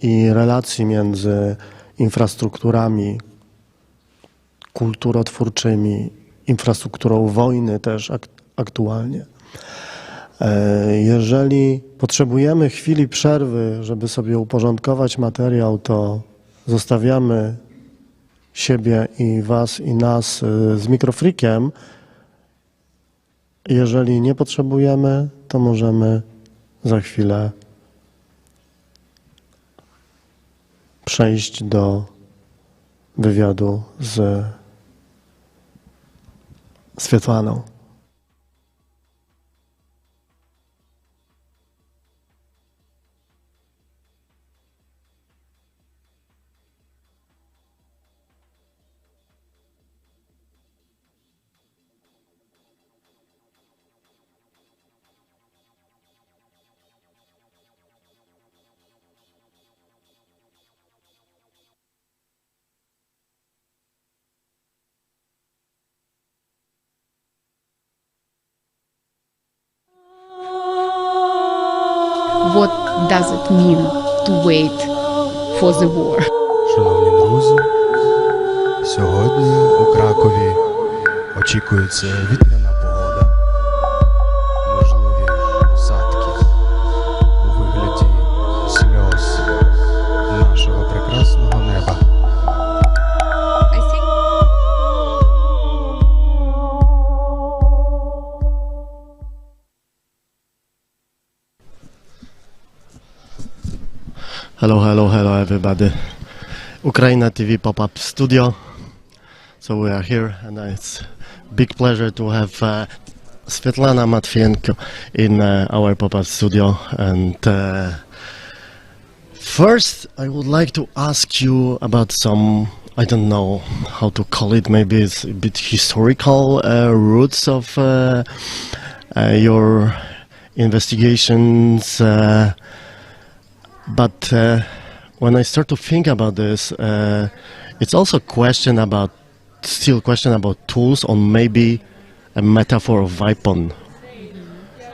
i relacji między infrastrukturami kulturotwórczymi, infrastrukturą wojny też aktualnie. Jeżeli potrzebujemy chwili przerwy, żeby sobie uporządkować materiał, to zostawiamy siebie i Was i nas z mikrofrikiem. Jeżeli nie potrzebujemy, to możemy za chwilę przejść do wywiadu z Swietlaną. What does it mean to wait for the war? Шановні друзі, сьогодні у Кракові очікується вітряна погода, можливі осадки у вигляді сльоз нашого прекрасного неба. Hello everybody. Ukraina TV pop-up studio. So we are here and it's a big pleasure to have Swietłana Matwiejenko in our pop-up studio. And first I would like to ask you about some, I don't know how to call it, maybe it's a bit historical roots of your investigations. But when I start to think about this, it's also still a question about tools, or maybe a metaphor of weapon,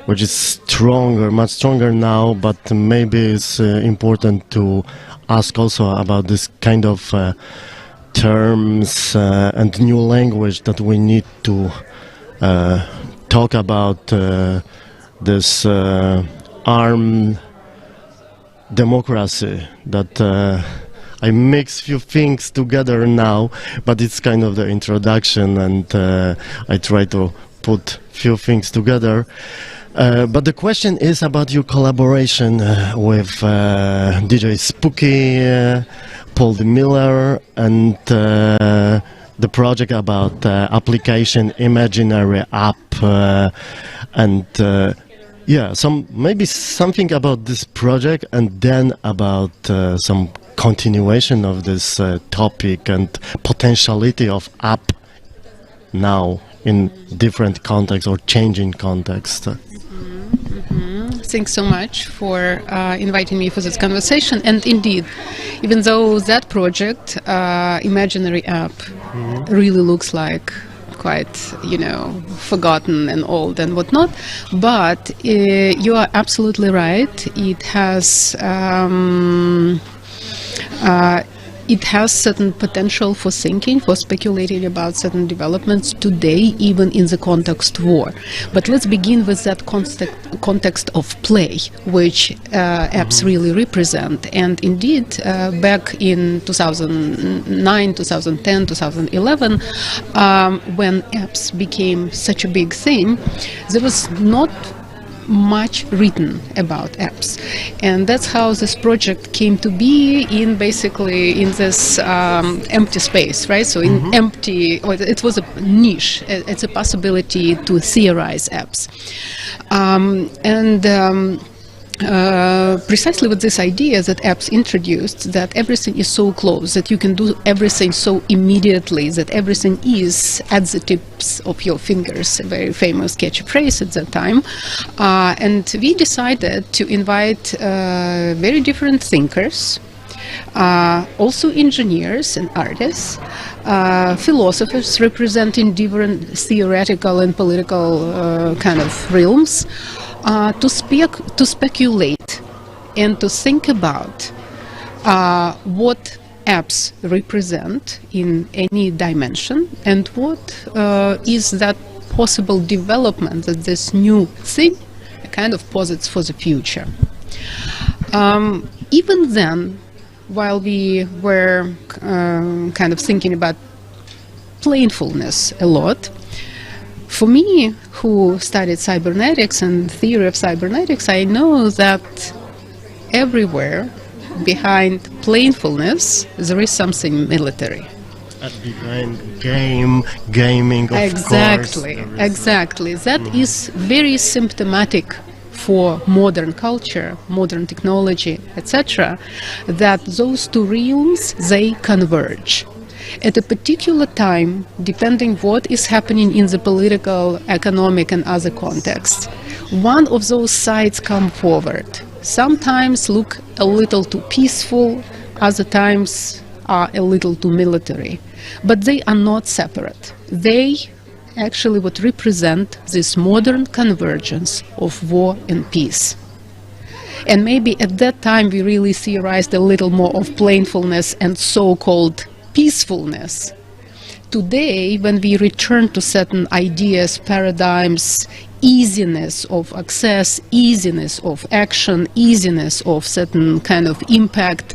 which is stronger, much stronger now, but maybe it's important to ask also about this kind of terms and new language that we need to talk about this armed democracy, that I mix few things together now, but it's kind of the introduction, and I try to put few things together. But the question is about your collaboration with DJ Spooky, Paul de Miller, and the project about application imaginary app, and yeah, maybe something about this project, and then about some continuation of this topic and potentiality of app now in different contexts or changing context. Thanks so much for inviting me for this conversation. And indeed, even though that project, Imaginary App, really looks like quite, forgotten and old and whatnot. But you are absolutely right. It has certain potential for thinking, for speculating about certain developments today, even in the context of war. But let's begin with that context of play, which apps really represent. And indeed, back in 2009, 2010, 2011, when apps became such a big thing, there was not much written about apps, and that's how this project came to be in this empty space, right? So in empty, it was a niche. It's a possibility to theorize apps, precisely with this idea that apps introduced, that everything is so close, that you can do everything so immediately, that everything is at the tips of your fingers, a very famous catchphrase at that time. And we decided to invite very different thinkers, also engineers and artists, philosophers representing different theoretical and political kind of realms, to speculate and to think about what apps represent in any dimension, and what is that possible development that this new thing kind of posits for the future. Even then, while we were kind of thinking about playfulness a lot, for me, who studied cybernetics and theory of cybernetics, I know that everywhere behind playfulness there is something military. Behind gaming, of exactly, course. Exactly. That is very symptomatic for modern culture, modern technology, etc., that those two realms, they converge. At a particular time, depending what is happening in the political, economic and other contexts, one of those sides come forward. Sometimes look a little too peaceful, other times are a little too military. But they are not separate. They actually would represent this modern convergence of war and peace. And maybe at that time we really theorized a little more of playfulness and so-called peacefulness. Today, when we return to certain ideas, paradigms, easiness of access, easiness of action, easiness of certain kind of impact,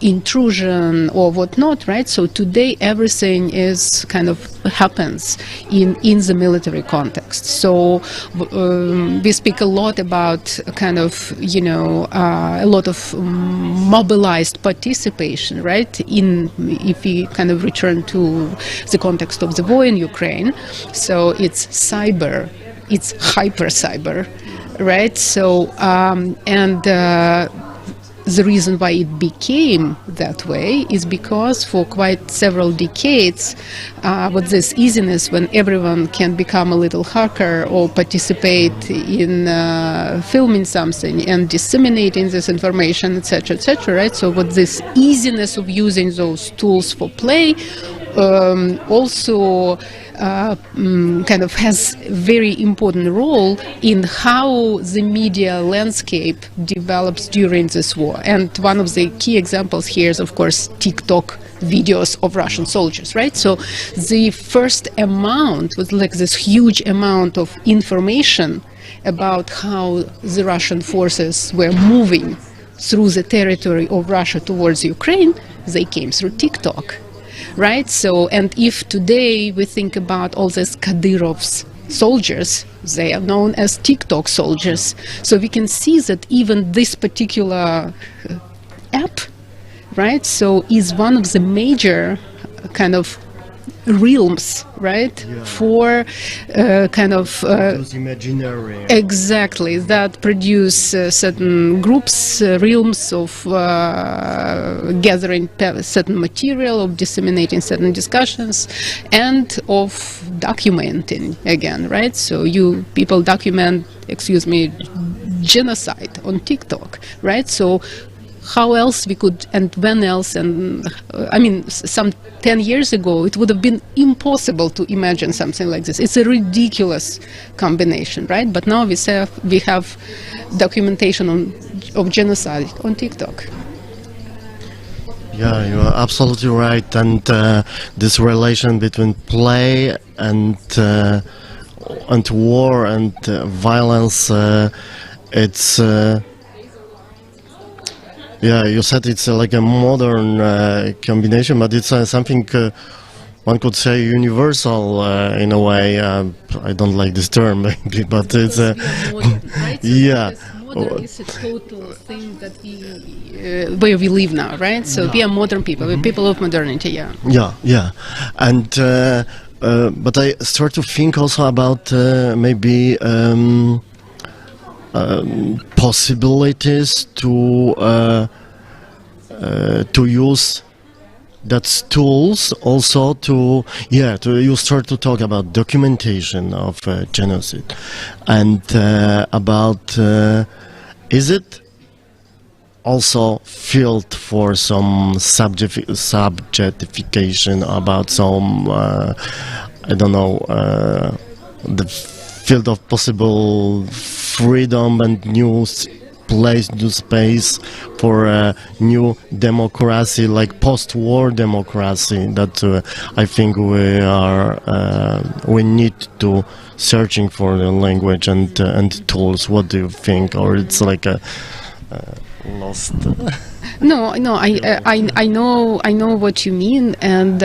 intrusion or whatnot, right? So today everything is kind of happens in the military context. So we speak a lot about kind of, a lot of mobilized participation, right? If we kind of return to the context of the war in Ukraine, so it's cyber, it's hyper-cyber, right? So, the reason why it became that way is because for quite several decades, with this easiness when everyone can become a little hacker or participate in filming something and disseminating this information, etc., right? So with this easiness of using those tools for play, also kind of has a very important role in how the media landscape develops during this war. And one of the key examples here is, of course, TikTok videos of Russian soldiers, right? So the first amount was like this huge amount of information about how the Russian forces were moving through the territory of Russia towards Ukraine. They came through TikTok. Right? So, and if today we think about all these Kadyrov's soldiers, they are known as TikTok soldiers. So we can see that even this particular app, right, so is one of the major kind of realms, right, for kind of those imaginary exactly that produce certain groups, realms of gathering certain material, of disseminating certain discussions, and of documenting again, right? So people document, genocide on TikTok, right? So how else we could, and when else, and I mean, some 10 years ago, it would have been impossible to imagine something like this. It's a ridiculous combination, right? But now we have documentation of genocide on TikTok. Yeah, you are absolutely right. And this relation between play and war and violence, it's yeah. You said it's like a modern combination, but it's something one could say universal in a way. I don't like this term, maybe, but it's Modern, right? So yeah. Modern is a total thing that where we live now, right? So we are modern people, we're people of modernity, yeah. Yeah. And but I start to think also about maybe possibilities to use that's tools also to you start to talk about documentation of genocide and about is it also field for some subjectification about some I don't know the field of possible freedom and new space for a new democracy, like post-war democracy, that I think we need to searching for the language and tools. What do you think? Or it's like a lost... No, I know what you mean, and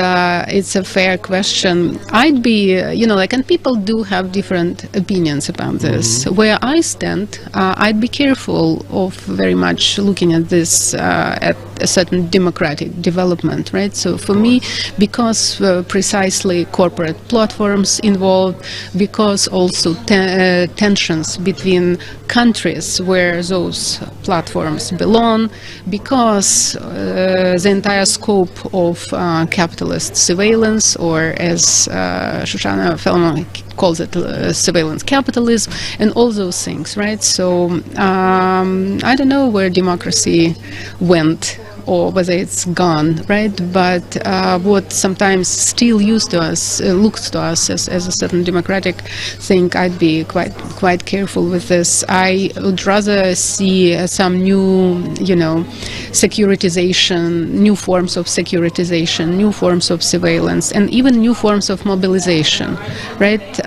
it's a fair question. I'd be, and people do have different opinions about this. Mm-hmm. Where I stand, I'd be careful of very much looking at this at a certain democratic development, right? So for me, because precisely corporate platforms involved, because also tensions between countries where those platforms belong, because the entire scope of capitalist surveillance, or as Shoshana Felman calls it, surveillance capitalism, and all those things, right? So I don't know where democracy went, or whether it's gone, right? But what sometimes still looks to us as a certain democratic thing, I'd be quite careful with this. I would rather see some new, securitization, new forms of securitization, new forms of surveillance, and even new forms of mobilization, right?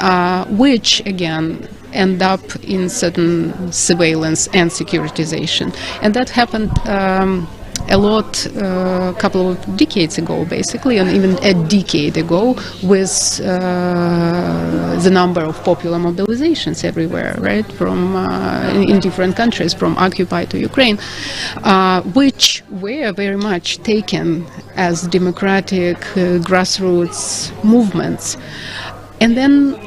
Which again end up in certain surveillance and securitization, and that happened a lot a couple of decades ago, basically, and even a decade ago, with the number of popular mobilizations everywhere, right, from in different countries, from Occupy to Ukraine, which were very much taken as democratic grassroots movements. And then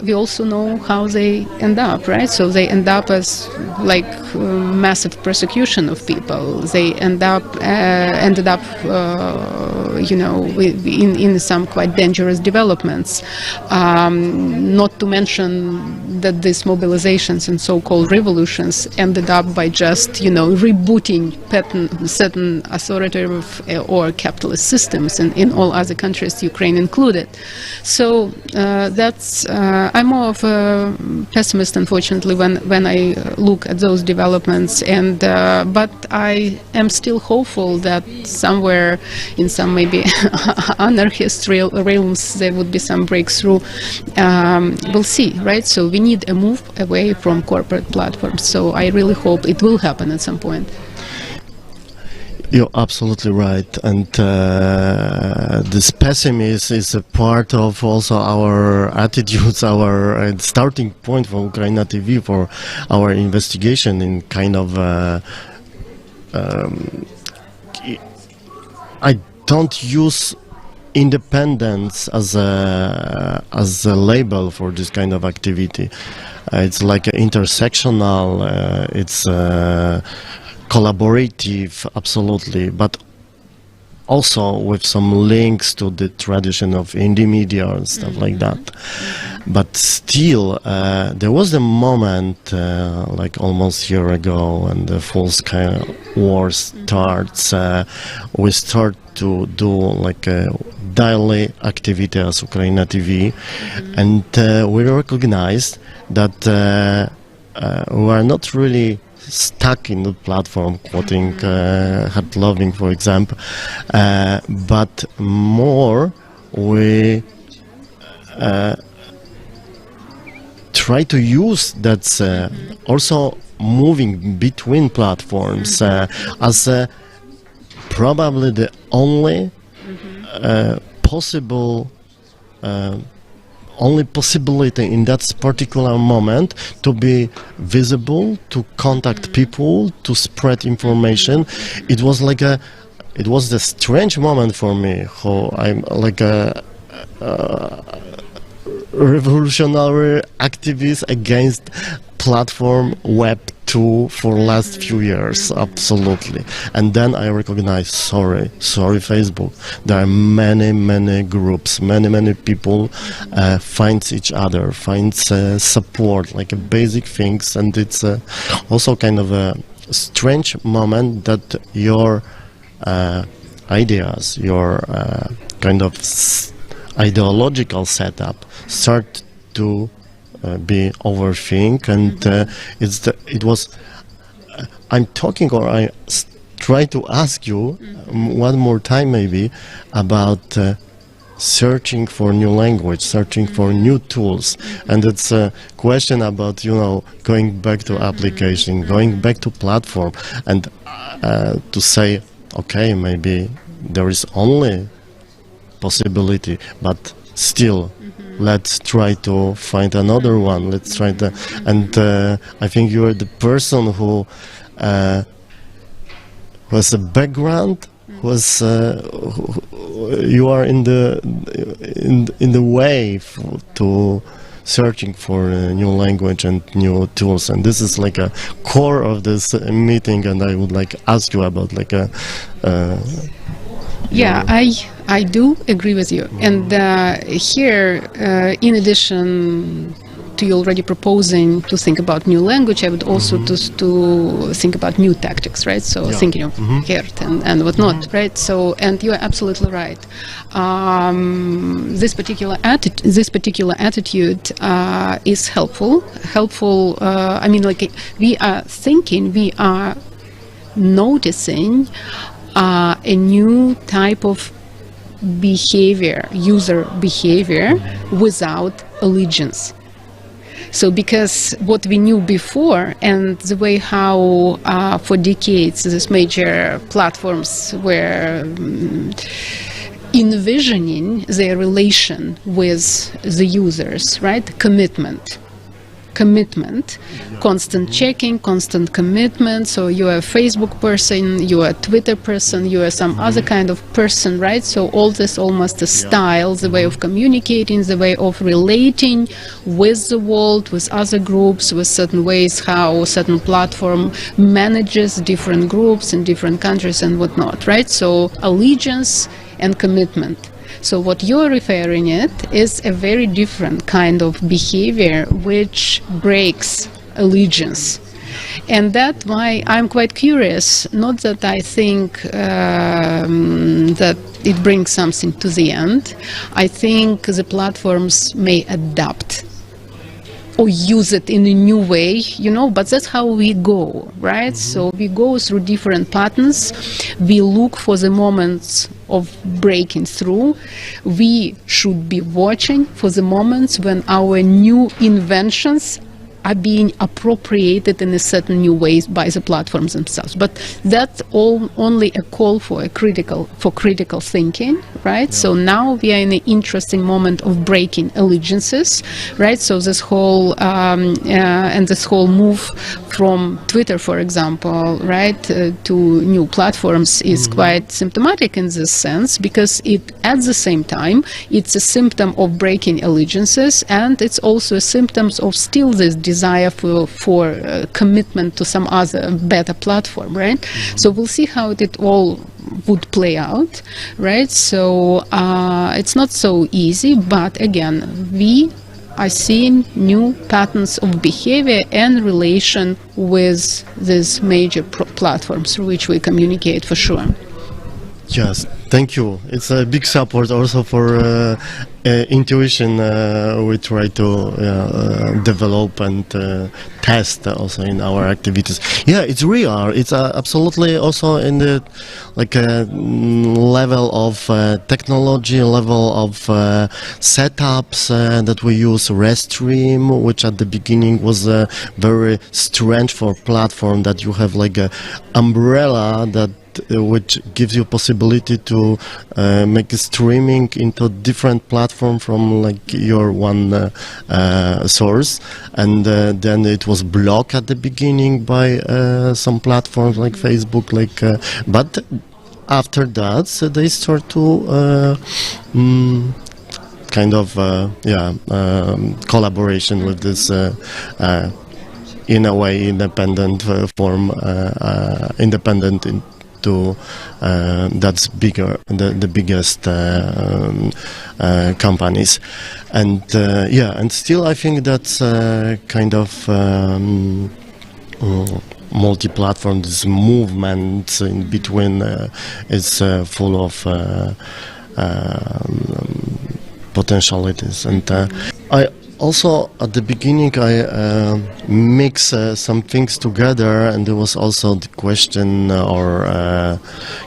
we also know how they end up, right? So they end up as like massive persecution of people. They ended up, in some quite dangerous developments. Not to mention that these mobilizations and so-called revolutions ended up by just, rebooting certain authoritarian or capitalist systems, and in all other countries, Ukraine included. So that's I'm more of a pessimist, unfortunately, when I look at those developments. And but I am still hopeful that somewhere in some maybe anarchist realms there would be some breakthrough. We'll see, right? So we need a move away from corporate platforms. So I really hope it will happen at some point. You're absolutely right, and this pessimism is a part of also our attitudes, our starting point for Ukraina TV for our investigation in kind of. I don't use independence as a label for this kind of activity. It's like intersectional. It's collaborative, absolutely, but also with some links to the tradition of indie media and stuff like that. But still, there was a moment, like almost a year ago, when the full-scale war starts. We start to do like a daily activity as Ukraina TV, and we recognized that we are not really stuck in the platform, quoting Hard Loving, for example, but more we try to use that also moving between platforms as probably the only possible only possibility in that particular moment to be visible, to contact people, to spread information. It was like a strange moment for me, how I'm like a revolutionary activist against platform Web 2 for last few years, absolutely. And then I recognized, sorry Facebook, there are many groups, many people finds each other, finds support, like basic things, and it's also kind of a strange moment that your ideas, your kind of ideological setup start to be overthink, and it was I'm talking, or I try to ask you one more time maybe about searching for new language, searching for new tools, and it's a question about, you know, going back to application, going back to platform, and to say, okay, maybe there is only possibility, but still let's try to find another one. Let's try to, and I think you are the person who has a background, was you are in the way to searching for a new language and new tools, and this is like a core of this meeting. And I would like ask you about like a. Yeah, I do agree with you. And here, in addition to you already proposing to think about new language, I would also to think about new tactics, right? So thinking of Hert and whatnot, right? So, and you are absolutely right. This particular attitude is helpful. I mean, like we are thinking, we are noticing a new type of behavior, user behavior, without allegiance. So because what we knew before and the way how for decades these major platforms were envisioning their relation with the users, right? Commitment, constant checking, constant commitment. So you are a Facebook person, you are a Twitter person, you are some other kind of person, right? So all this almost a style, the way of communicating, the way of relating with the world, with other groups, with certain ways how certain platform manages different groups in different countries and whatnot, right? So allegiance and commitment. So what you're referring it is a very different kind of behavior which breaks allegiance. And that's why I'm quite curious, not that I think that it brings something to the end. I think the platforms may adapt or use it in a new way, you know, but that's how we go, right? So we go through different patterns, we look for the moments of breaking through. We should be watching for the moments when our new inventions are being appropriated in a certain new ways by the platforms themselves. But that's all only a call for critical thinking, right? So now we are in an interesting moment of breaking allegiances, right? So this whole and this whole move from Twitter, for example, right, to new platforms is quite symptomatic in this sense, because it, at the same time, it's a symptom of breaking allegiances, and it's also a symptom of still this desire for commitment to some other better platform, right? So we'll see how it all would play out, right? So it's not so easy, but again, we are seeing new patterns of behavior and relation with these major platforms through which we communicate, for sure. Yes, thank you. It's a big support also for intuition we try to develop and test also in our activities. Yeah, it's real. It's absolutely also in the level of technology, level of setups that we use. Restream, which at the beginning was very strange for platform, that you have like a umbrella that which gives you possibility to make a streaming into different platform from like your one source, and then it was blocked at the beginning by some platforms like Facebook, but after that they start to kind of collaboration with this in a way independent form, independent to that's bigger, the biggest companies, and and still I think that's kind of multi-platform, this movement in between is full of potentialities, and I also at the beginning I mix some things together, and there was also the question or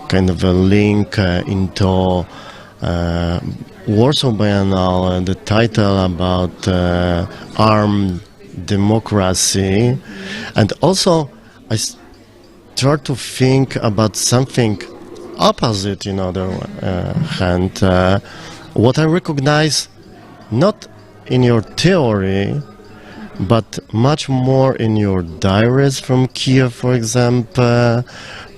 kind of a link into Warsaw Biennale, and the title about armed democracy, and also I start to think about something opposite in other hand, what I recognize not in your theory, but much more in your diaries from Kiev, for example,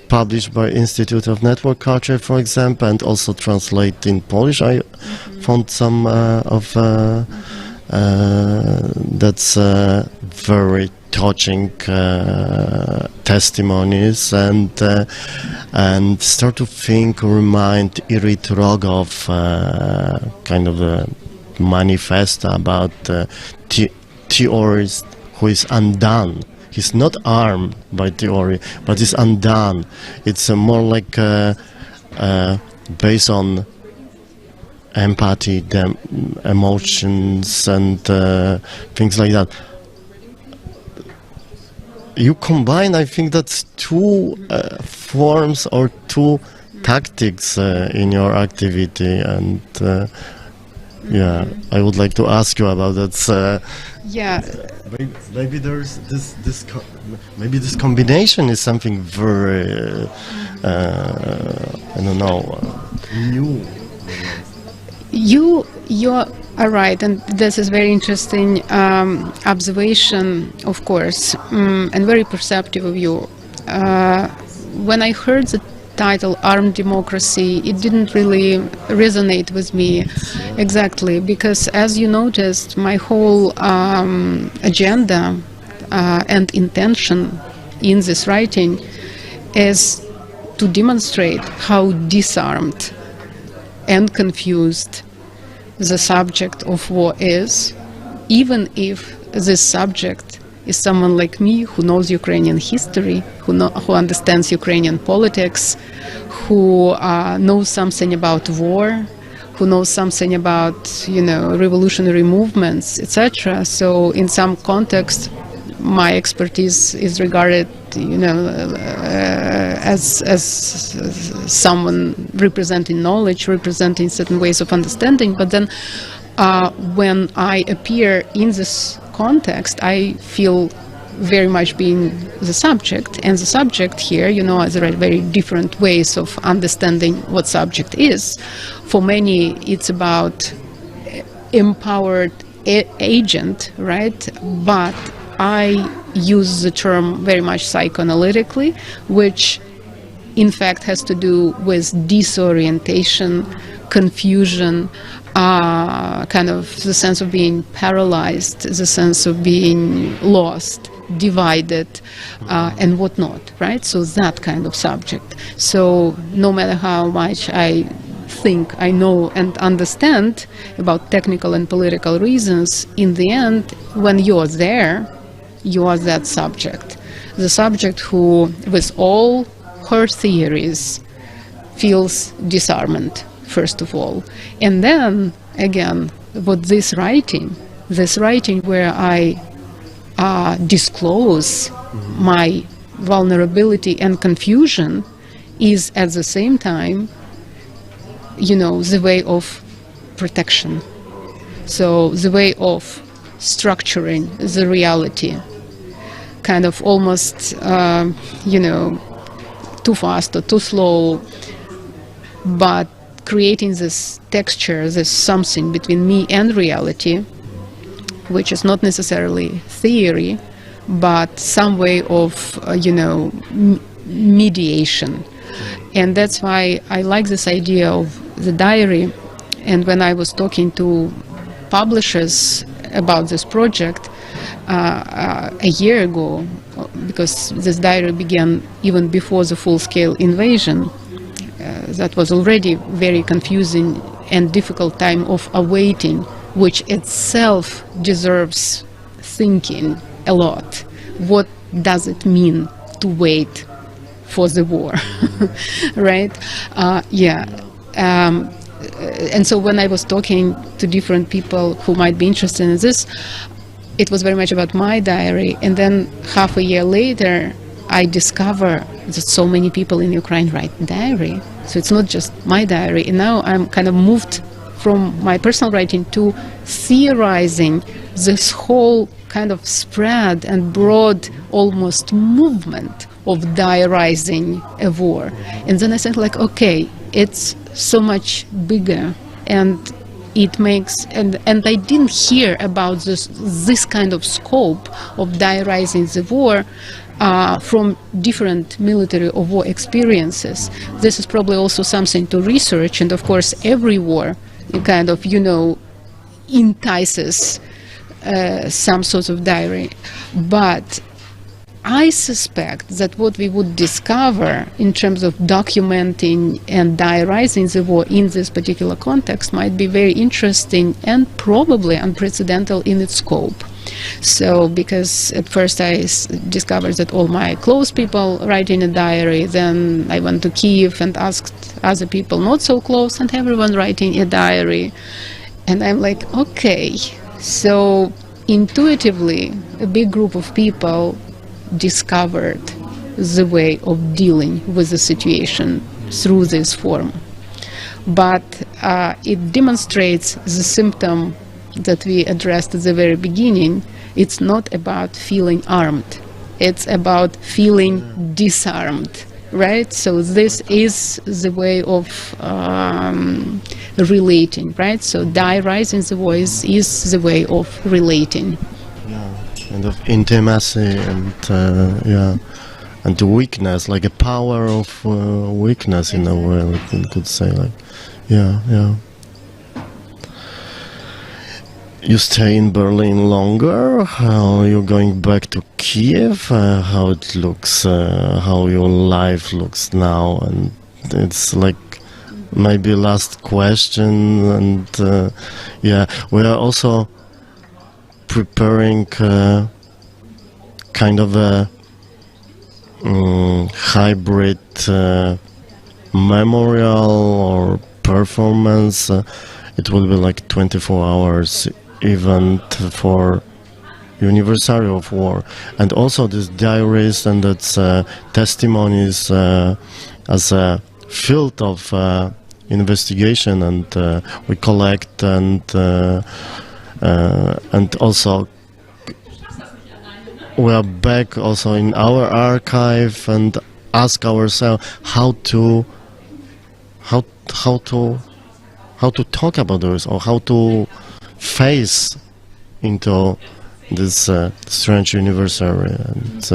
published by Institute of Network Culture, for example, and also translated in Polish. I found some of that's very touching testimonies, and start to think, remind Irit Rogov, kind of a manifesto about theorist who is undone. He's not armed by theory, but he's undone. It's more like based on empathy, emotions, and things like that. You combine, I think that's two forms or two tactics in your activity, and yeah, I would like to ask you about that. Maybe there's maybe this combination is something very I don't know, new. You are right, and this is very interesting observation, of course, and very perceptive of you. When I heard the title "Armed Democracy," it didn't really resonate with me exactly, because, as you noticed, my whole agenda and intention in this writing is to demonstrate how disarmed and confused the subject of war is, even if this subject is someone like me who knows Ukrainian history, who understands Ukrainian politics, who knows something about war, who knows something about, revolutionary movements, etc. So in some context, my expertise is regarded, as someone representing knowledge, representing certain ways of understanding. But then when I appear in this context, I feel very much being the subject, and the subject here, there are very different ways of understanding what subject is. For many, it's about empowered agent, right? But I use the term very much psychoanalytically, which in fact has to do with disorientation, confusion, kind of the sense of being paralyzed, the sense of being lost divided, and whatnot, right? So that kind of subject. So no matter how much I think I know and understand about technical and political reasons, in the end, when you're there, you are that subject. The subject who, with all her theories, feels disarmed, first of all. And then, again, what this writing where I disclose my vulnerability and confusion is at the same time, you know, the way of protection. So the way of structuring the reality, kind of almost, you know, too fast or too slow, but creating this texture, this something between me and reality, which is not necessarily theory, but some way of, you know, mediation. And that's why I like this idea of the diary. And when I was talking to publishers about this project a year ago, because this diary began even before the full-scale invasion, that was already very confusing and difficult time of awaiting, which itself deserves thinking a lot. What does it mean to wait for the war, right? And so when I was talking to different people who might be interested in this, it was very much about my diary. And then half a year later, I discover that so many people in Ukraine write diary. So it's not just my diary. And now I'm kind of moved from my personal writing to theorizing this whole kind of spread and broad almost movement of diarizing a war. And then I think like, okay, it's so much bigger, and it makes, and I didn't hear about this kind of scope of diarizing the war from different military or war experiences. This is probably also something to research, and of course every war kind of, you know, entices some sort of diary. But I suspect that what we would discover in terms of documenting and diarizing the war in this particular context might be very interesting and probably unprecedented in its scope. So, because at first I discovered that all my close people write in a diary, then I went to Kiev and asked other people not so close, and everyone writing a diary. And I'm like, okay, so intuitively a big group of people discovered the way of dealing with the situation through this form. But it demonstrates the symptom that we addressed at the very beginning. It's not about feeling armed, it's about feeling disarmed, right? So this is the way of relating, right? So diarizing the voice is the way of relating. Kind of intimacy and and weakness, like a power of weakness in a way, like you could say, like, You stay in Berlin longer? How are you going back to Kiev? How it looks, how your life looks now? And it's like maybe last question, and we are also preparing kind of a hybrid memorial or performance. It will be like 24 hours event for anniversary of war, and also this diaries and its testimonies as a field of investigation, and we collect and also we are back also in our archive and ask ourselves how to talk about this, or how to face into this strange anniversary. And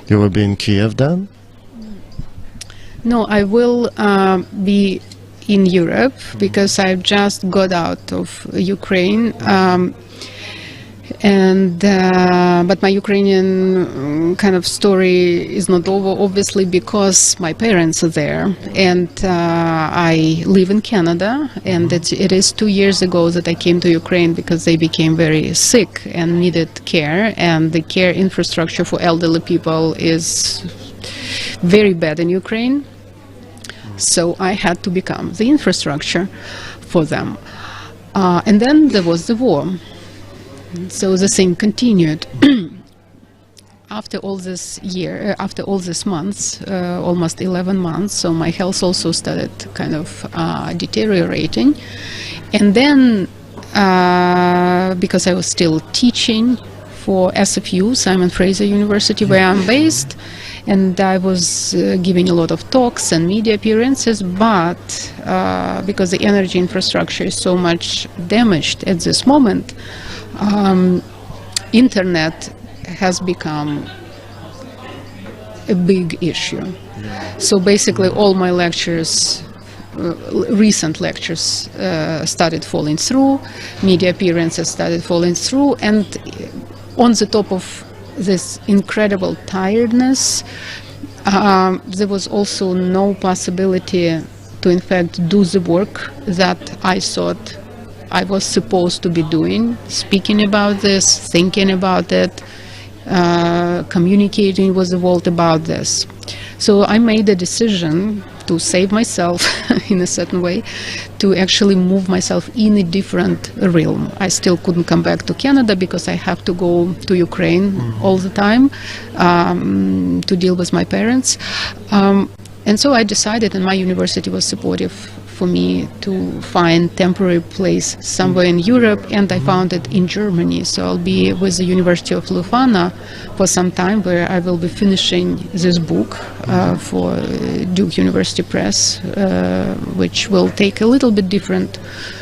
you will be in Kiev then? No, I will be in Europe because I've just got out of Ukraine. And but my Ukrainian kind of story is not over, obviously, because my parents are there, and I live in Canada, and it is 2 years ago that I came to Ukraine because they became very sick and needed care, and the care infrastructure for elderly people is very bad in Ukraine. So I had to become the infrastructure for them. And then there was the war. So the thing continued. After all this months, almost 11 months, so my health also started kind of deteriorating. And then, because I was still teaching for SFU, Simon Fraser University, where I'm based, and I was giving a lot of talks and media appearances, but because the energy infrastructure is so much damaged at this moment, internet has become a big issue. So basically all my lectures, recent lectures, started falling through, media appearances started falling through, and on the top of this incredible tiredness, there was also no possibility to in fact do the work that I thought I was supposed to be doing, speaking about this, thinking about it, communicating with the world about this. So I made a decision to save myself in a certain way, to actually move myself in a different realm. I still couldn't come back to Canada because I have to go to Ukraine all the time to deal with my parents. And so I decided, and my university was supportive for me to find temporary place somewhere in Europe, and I found it in Germany. So I'll be with the University of Lufana for some time, where I will be finishing this book for Duke University Press, which will take a little bit different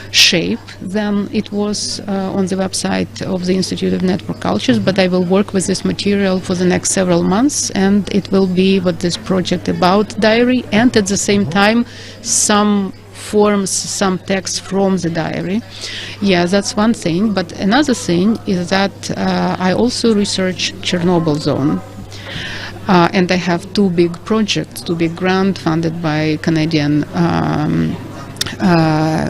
shape than it was on the website of the Institute of Network Cultures, but I will work with this material for the next several months, and it will be what this project about diary, and at the same time some forms, some text from the diary. Yeah, that's one thing, but another thing is that I also research Chernobyl zone. And I have two big projects, two big grants funded by Canadian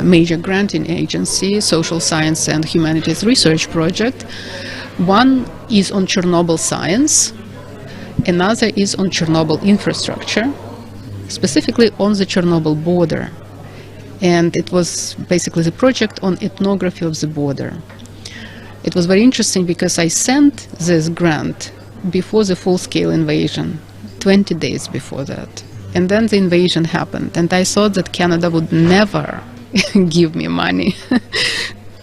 major granting agency, Social Science and Humanities Research Project. One is on Chernobyl science, another is on Chernobyl infrastructure, specifically on the Chernobyl border. And it was basically the project on ethnography of the border. It was very interesting because I sent this grant before the full-scale invasion, 20 days before that. And then the invasion happened, and I thought that Canada would never give me money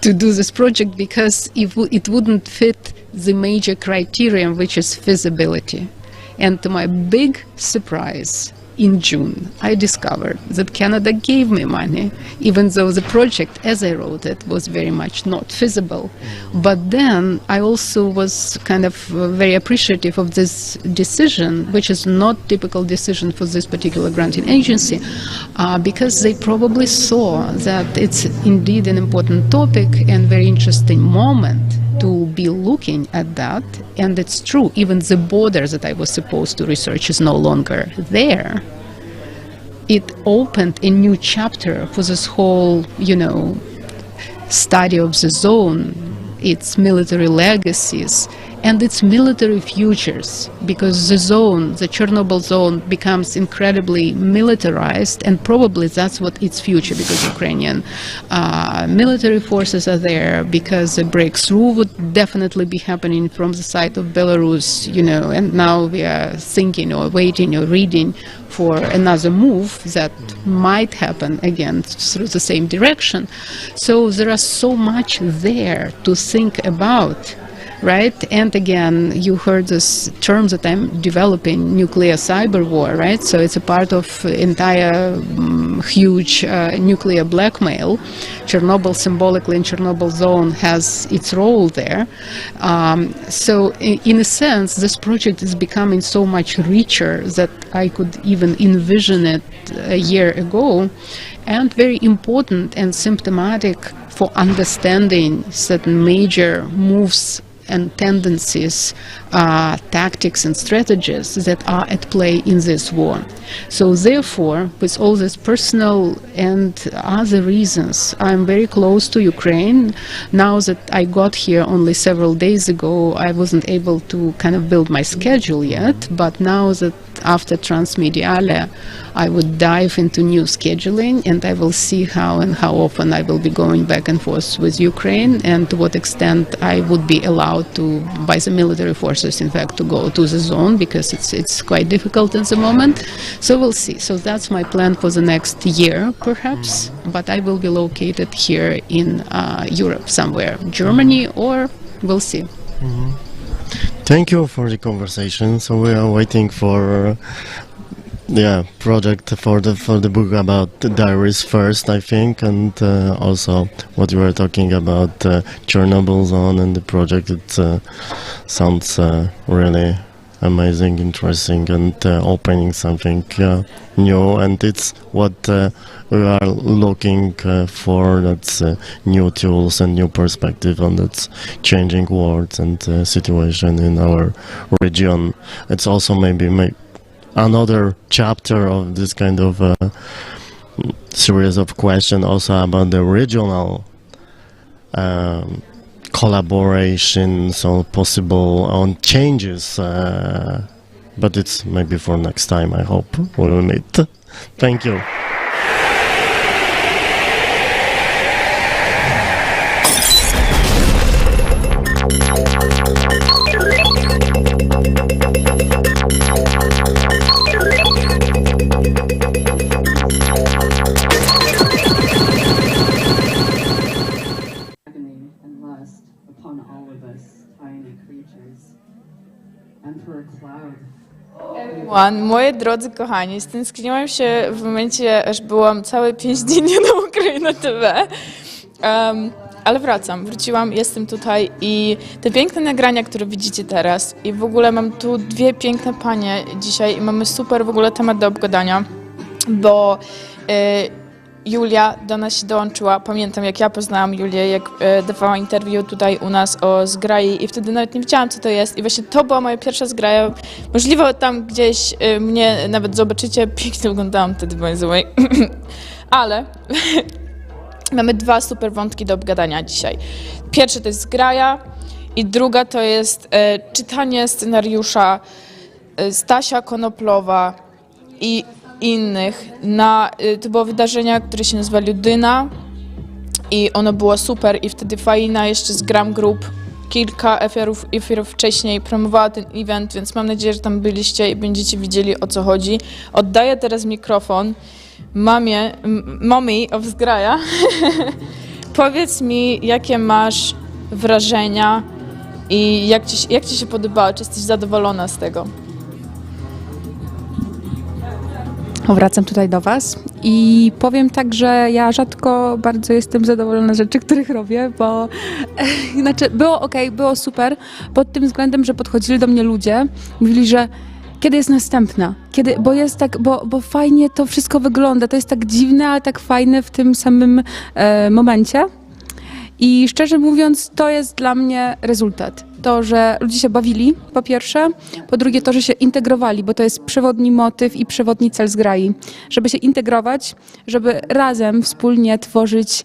to do this project because it wouldn't fit the major criterion, which is feasibility. And to my big surprise, in June, I discovered that Canada gave me money, even though the project, as I wrote it, was very much not feasible. But then I also was kind of very appreciative of this decision, which is not typical decision for this particular granting agency, because they probably saw that it's indeed an important topic and very interesting moment to be looking at that. And it's true, even the border that I was supposed to research is no longer there. It opened a new chapter for this whole, study of the zone, its military legacies, and its military futures, because the zone, the Chernobyl zone, becomes incredibly militarized, and probably that's what its future, because Ukrainian military forces are there, because a breakthrough would definitely be happening from the side of Belarus, and now we are thinking or waiting or reading for another move that might happen again through the same direction. So there are so much there to think about. Right? And again, you heard this term that I'm developing, nuclear cyber war, right? So it's a part of entire huge nuclear blackmail. Chernobyl symbolically in Chernobyl zone has its role there. So in a sense, this project is becoming so much richer that I could even envision it a year ago, and very important and symptomatic for understanding certain major moves and tendencies, tactics and strategies that are at play in this war. So therefore, with all this personal and other reasons, I'm very close to Ukraine. Now that I got here only several days ago, I wasn't able to kind of build my schedule yet, but now that after Transmediale, I would dive into new scheduling, and I will see how and how often I will be going back and forth with Ukraine, and to what extent I would be allowed to, by the military forces, in fact, to go to the zone, because it's quite difficult at the moment. So we'll see. So that's my plan for the next year, perhaps, but I will be located here in Europe somewhere, Germany, or we'll see. Thank you for the conversation. So we are waiting for project for the book about the diaries first, I think, and also what you were talking about Chernobyl zone and the project. It sounds really amazing, interesting, and opening something new. And it's what we are looking for. That's new tools and new perspective on that changing world and situation in our region. It's also maybe another chapter of this kind of series of questions also about the regional collaborations or possible on changes, but it's maybe for next time. I hope we will meet. Thank you. Moi drodzy kochani, stęskniłam się w momencie, aż byłam całe 5 dni nie na Ukraina TV, ale wróciłam, jestem tutaj i te piękne nagrania, które widzicie teraz, i w ogóle mam tu dwie piękne panie dzisiaj i mamy super w ogóle temat do obgadania, bo Julia do nas się dołączyła. Pamiętam, jak ja poznałam Julię, jak dawała interview tutaj u nas o zgrai i wtedy nawet nie wiedziałam, co to jest. I właśnie to była moja pierwsza zgraja. Możliwe tam gdzieś mnie nawet zobaczycie. Pięknie wyglądałam wtedy, by the way. Ale mamy dwa super wątki do obgadania dzisiaj. Pierwszy to jest zgraja i druga to jest czytanie scenariusza Stasia Konoplowa i innych to było wydarzenia, które się nazywa Ludyna i ono było super i wtedy Faina jeszcze z Gram Group kilka efirów wcześniej promowała ten event, więc mam nadzieję, że tam byliście i będziecie widzieli, o co chodzi. Oddaję teraz mikrofon mommy of Zgraja. Powiedz mi, jakie masz wrażenia i jak ci się podobało, czy jesteś zadowolona z tego? Wracam tutaj do Was i powiem tak, że ja rzadko bardzo jestem zadowolona z rzeczy, których robię, bo było okej, było super pod tym względem, że podchodzili do mnie ludzie, mówili, że kiedy jest następna, bo jest tak, bo fajnie to wszystko wygląda, to jest tak dziwne, ale tak fajne w tym samym momencie. I szczerze mówiąc, to jest dla mnie rezultat. To, że ludzie się bawili, po pierwsze. Po drugie, to, że się integrowali, bo to jest przewodni motyw i przewodni cel zgrai. Żeby się integrować, żeby razem, wspólnie tworzyć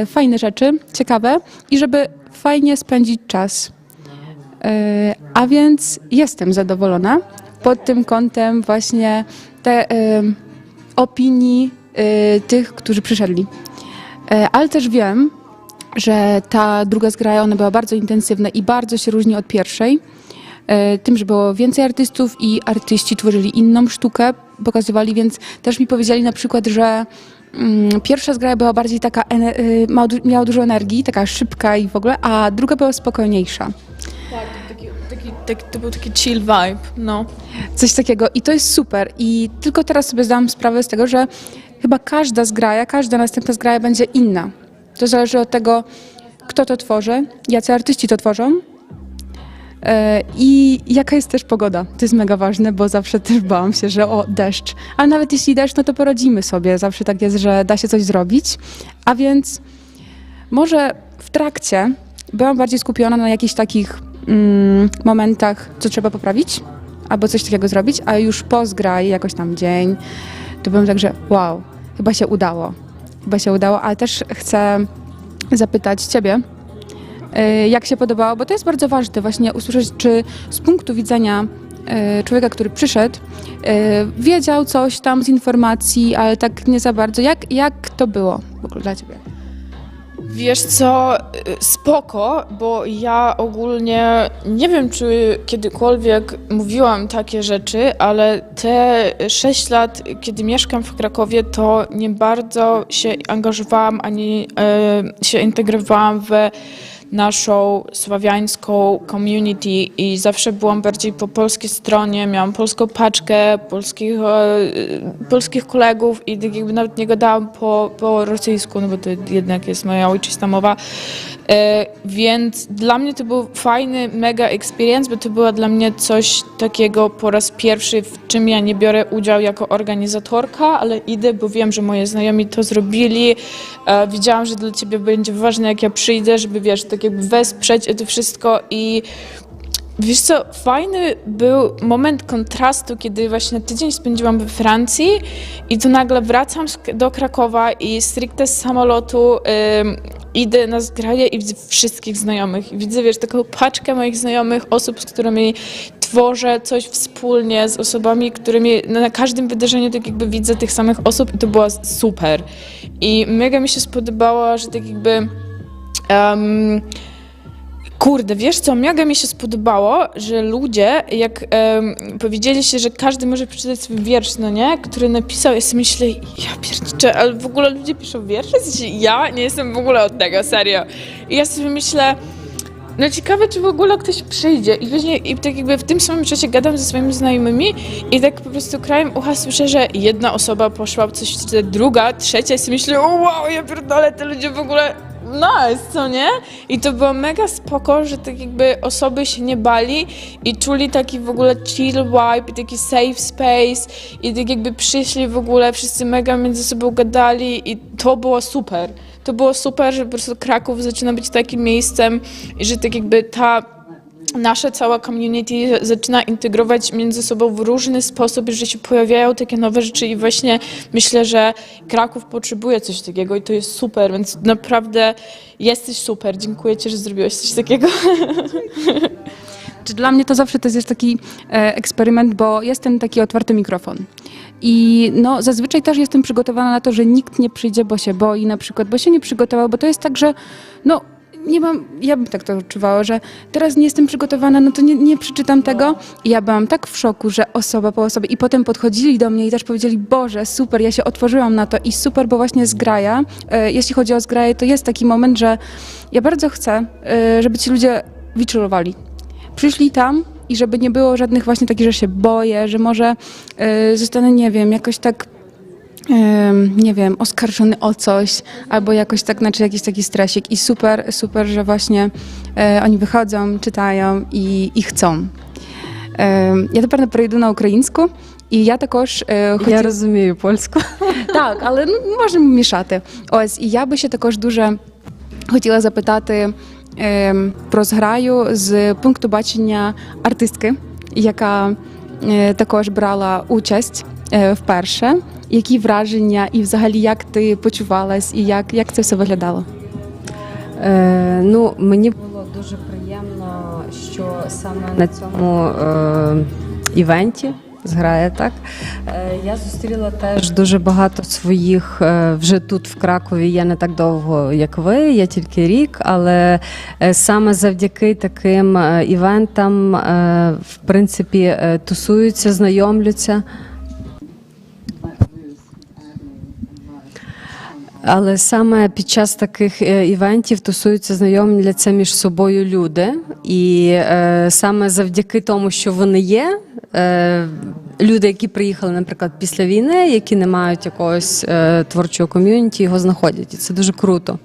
fajne rzeczy, ciekawe i żeby fajnie spędzić czas. A więc jestem zadowolona pod tym kątem właśnie te opinii tych, którzy przyszedli. Ale też wiem, że ta druga zgraja, ona była bardzo intensywna i bardzo się różni od pierwszej. Tym, że było więcej artystów i artyści tworzyli inną sztukę, pokazywali, więc też mi powiedzieli na przykład, że pierwsza zgraja była bardziej taka, miała dużo energii, taka szybka i w ogóle, a druga była spokojniejsza. Tak, to był taki chill vibe, no. Coś takiego i to jest super i tylko teraz sobie zdałam sprawę z tego, że chyba każda zgraja, każda następna zgraja będzie inna. To zależy od tego, kto to tworzy, jacy artyści to tworzą i jaka jest też pogoda. To jest mega ważne, bo zawsze też bałam się, że deszcz. Ale nawet jeśli deszcz, no to poradzimy sobie. Zawsze tak jest, że da się coś zrobić. A więc może w trakcie byłam bardziej skupiona na jakichś takich momentach, co trzeba poprawić, albo coś takiego zrobić, a już po zgrai, jakoś tam dzień, to byłem tak, że wow, chyba się udało, ale też chcę zapytać Ciebie, jak się podobało, bo to jest bardzo ważne właśnie usłyszeć, czy z punktu widzenia człowieka, który przyszedł, wiedział coś tam z informacji, ale tak nie za bardzo. Jak to było w ogóle dla Ciebie? Wiesz co, spoko, bo ja ogólnie nie wiem, czy kiedykolwiek mówiłam takie rzeczy, ale te 6 lat, kiedy mieszkam w Krakowie, to nie bardzo się angażowałam, ani się integrowałam w naszą słowiańską community i zawsze byłam bardziej po polskiej stronie, miałam polską paczkę, polskich kolegów i tak jakby nawet nie gadałam po rosyjsku, no bo to jednak jest moja ojczysta mowa. Więc dla mnie to był fajny, mega experience, bo to było dla mnie coś takiego po raz pierwszy, w czym ja nie biorę udziału jako organizatorka, ale idę, bo wiem, że moi znajomi to zrobili. Wiedziałam, że dla ciebie będzie ważne, jak ja przyjdę, żeby, wiesz, tak jakby wesprzeć to wszystko i wiesz co, fajny był moment kontrastu, kiedy właśnie tydzień spędziłam we Francji i tu nagle wracam do Krakowa i stricte z samolotu idę na zgraję i widzę wszystkich znajomych. I widzę, wiesz, taką paczkę moich znajomych, osób, z którymi tworzę coś wspólnie, z osobami, którymi na każdym wydarzeniu tak jakby widzę tych samych osób i to było super. I mega mi się spodobało, że tak jakby... Kurde, wiesz co, mega mi się spodobało, że ludzie, jak powiedzieli się, że każdy może przeczytać swój wiersz, no nie, który napisał, ja sobie myślę, ja pierniczę, ale w ogóle ludzie piszą wiersze? Ja nie jestem w ogóle od tego, serio. I ja sobie myślę, no ciekawe, czy w ogóle ktoś przyjdzie. I później, i tak jakby w tym samym czasie gadam ze swoimi znajomymi i tak po prostu krajem ucha słyszę, że jedna osoba poszła coś, druga, trzecia i sobie myślę, o wow, ja pierdolę, te ludzie w ogóle... Nice, co nie? I to było mega spoko, że tak jakby osoby się nie bali i czuli taki w ogóle chill vibe i taki safe space i tak jakby przyszli w ogóle, wszyscy mega między sobą gadali i to było super. To było super, że po prostu Kraków zaczyna być takim miejscem i że tak jakby ta nasza cała community zaczyna integrować między sobą w różny sposób, że się pojawiają takie nowe rzeczy i właśnie myślę, że Kraków potrzebuje coś takiego i to jest super, więc naprawdę jesteś super. Dziękuję Ci, że zrobiłeś coś takiego. Dla mnie to zawsze to jest taki eksperyment, bo jest ten taki otwarty mikrofon. I no, zazwyczaj też jestem przygotowana na to, że nikt nie przyjdzie, bo się boi na przykład, bo się nie przygotował, bo to jest tak, że no nie mam, ja bym tak to odczuwała, że teraz nie jestem przygotowana, no to nie przeczytam tego. I ja byłam tak w szoku, że osoba po osobie i potem podchodzili do mnie i też powiedzieli, Boże, super, ja się otworzyłam na to i super, bo właśnie zgraja, jeśli chodzi o zgraję, to jest taki moment, że ja bardzo chcę, żeby ci ludzie wyczulowali. Przyszli tam i żeby nie było żadnych właśnie takich, że się boję, że może zostanę, nie wiem, jakoś tak nie wiem, oskarżony o coś, albo jakoś tak, znaczy jakiś taki stresik i super, że właśnie oni wychodzą, czytają i chcą. Я тепер перейду на українську, і я також Я розумію польську. Так, але можемо мішати. Ось, і я би ще також дуже хотіла запитати про зграю з пункту бачення артистки, яка також брала участь вперше. Які враження і взагалі як ти почувалась і як це все виглядало? Ну, мені було дуже приємно, що саме на цьому івенті зграє, так, я зустріла теж дуже багато своїх, вже тут в Кракові я не так довго, як ви, я тільки рік, але саме завдяки таким івентам, в принципі, тусуються, знайомляться. Але саме під час таких івентів тусуються, знайомляться між собою люди. І саме завдяки тому, що вони є, люди, які приїхали, наприклад, після війни, які не мають якогось творчого ком'юніті, його знаходять. І це дуже круто.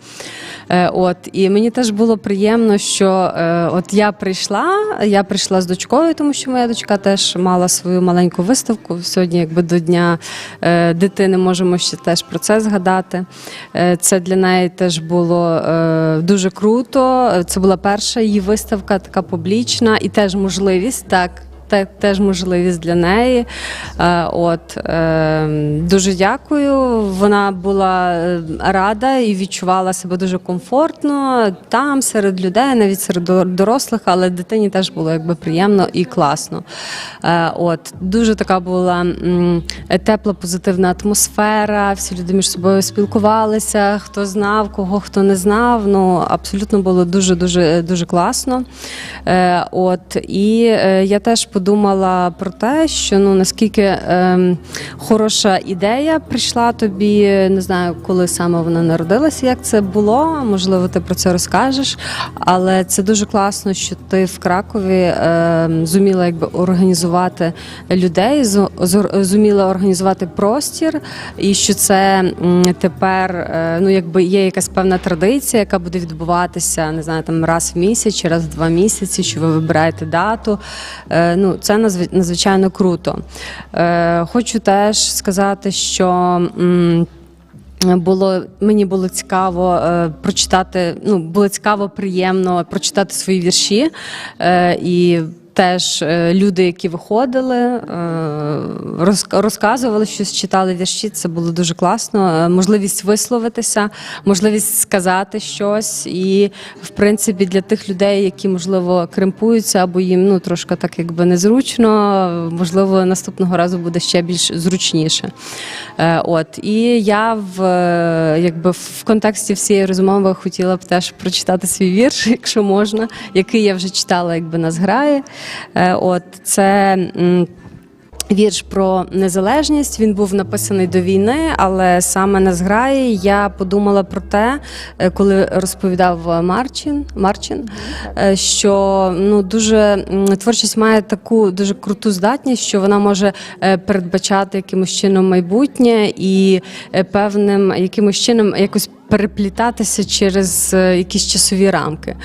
І мені теж було приємно, що от я прийшла з дочкою, тому що моя дочка теж мала свою маленьку виставку. Сьогодні якби до Дня дитини можемо ще теж про це згадати. Це для неї теж було дуже круто. Це була перша її виставка, така публічна, і теж можливість, теж можливість для неї. Дуже дякую. Вона була рада і відчувала себе дуже комфортно там, серед людей, навіть серед дорослих, але дитині теж було якби приємно і класно. Дуже така була тепла, позитивна атмосфера, всі люди між собою спілкувалися, хто знав, кого хто не знав. Абсолютно було дуже класно. І я теж подумала про те, що наскільки хороша ідея прийшла тобі, не знаю, коли саме вона народилася, як це було, можливо, ти про це розкажеш, але це дуже класно, що ти в Кракові зуміла якби організувати людей, зуміла організувати простір, і що це тепер якби є якась певна традиція, яка буде відбуватися, не знаю, там раз в місяць чи раз в 2 місяці, що ви вибираєте дату. Це надзвичайно круто. Хочу теж сказати, що мені було цікаво прочитати, було цікаво, приємно прочитати свої вірші. І теж люди, які виходили, розказували щось, читали вірші, це було дуже класно. Можливість висловитися, можливість сказати щось. І, в принципі, для тих людей, які, можливо, кремпуються або їм трошки так якби незручно, можливо, наступного разу буде ще більш зручніше. І я в контексті всієї розмови хотіла б теж прочитати свій вірш, якщо можна, який я вже читала якби на зграї. Це вірш про незалежність, він був написаний до війни, але саме на зграї я подумала про те, коли розповідав Марчин, що творчість має таку дуже круту здатність, що вона може передбачати якимось чином майбутнє і певним якимось чином якось переплітатися через якісь часові рамки.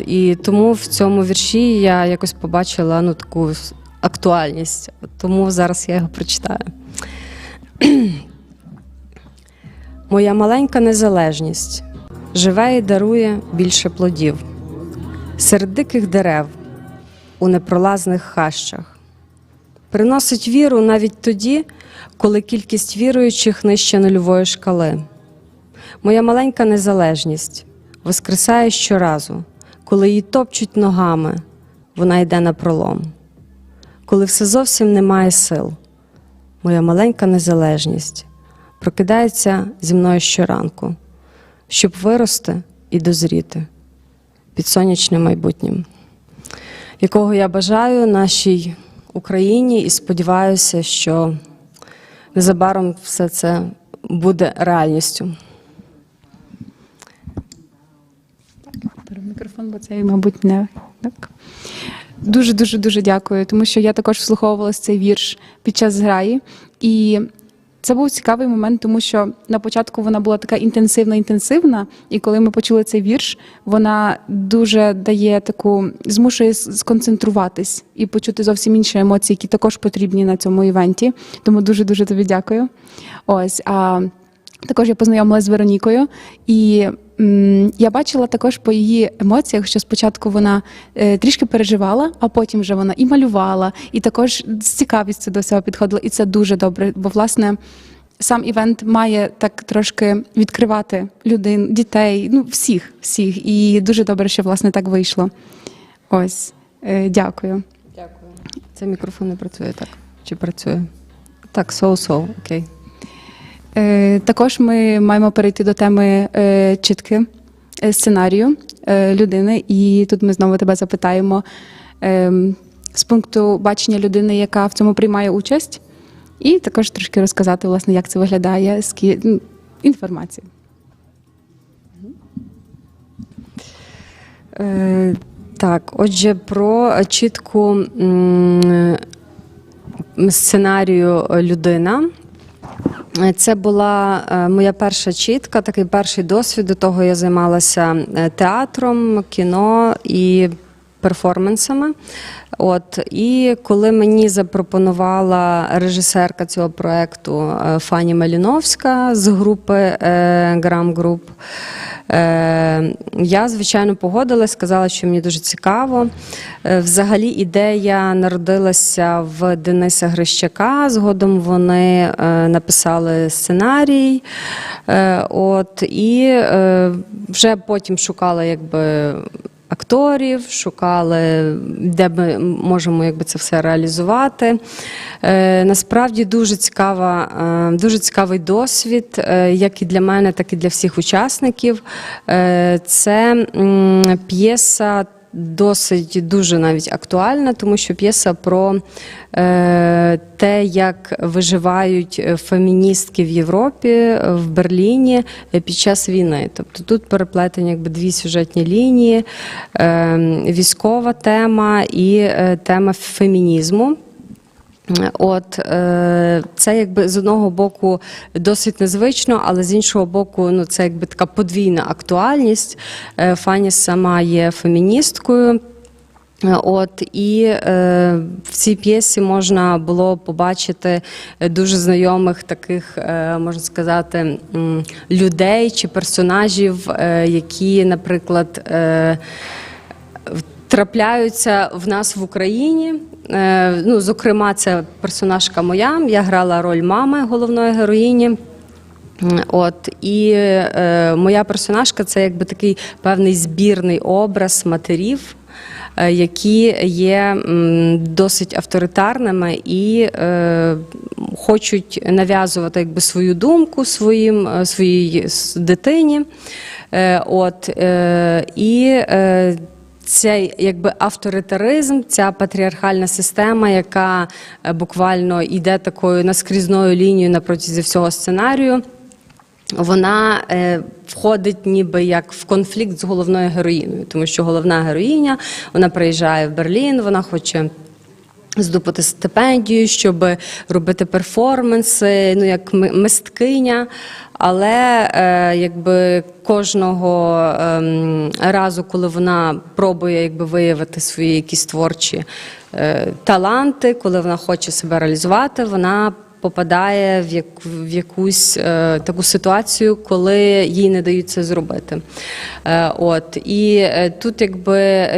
І тому в цьому вірші я якось побачила таку актуальність. Тому зараз я його прочитаю. Моя маленька незалежність живе і дарує більше плодів. Серед диких дерев, у непролазних хащах. Приносить віру навіть тоді, коли кількість віруючих нижче нульової шкали. Моя маленька незалежність воскресає щоразу, коли її топчуть ногами, вона йде напролом. Коли все зовсім немає сил, моя маленька незалежність прокидається зі мною щоранку, щоб вирости і дозріти під сонячним майбутнім, якого я бажаю нашій Україні і сподіваюся, що незабаром все це буде реальністю. Беру мікрофон, бо це, мабуть, не так. Дуже дякую, тому що я також вслуховувалася цей вірш під час зграї. І це був цікавий момент, тому що на початку вона була така інтенсивна, і коли ми почули цей вірш, вона дуже дає таку, змушує сконцентруватись і почути зовсім інші емоції, які також потрібні на цьому івенті. Тому дуже тобі дякую. Також я познайомилася з Веронікою, і я бачила також по її емоціях, що спочатку вона трішки переживала, а потім вже вона і малювала, і також з цікавістю до цього підходила. І це дуже добре, бо, власне, сам івент має так трошки відкривати людей, дітей, всіх. І дуже добре, що, власне, так вийшло. Дякую. Дякую. Це мікрофон не працює так? Чи працює? Так, окей. Також ми маємо перейти до теми читки сценарію людини, і тут ми знову тебе запитаємо з пункту бачення людини, яка в цьому приймає участь, і також трошки розказати, власне, як це виглядає, інформацію. Так, отже, про чітку сценарію людина. Це була моя перша чітка, такий перший досвід. До того я займалася театром, кіно і перформансами. І коли мені запропонувала режисерка цього проєкту Фані Маліновська з групи Грам-груп, я, звичайно, погодилась, сказала, що мені дуже цікаво. Взагалі ідея народилася в Дениса Грищака, згодом вони написали сценарій, і вже потім шукала акторів, шукали, де ми можемо це все реалізувати. Насправді дуже цікавий досвід, як і для мене, так і для всіх учасників. Це п'єса досить дуже навіть актуальна, тому що п'єса про те, як виживають феміністки в Європі, в Берліні під час війни. Тобто тут переплетені дві сюжетні лінії, військова тема і тема фемінізму. Це з одного боку досить незвично, але з іншого боку, це така подвійна актуальність. Фані сама є феміністкою. І в цій п'єсі можна було побачити дуже знайомих таких, можна сказати, людей чи персонажів, які, наприклад, трапляються в нас в Україні. Зокрема, це персонажка моя. Я грала роль мами головної героїні. І моя персонажка – це такий певний збірний образ матерів, які є досить авторитарними і хочуть нав'язувати свою думку своїй дитині. І цей авторитаризм, ця патріархальна система, яка буквально йде такою наскрізною лінією на протязі всього сценарію, вона входить ніби як в конфлікт з головною героїною, тому що головна героїня, вона приїжджає в Берлін, вона хоче здобути стипендію, щоб робити перформанси, як мисткиня, але кожного разу, коли вона пробує виявити свої якісь творчі таланти, коли вона хоче себе реалізувати, вона попадає в якусь таку ситуацію, коли їй не дають це зробити. І тут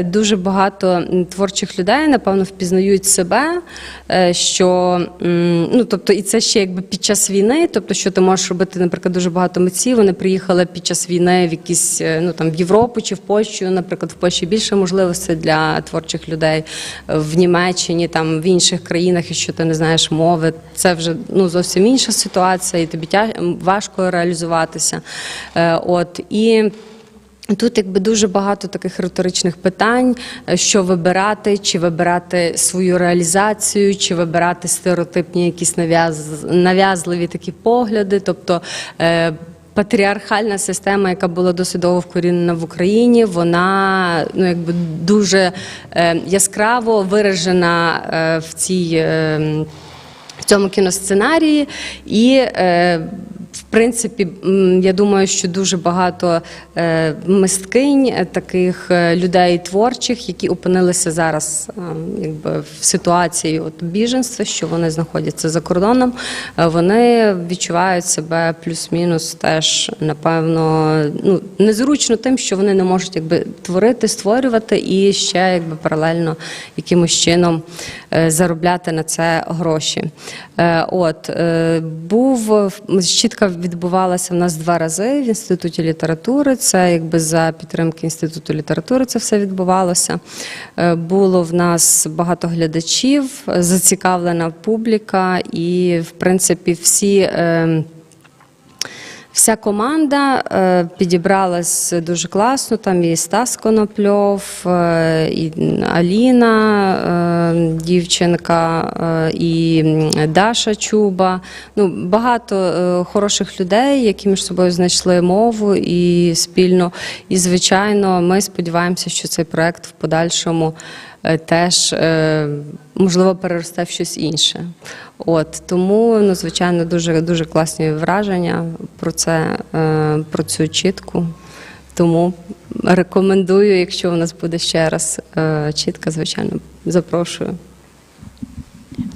дуже багато творчих людей, напевно, впізнають себе, що, тобто, і це ще під час війни, тобто, що ти можеш робити, наприклад, дуже багато митців, вони приїхали під час війни в якісь, в Європу чи в Польщу, наприклад, в Польщі більше можливостей для творчих людей, в Німеччині, в інших країнах, якщо ти не знаєш мови, це вже зовсім інша ситуація, і тобі важко реалізуватися. І тут дуже багато таких риторичних питань, що вибирати, чи вибирати свою реалізацію, чи вибирати стереотипні якісь нав'язливі такі погляди, тобто патріархальна система, яка була досить довго вкорінена в Україні, вона дуже яскраво виражена в цьому кіносценарії, і в принципі, я думаю, що дуже багато мисткинь, таких людей творчих, які опинилися зараз в ситуації біженства, що вони знаходяться за кордоном, вони відчувають себе плюс-мінус теж, напевно, незручно тим, що вони не можуть творити, створювати і ще паралельно якимось чином заробляти на це гроші. Чітка відбувалася в нас 2 рази в Інституті літератури, це за підтримки Інституту літератури це все відбувалося. Було в нас багато глядачів, зацікавлена публіка і, в принципі, вся команда підібралась дуже класно, там і Стас Конопльов, і Аліна, дівчинка, і Даша Чуба. Багато хороших людей, які між собою знайшли мову і спільно. І, звичайно, ми сподіваємося, що цей проект в подальшому теж, можливо, переросте в щось інше. Тому, звичайно, дуже класні враження про це, про цю чітку. Тому рекомендую, якщо у нас буде ще раз чітка, звичайно, запрошую.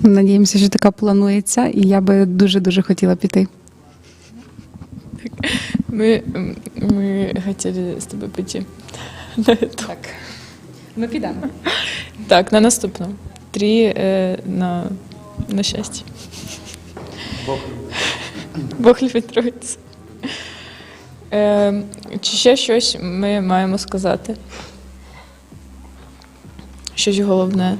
Надіємося, що така планується, і я би дуже хотіла піти. Ми хотіли з тобою піти. Так. Ми підемо. Так, на наступну. 3 на 6. Бог любить троїцю. Чи ще щось ми маємо сказати? Щось головне?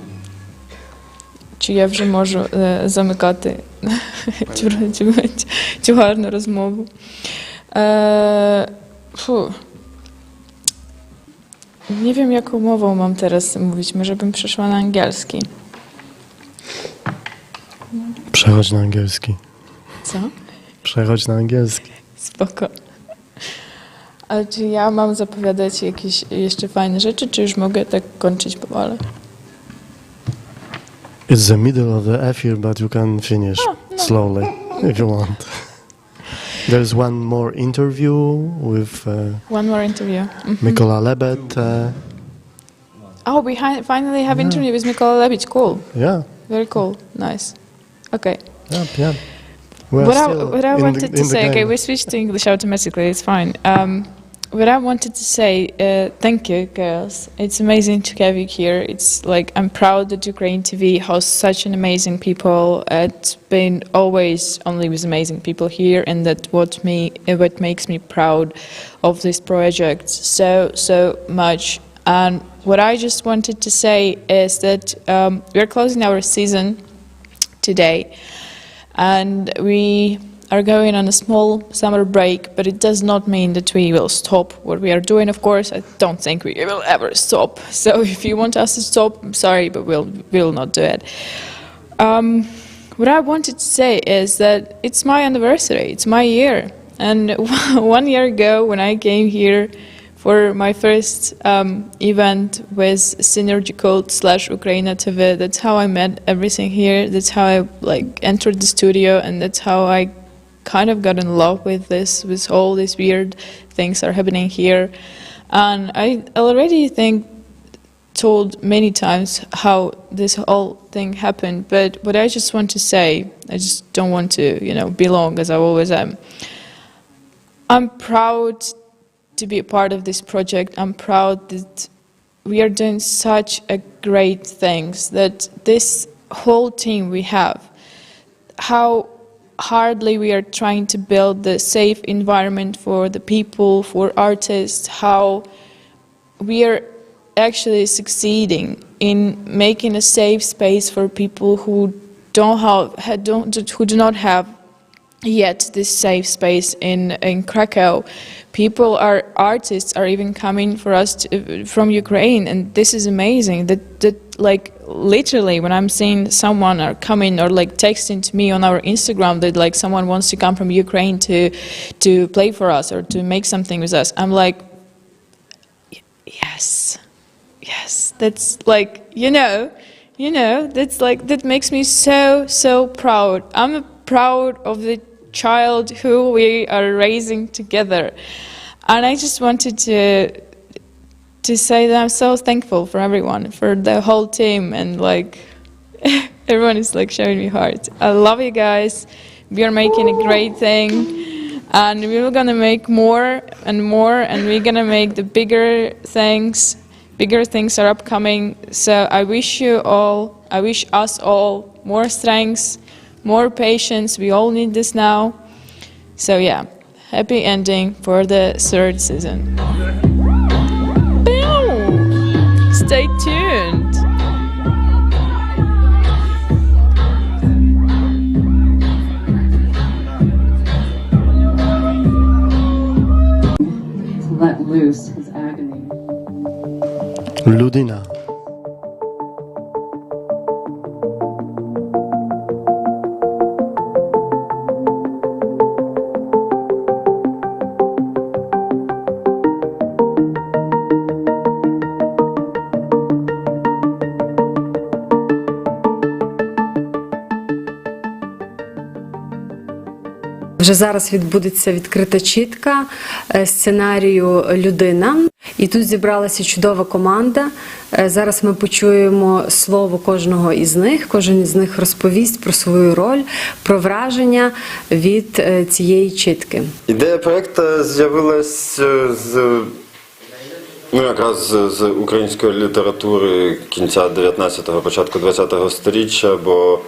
Чи я вже можу замикати цю гарну розмову? Nie wiem, jaką mową mam teraz mówić. Może bym przeszła na angielski. Przechodź na angielski. Co? Przechodź na angielski. Spoko. Ale czy ja mam zapowiadać jakieś jeszcze fajne rzeczy, czy już mogę tak kończyć powoli? It's the middle of the F here, but you can finish slowly if you want. There's one more interview with One more interview. Mikola Lebed. Oh, we finally have interview with Mikola Lebed. Cool. Yeah. Very cool. Nice. Okay. Yeah. What I wanted to say, okay, we switched to English automatically, it's fine. What I wanted to say, thank you, girls. It's amazing to have you here. It's like, I'm proud that Ukraine TV has such an amazing people. It's been always only with amazing people here, and that what makes me proud of this project so much. And what I just wanted to say is that we're closing our season today, and we are going on a small summer break, but it does not mean that we will stop what we are doing. Of course, I don't think we will ever stop. So if you want us to stop, I'm sorry, but we'll not do it. What I wanted to say is that it's my anniversary, it's my year. And 1 year ago, when I came here for my first event with Synergical/Ukraina TV, that's how I met everything here. That's how I entered the studio, and that's how I kind of got in love with this, with all these weird things are happening here. And I already told many times how this whole thing happened, but what I just want to say, I just don't want to, be long as I always am. I'm proud to be a part of this project. I'm proud that we are doing such a great things, that this whole team we have, how hardly we are trying to build the safe environment for the people, for artists, how we are actually succeeding in making a safe space for people who do not have yet this safe space in Krakow. Artists are even coming for us from Ukraine, and this is amazing. That literally, when I'm seeing someone are coming or texting to me on our Instagram that someone wants to come from Ukraine to play for us or to make something with us, I'm like, yes, that's that's that makes me so proud. I'm proud of the child who we are raising together, and I just wanted to say that I'm so thankful for everyone, for the whole team, and everyone is showing me heart. I love you guys. We are making a great thing, and we're gonna make more and more, and we're gonna make the bigger things. Bigger things are upcoming. So I wish us all more strength, more patience. We all need this now. So yeah, happy ending for the 3rd season. Boom! Stay tuned. To let loose his agony. Ludina. Вже зараз відбудеться відкрита чітка сценарію «Людина». І тут зібралася чудова команда. Зараз ми почуємо слово кожного із них. Кожен із них розповість про свою роль, про враження від цієї чітки. Ідея проєкту з'явилася якраз з української літератури кінця 19-го, початку 20-го сторіччя, бо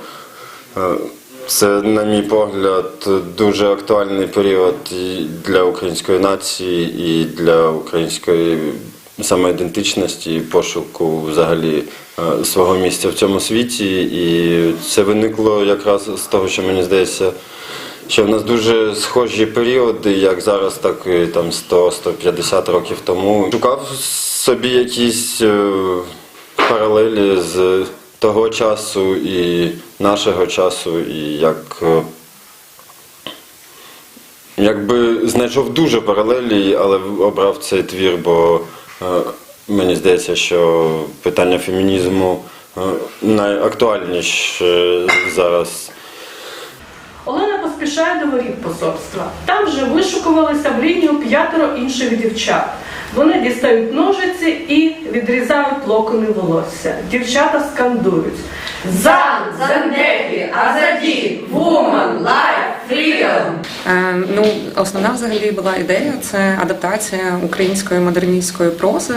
це, на мій погляд, дуже актуальний період і для української нації, і для української самоідентичності, і пошуку взагалі свого місця в цьому світі. І це виникло якраз з того, що мені здається, що в нас дуже схожі періоди, як зараз, так і там 100-150 років тому. Шукав собі якісь паралелі з того часу і нашого часу, і якби знайшов дуже паралелі, але обрав цей твір, бо мені здається, що питання фемінізму найактуальніше зараз. Олена поспішає до воріт посольства. Там же вишукувалися в лінію 5 інших дівчат. Вони дістають ножиці і відрізають локони волосся. Дівчата скандують: «Зан, зандефі, азаді, вуман, лайф, фрідом!» Основна взагалі була ідея – це адаптація української модерністської прози,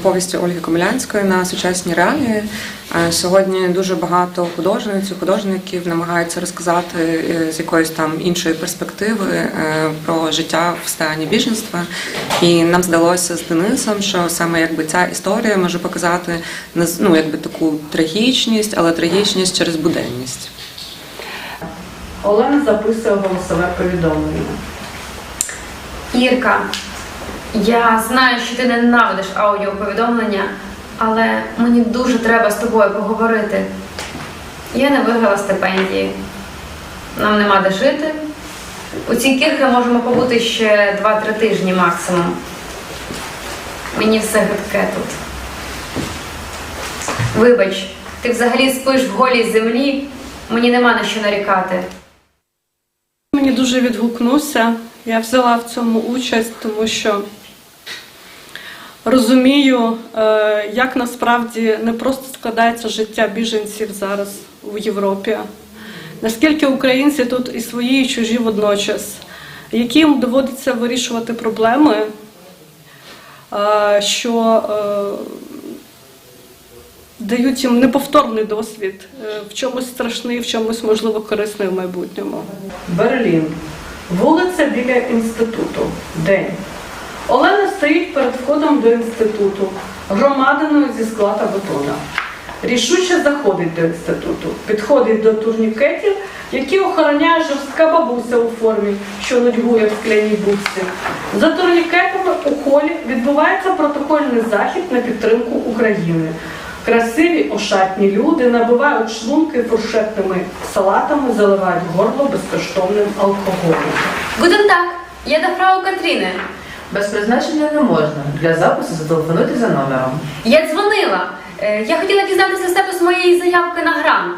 повісті Ольги Комелянської на сучасні реалії. Сьогодні дуже багато художниць і художників намагаються розказати з якоїсь там іншої перспективи про життя в стані біженства. І нам здалося з Денисом, що саме якби ця історія може показати якби таку трагічність, але трагічність через буденність. Олена записує голосове повідомлення. Ірка, я знаю, що ти ненавидиш аудіоповідомлення, але мені дуже треба з тобою поговорити. Я не виграла стипендії. Нам нема де жити. У цій кірхи можемо побути ще 2-3 тижні максимум. Мені все гидке тут. Вибач, ти взагалі спиш в голій землі, мені нема на що нарікати. Мені дуже відгукнувся. Я взяла в цьому участь, тому що розумію, як насправді не просто складається життя біженців зараз у Європі. Наскільки українці тут і свої, і чужі водночас, яким доводиться вирішувати проблеми, що дають їм неповторний досвід, в чомусь страшний, в чомусь, можливо, корисний в майбутньому. Берлін. Вулиця біля інституту. День. Олена стоїть перед входом до інституту, громадиною зі скла та бетона. Рішуче заходить до інституту, підходить до турнікетів, які охороняє жорстка бабуся у формі, що нудьгує в скляній будці. За турнікетами у холі відбувається протокольний захід на підтримку України. Красиві, ошатні люди набивають шлунки фуршетними салатами, заливають горло безкоштовним алкоголем. Гутен так, я до фрау Катріни. Без призначення не можна. Для запису зателефонуйте за номером. Я дзвонила. Я хотіла дізнатися статус моєї заявки на грант.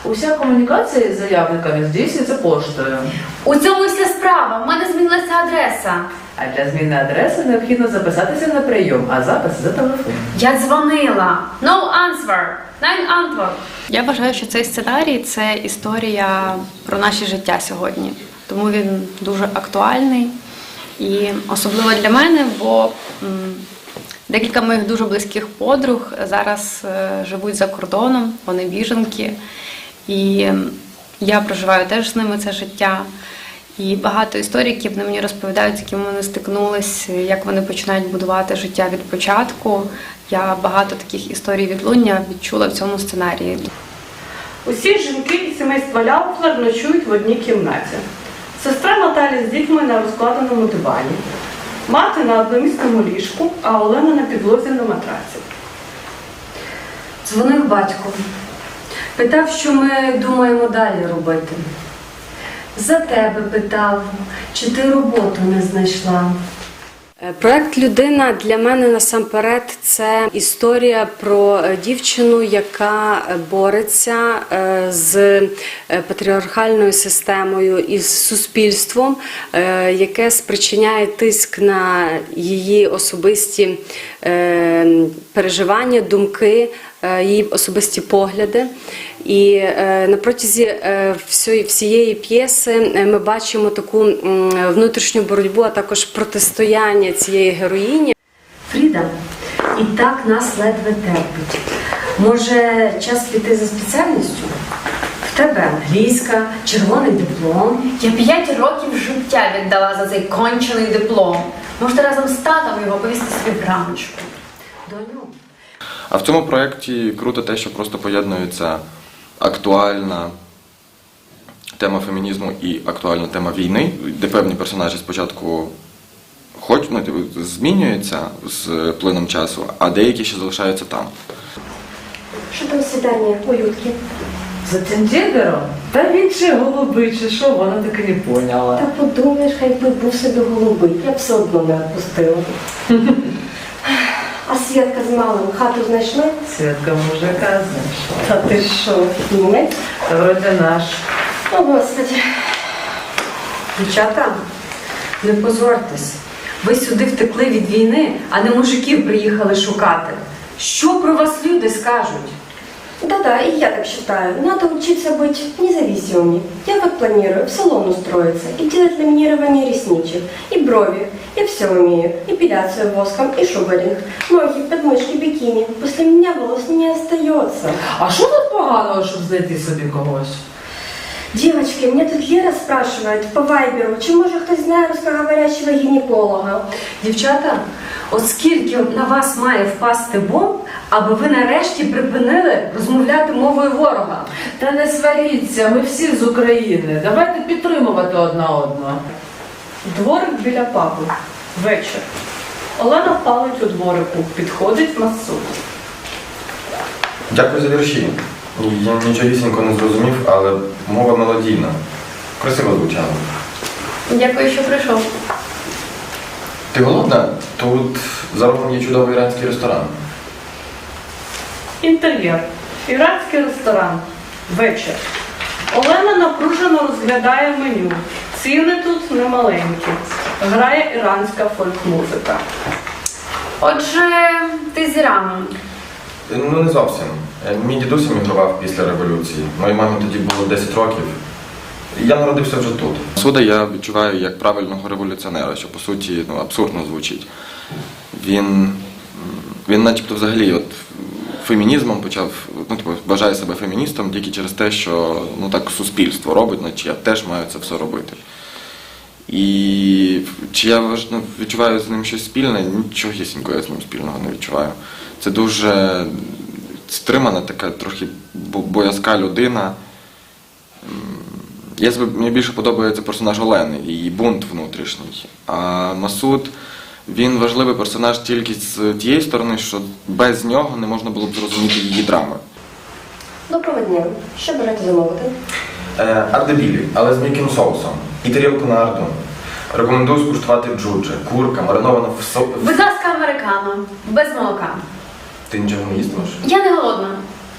Уся комунікація з заявниками здійснюється поштою. У цьому вся справа. В мене змінилася адреса. А для зміни адреси необхідно записатися на прийом, а запис за телефон. Я дзвонила. No answer. Nein Antwort. Я вважаю, що цей сценарій – це історія про наше життя сьогодні. Тому він дуже актуальний. І особливо для мене, бо декілька моїх дуже близьких подруг зараз живуть за кордоном, вони біженки. І я проживаю теж з ними це життя. І багато істориків вони мені розповідають, з якими вони стикнулись, як вони починають будувати життя від початку. Я багато таких історій відлуння відчула в цьому сценарії. Усі жінки і сімейства Ляуфлер ночують в одній кімнаті. Сестра Наталі з дітьми на розкладеному дивані, мати на одномісному ліжку, а Олена на підлозі на матраці. Дзвонив батько. Питав, що ми думаємо далі робити. За тебе питав, чи ти роботу не знайшла. Проект «Людина» для мене насамперед це історія про дівчину, яка бореться з патріархальною системою і з суспільством, яке спричиняє тиск на її особисті переживання, думки, її особисті погляди. І на протязі всієї п'єси ми бачимо таку внутрішню боротьбу, а також протистояння цієї героїні. Фріда і так нас ледве терпить. Може, час піти за спеціальністю? В тебе англійська, червоний диплом. Я 5 років життя віддала за цей кончений диплом. Можете разом з татом його повісти собі в рамочку. Доню. А в цьому проєкті круто те, що просто поєднується актуальна тема фемінізму і актуальна тема війни, де певні персонажі спочатку змінюються з плином часу, а деякі ще залишаються там. Що там свідання у Людки? За цим дігером? Та він чи голубий, чи що, вона таки не поняла. Та подумаєш, хай би був собі голубий, я б все одно не відпустила. А Свєтка з малим хату знайшли? Свєтка мужика знайшла. Та ти що, німець? Та вроде наш. О, Господи. Дівчата, не позортесь. Ви сюди втекли від війни, а не мужиків приїхали шукати. Що про вас люди скажуть? Да-да, и я так считаю. Надо учиться быть независимыми. Я вот планирую в салон устроиться и делать ламинирование ресничек, и брови. Я все умею. Эпиляцию воском, и шугаринг, ноги, подмышки, бикини. После меня волос не остается. А що тут поганого, щоб знайти собі когось? Девочки, мне тут Лера спрашивает по вайберу, чи може хтось знає русскоговорящего гінеколога. Дівчата, от скільки на вас має впасти бомб, аби ви нарешті припинили розмовляти мовою ворога? Та не сваріться, ми всі з України. Давайте підтримувати одна одного. Дворик біля пабу. Вечір. Олена палить у дворику. Підходить Масуд. Дякую за вірші. Я нічогісінько не зрозумів, але мова мелодійна. Красиво звучало. Дякую, що прийшов. Ти голодна? Тут за рогом є чудовий іранський ресторан. Інтер'єр. Іранський ресторан. Вечір. Олена напружено розглядає меню. Ціни тут немаленькі. Грає іранська фольк-музика. Отже, ти з Ірану. Ну, не зовсім. Мій дідусь емігрував після революції. Моїй мамі тоді було 10 років. Я народився вже тут. Суда я відчуваю як правильного революціонера, що по суті абсурдно звучить. Він начебто взагалі фемінізмом почав, вважає себе феміністом тільки через те, що так суспільство робить, наче я теж маю це все робити. І чи я відчуваю з ним щось спільне? Нічогісінько я з ним спільного не відчуваю. Це дуже стримана, така трохи боязка людина. Мені більше подобається персонаж Олени, її бунт внутрішній. А Масуд, він важливий персонаж тільки з тієї сторони, що без нього не можна було б зрозуміти її драми. Доброго дня. Що бажаєте замовити? Ардебілі, але з м'яким соусом. І тарілку на арду. Рекомендую скуштувати джуджі, курка, маринована в соусі. Будь ласка, американо, без молока. Ти нічого не їстимеш? Я не голодна.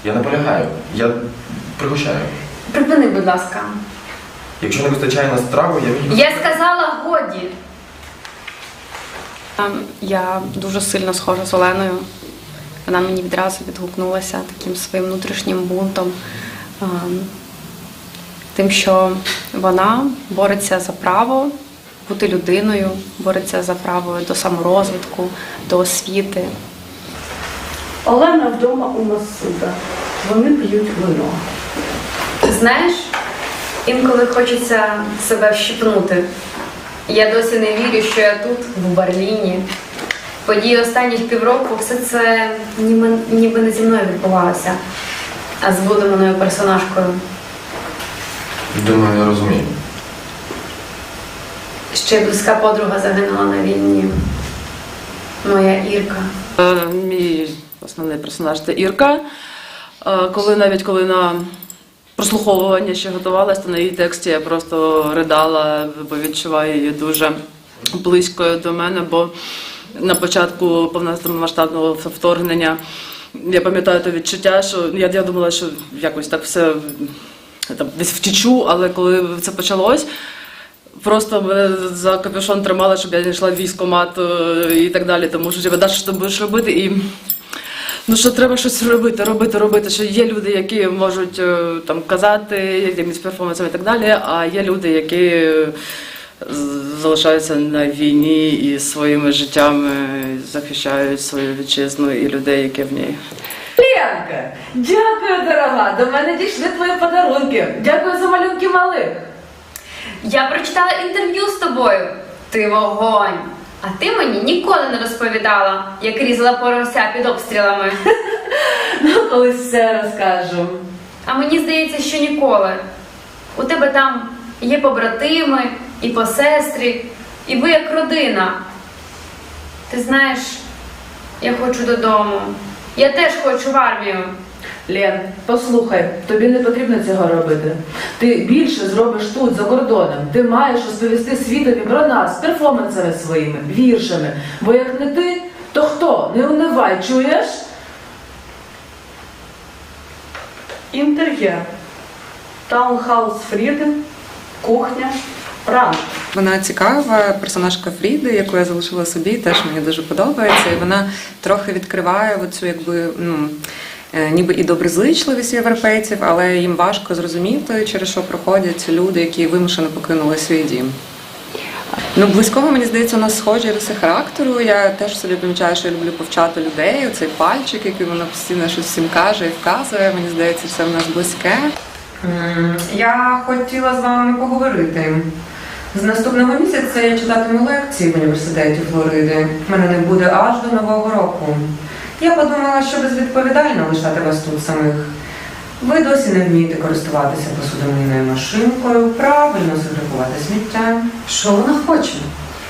Я наполягаю. Я пригощаю. Припини, будь ласка. Якщо не вистачає на страву, я візьму... Я сказала годі. Я дуже сильно схожа з Оленою. Вона мені відразу відгукнулася таким своїм внутрішнім бунтом. Тим, що вона бореться за право бути людиною, бореться за право до саморозвитку, до освіти. Олена вдома у Масуда. Вони п'ють вино. Знаєш, інколи хочеться себе вщипнути. Я досі не вірю, що я тут, в Берліні. Події останніх півроку, все це ніби не зі мною відбувалося, а з видуманою персонажкою. Думаю, я розумію. Ще близька подруга загинула на війні. Моя Ірка. Мій основний персонаж – це Ірка. Коли на прослуховування ще готувалася, то на її тексті я просто ридала, бо відчуваю її дуже близькою до мене, бо на початку повномасштабного вторгнення я пам'ятаю те відчуття, що я думала, що якось так все там, десь втічу, але коли це почалось, просто мене за капюшон тримали, щоб я не йшла в військкомат і так далі, тому що Даш, що ти будеш робити, і ну що треба щось робити, що є люди, які можуть там казати, якимись перформансами і так далі, а є люди, які залишаються на війні і своїми життями захищають свою вітчизну і людей, які в ній. Ленка, дякую, дорога, до мене дійшли твої подарунки. Дякую за малюнки малих. Я прочитала інтерв'ю з тобою. Ти вогонь. А ти мені ніколи не розповідала, як різала порося під обстрілами. Ну, колись все розкажу. А мені здається, що ніколи. У тебе там є побратими, і посестри, і ви як родина. Ти знаєш, я хочу додому. Я теж хочу в армію. Лен, послухай, тобі не потрібно цього робити. Ти більше зробиш тут, за кордоном. Ти маєш розповісти світові про нас перформансами своїми, віршами. Бо як не ти, то хто? Не унивай, чуєш? Інтер'єр. Таунхаус Фріди, кухня, ранок. Вона цікава, персонажка Фріди, яку я залишила собі, теж мені дуже подобається. І вона трохи відкриває оцю, якби, ніби і доброзичливість європейців, але їм важко зрозуміти, через що проходять люди, які вимушено покинули свій дім. Ну, близького, мені здається, у нас схожі риси характеру. Я теж собі помічаю, що я люблю повчати людей. Оцей пальчик, який вона постійно щось всім каже і вказує, мені здається, це в нас близьке. Я хотіла з вами поговорити. З наступного місяця я читатиму лекції в університеті Флориди. Мене не буде аж до Нового року. Я подумала, що безвідповідально лишати вас тут самих. Ви досі не вмієте користуватися посудомийною машинкою, правильно сегрегувати сміття. Що вона хоче?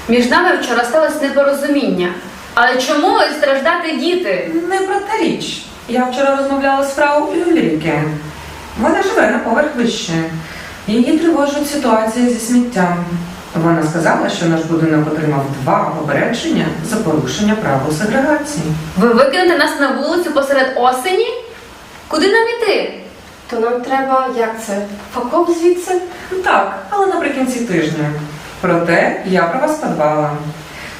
Між нами вчора сталося непорозуміння. Але чому ви страждати діти? Не про та річ. Я вчора розмовляла з фрау Юліке. Вона живе на поверх вище. Її тривожить ситуація зі сміттям. Вона сказала, що наш будинок отримав 2 попередження за порушення правил сегрегації. Ви викинете нас на вулицю посеред осені? Куди нам іти? То нам треба, як це, факов звідси? Так, але наприкінці тижня. Проте я про вас подбала.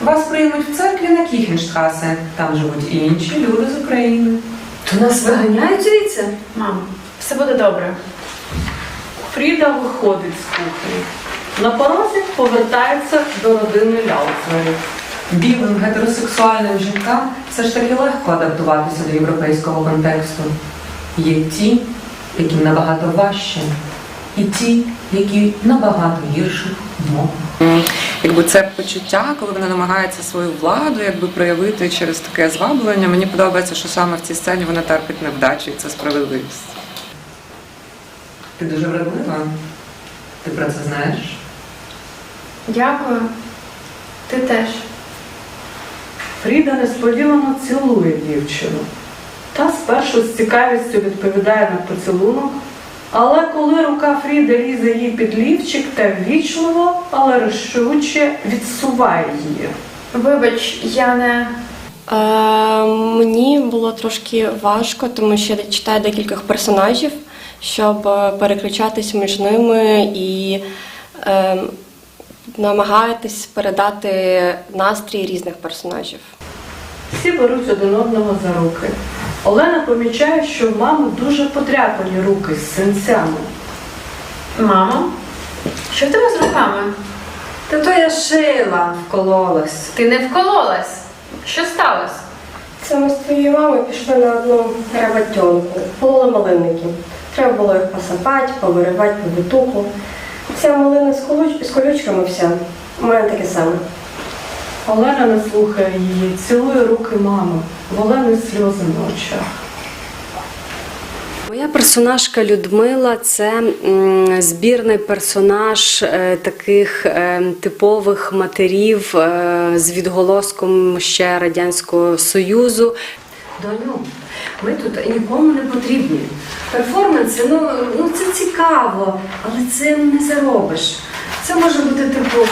Вас приймуть в церкві на Кіхенштрасе. Там живуть інші люди з України. То нас виганяють звідси? Мамо, все буде добре. Фріда виходить з кухні. На порозі повертається до родини Ляуцерів. Білим гетеросексуальним жінкам все ж таки легко адаптуватися до європейського контексту. Є ті, яким набагато важче, і ті, які набагато гірших умов. Якби це почуття, коли вона намагається свою владу якби проявити через таке зваблення, мені подобається, що саме в цій сцені вона терпить невдачі, і це справедливість. Ти дуже вродлива. Ти про це знаєш? Дякую. Ти теж. Фріда несподівано цілує дівчину. Та спершу з цікавістю відповідає на поцілунок, але коли рука Фріди лізе їй під лівчик, та ввічливо, але рішуче відсуває її. Вибач, я не... Мені було трошки важко, тому що я читаю декількох персонажів, щоб переключатись між ними і намагатись передати настрій різних персонажів. Всі беруть один одного за руки. Олена помічає, що в мами дуже подряпані руки з синцями. Мамо, що в тебе з руками? Та то я шила, вкололась. Ти не вкололась. Що сталося? Це ми з твоєю мамою пішли на одну роботенку, пололи малинники. Треба було їх посапати, повиривати по витуху. Ця малина з колючками вся. У мене таке саме. Олена не слухає її, цілує руки мами. В Олени сльози на очах. Моя персонажка Людмила – це збірний персонаж таких типових матерів з відголоском ще Радянського Союзу. Доню, ми тут нікому не потрібні. Перформанси, ну це цікаво, але цим не заробиш. Це може бути типу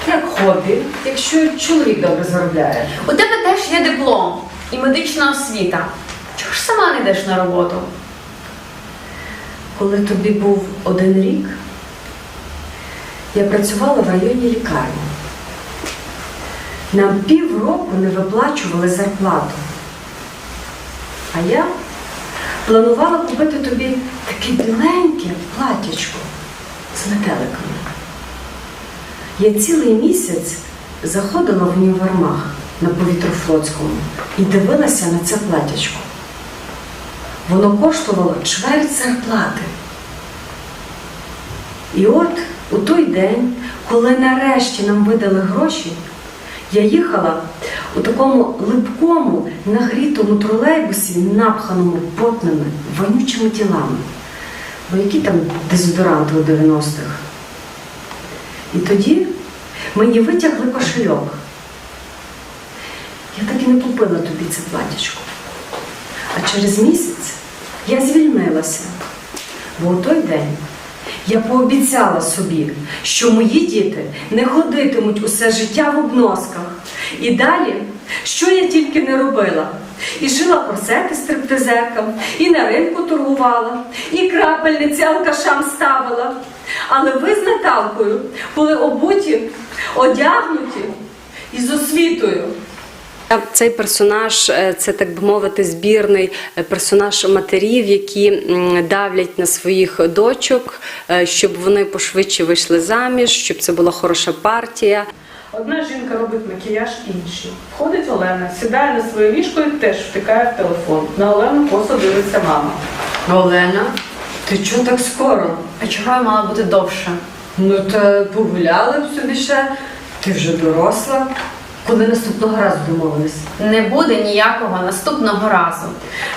Як хобі, якщо чоловік добре заробляє. У тебе теж є диплом і медична освіта. Чого ж сама не йдеш на роботу? Коли тобі був 1 рік, я працювала в районній лікарні. Нам півроку не виплачували зарплату. А я планувала купити тобі таке біленьке платячко з метеликами. Я цілий місяць заходила в універмаг на Повітрофлотському і дивилася на це платячко. Воно коштувало чверть зарплати. І от у той день, коли нарешті нам видали гроші, я їхала у такому липкому, нагрітому тролейбусі, напханому потними, вонючими тілами. Бо які там дезодоранти у 90-х? І тоді мені витягли кошельок. Я так і не купила тобі це платячко. А через місяць я звільнилася. Бо у той день я пообіцяла собі, що мої діти не ходитимуть усе життя в обносках. І далі, що я тільки не робила. І шила корсети стриптизеркам, і на ринку торгувала, і крапельниці алкашам ставила. Але ви з Наталкою були обуті, одягнуті і з освітою. Цей персонаж – це, так би мовити, збірний персонаж матерів, які давлять на своїх дочок, щоб вони пошвидше вийшли заміж, щоб це була хороша партія. Одна жінка робить макіяж іншій. Входить Олена, сідає на своє ліжко і теж втикає в телефон. На Олену косо дивиться мама. Олена, ти чого так скоро? А чого я мала бути довше? Ну та погуляли б собі ще. Ти вже доросла. Коли наступного разу домовились? Не буде ніякого наступного разу.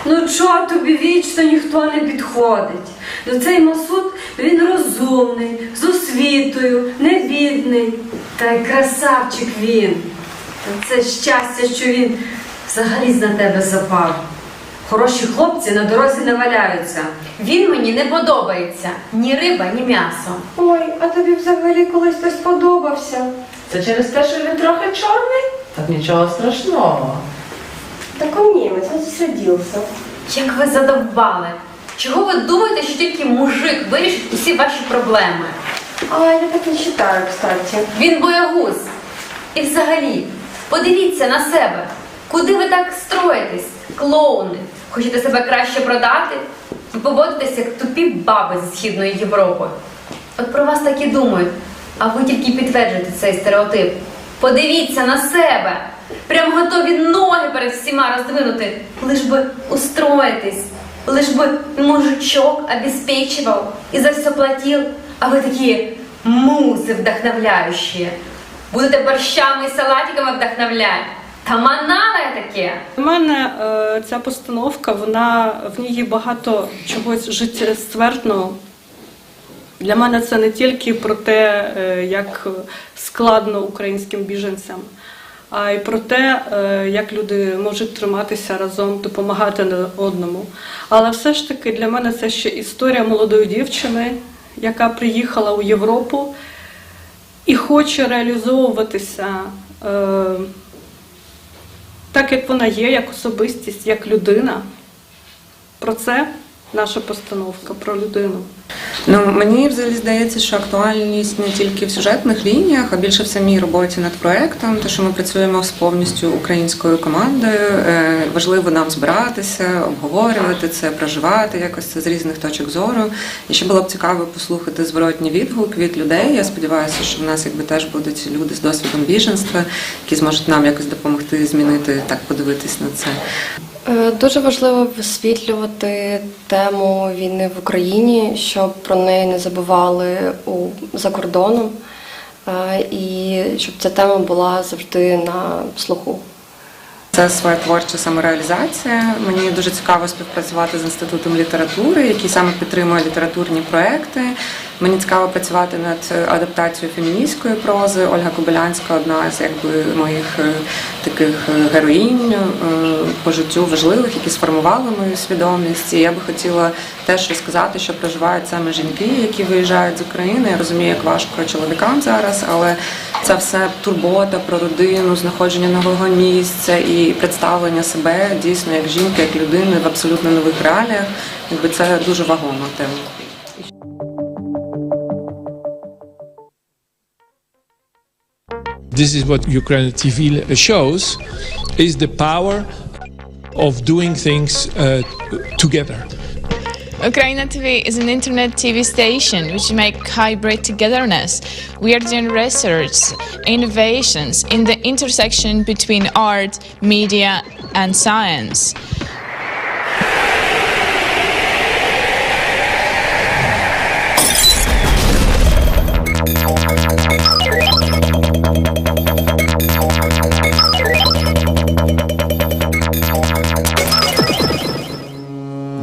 Ну чого тобі вічно ніхто не підходить? Ну цей Масуд, він розумний, з освітою, не бідний. Та й красавчик він. Це щастя, що він взагалі на тебе запав. Хороші хлопці на дорозі не валяються. Він мені не подобається. Ні риба, ні м'ясо. Ой, а тобі взагалі колись хтось подобався? Це через те, що він трохи чорний? Так нічого страшного. Так он німець, он зродився. Як ви задовбали. Чого ви думаєте, що тільки мужик вирішить усі ваші проблеми? А, я так не вважаю, кстати. Він боягуз. І взагалі, подивіться на себе. Куди ви так строїтесь? Клоуни. Хочете себе краще продати? Ви поводитесь як тупі баби зі Східної Європи. От про вас так і думають, а ви тільки підтверджуєте цей стереотип. Подивіться на себе. Прям готові ноги перед всіма роздвинути, лиш би устроїтись, лиш би мужичок обеспечивав і за все платив, а ви такі музи вдохновляючі. Будете борщами і салатиками вдохновляти. Та манала я таке. У мене ця постановка, в ній є багато чогось життєствердного. Для мене це не тільки про те, як складно українським біженцям, а й про те, як люди можуть триматися разом, допомагати один одному. Але все ж таки для мене це ще історія молодої дівчини, яка приїхала у Європу і хоче реалізовуватися так, як вона є, як особистість, як людина. Про це наша постановка, про людину. Ну, мені взагалі здається, що актуальність не тільки в сюжетних лініях, а більше в самій роботі над проєктом, тому що ми працюємо з повністю українською командою. Важливо нам збиратися, обговорювати це, проживати якось це з різних точок зору. І ще було б цікаво послухати зворотній відгук від людей. Я сподіваюся, що в нас теж будуть люди з досвідом біженства, які зможуть нам якось допомогти змінити, так подивитись на це. Дуже важливо висвітлювати тему війни в Україні, щоб про неї не забували за кордоном, і щоб ця тема була завжди на слуху. Це своя творча самореалізація. Мені дуже цікаво співпрацювати з Інститутом літератури, який саме підтримує літературні проекти. Мені цікаво працювати над адаптацією феміністської прози. Ольга Кобилянська – одна з моїх таких героїнь по життю важливих, які сформували мою свідомість. І я би хотіла теж розказати, що проживають саме жінки, які виїжджають з України. Я розумію, як важко чоловікам зараз, але це все турбота про родину, знаходження нового місця і представлення себе дійсно як жінки, як людини в абсолютно нових реаліях. Це дуже вагома тема. This is what Ukraine TV shows, is the power of doing things together. Ukraine TV is an internet TV station which make hybrid togetherness. We are doing research, innovations in the intersection between art, media and science.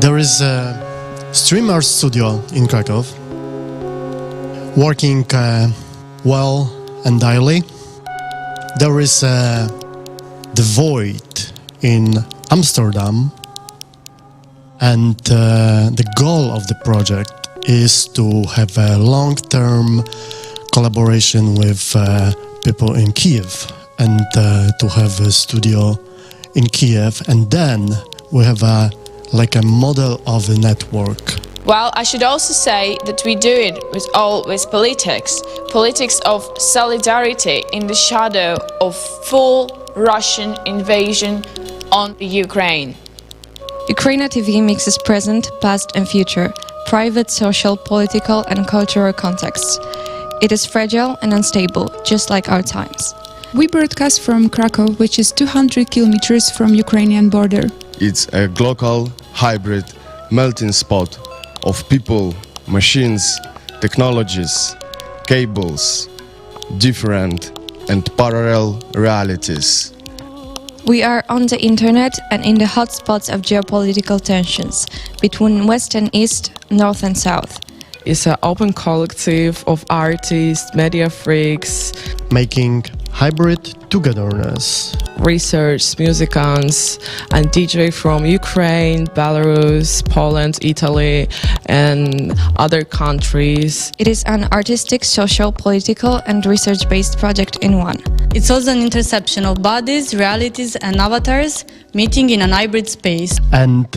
There is a streamer studio in Krakow, working well and daily. There is the void in Amsterdam, and the goal of the project is to have a long-term collaboration with people in Kiev, and to have a studio in Kiev, and then we have like a model of a network. Well, I should also say that we do it with politics of solidarity in the shadow of full Russian invasion on Ukraine. Ukraine TV mixes present, past and future, private, social, political and cultural contexts. It is fragile and unstable, just like our times. We broadcast from Krakow, which is 200 kilometers from Ukrainian border. It's a global, hybrid, melting pot of people, machines, technologies, cables, different and parallel realities. We are on the internet and in the hotspots of geopolitical tensions between West and East, North and South. It's an open collective of artists, media freaks, making hybrid togetherness. Research, musicians, and DJ from Ukraine, Belarus, Poland, Italy, and other countries. It is an artistic, social, political, and research-based project in one. It's also an interception of bodies, realities, and avatars meeting in an hybrid space. And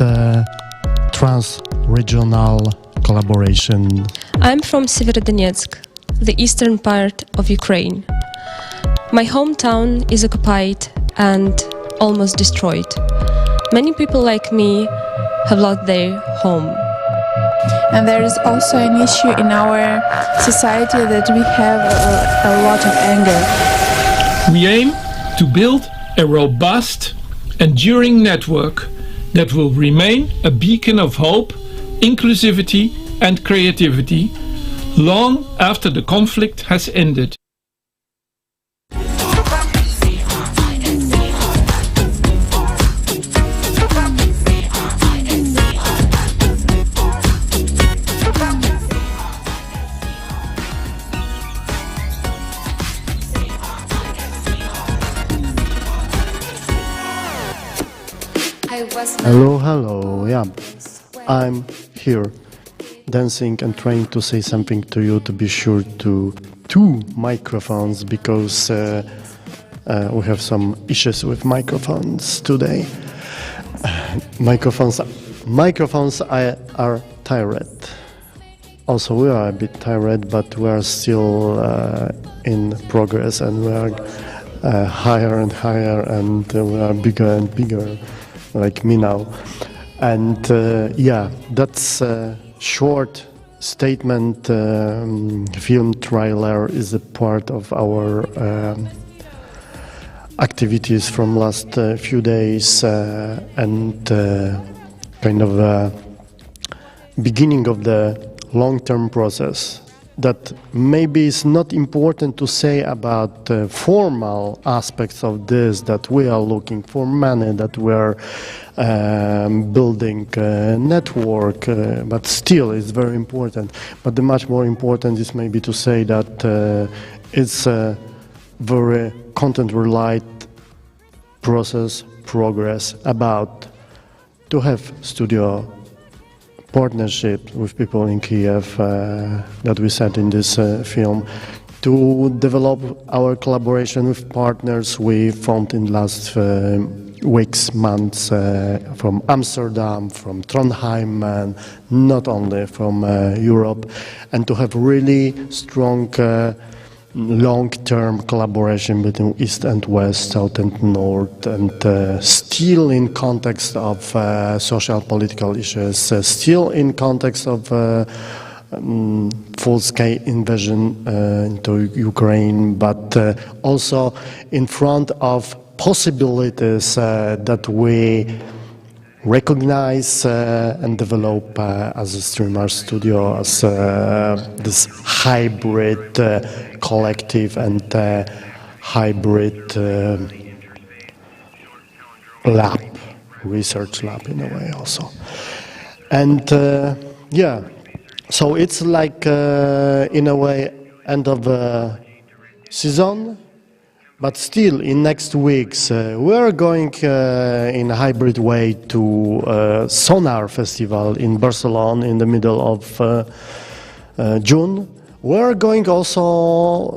trans-regional collaboration. I'm from Severodonetsk, the eastern part of Ukraine. My hometown is occupied and almost destroyed. Many people like me have lost their home. And there is also an issue in our society that we have a lot of anger. We aim to build a robust, enduring network that will remain a beacon of hope, inclusivity and creativity long after the conflict has ended. Hello, yeah. I'm here dancing and trying to say something to you, to be sure to two microphones, because we have some issues with microphones today. Microphones are tired. Also, we are a bit tired, but we are still in progress, and we are higher and higher, and we are bigger and bigger, like me now. And yeah, that's a short statement. Film trailer is a part of our activities from last few days, and kind of beginning of the long-term process that maybe it's not important to say about formal aspects of this, that we are looking for money, that we are building a network, but still it's very important. But the much more important is maybe to say that it's a very content-related process, progress, about to have studio partnership with people in Kiev that we said in this film, to develop our collaboration with partners we found in last weeks, months, from Amsterdam, from Trondheim, and not only from Europe, and to have really strong long-term collaboration between East and West, South and North, and still in context of social political issues, still in context of full-scale invasion into Ukraine, but also in front of possibilities that we recognize and develop as a streamer studio, as this hybrid collective and hybrid lab, research lab in a way also. And yeah, so it's like in a way end of the season. But still, in next weeks, we are going in a hybrid way to Sonar Festival in Barcelona in the middle of June. We are going also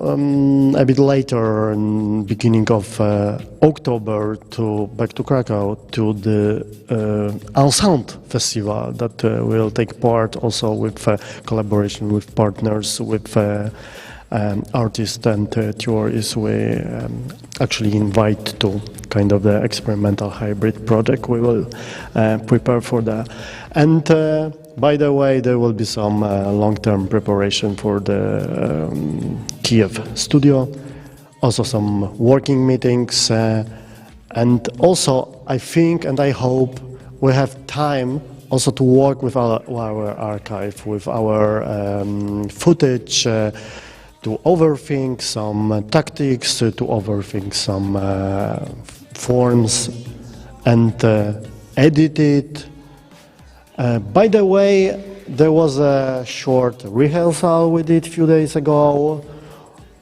a bit later, in beginning of October, back to Krakow to the Ensemble Festival that will take part also with collaboration with partners, with artists and tourists we actually invite to kind of the experimental hybrid project we will prepare for that. And by the way, there will be some long-term preparation for the Kiev studio, also some working meetings, and also I think and I hope we have time also to work with our archive, with our footage, to overthink some tactics, to overthink some forms, and edit it. By the way, there was a short rehearsal we did a few days ago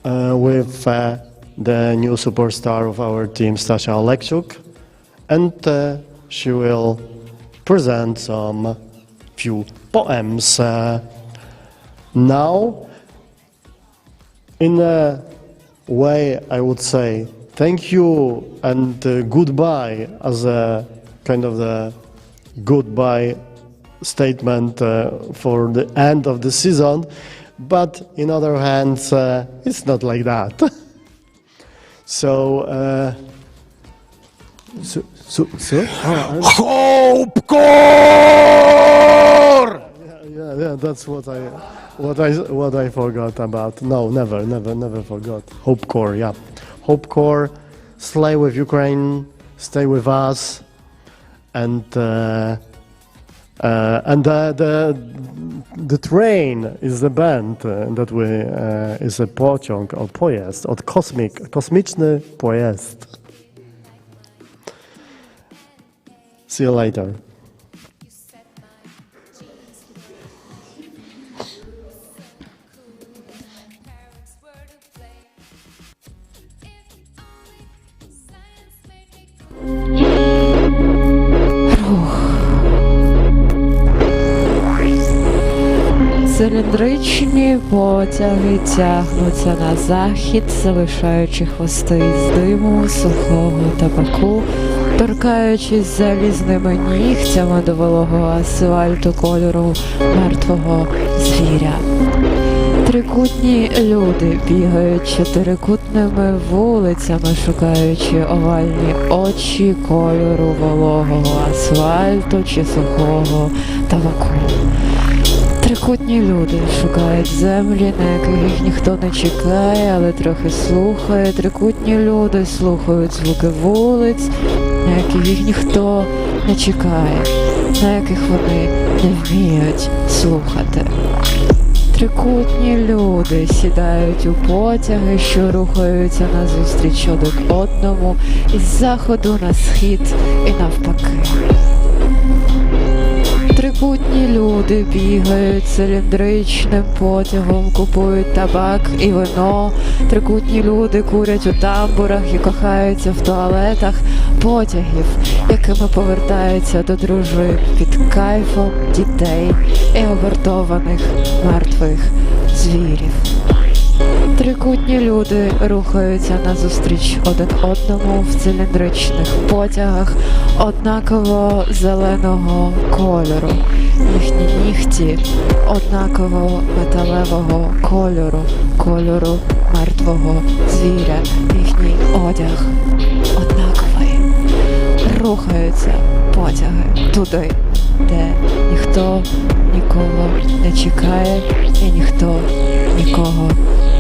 with the new superstar of our team, Stasia Oleksiuk, and she will present some few poems now. In a way, I would say thank you and goodbye as a kind of the goodbye statement for the end of the season, but in other hands, it's not like that. So, Hope Core! Yeah, that's what I forgot about. No, never forgot. Hope Core, yeah. Hope Core, stay with Ukraine, stay with us, and the train is the band that we is a pociąg or pojazd, or kosmiczny pojazd. See you later. Циліндричні потяги тягнуться на захід, залишаючи хвости з диму, сухого табаку, торкаючись залізними нігтями до вологого асфальту кольору мертвого звіря. Трикутні люди бігають чотирикутними вулицями, шукаючи овальні очі кольору вологого асфальту чи сухого табаку. Трикутні люди шукають землі, на яких їх ніхто не чекає, але трохи слухає. Трикутні люди слухають звуки вулиць, на яких їх ніхто не чекає, на яких вони не вміють слухати. Трикутні люди сідають у потяги, що рухаються назустріч один одному із заходу на схід і навпаки. Трикутні люди бігають циліндричним потягом, купують табак і вино. Трикутні люди курять у тамбурах і кохаються в туалетах потягів, якими повертаються до дружин під кайфом дітей і обертованих мертвих звірів. Трикутні люди рухаються назустріч один одному в циліндричних потягах однаково зеленого кольору. Їхні нігті однаково металевого кольору, кольору мертвого звіря. Їхній одяг однаковий. Рухаються потяги туди, де ніхто нікого не чекає і ніхто нікого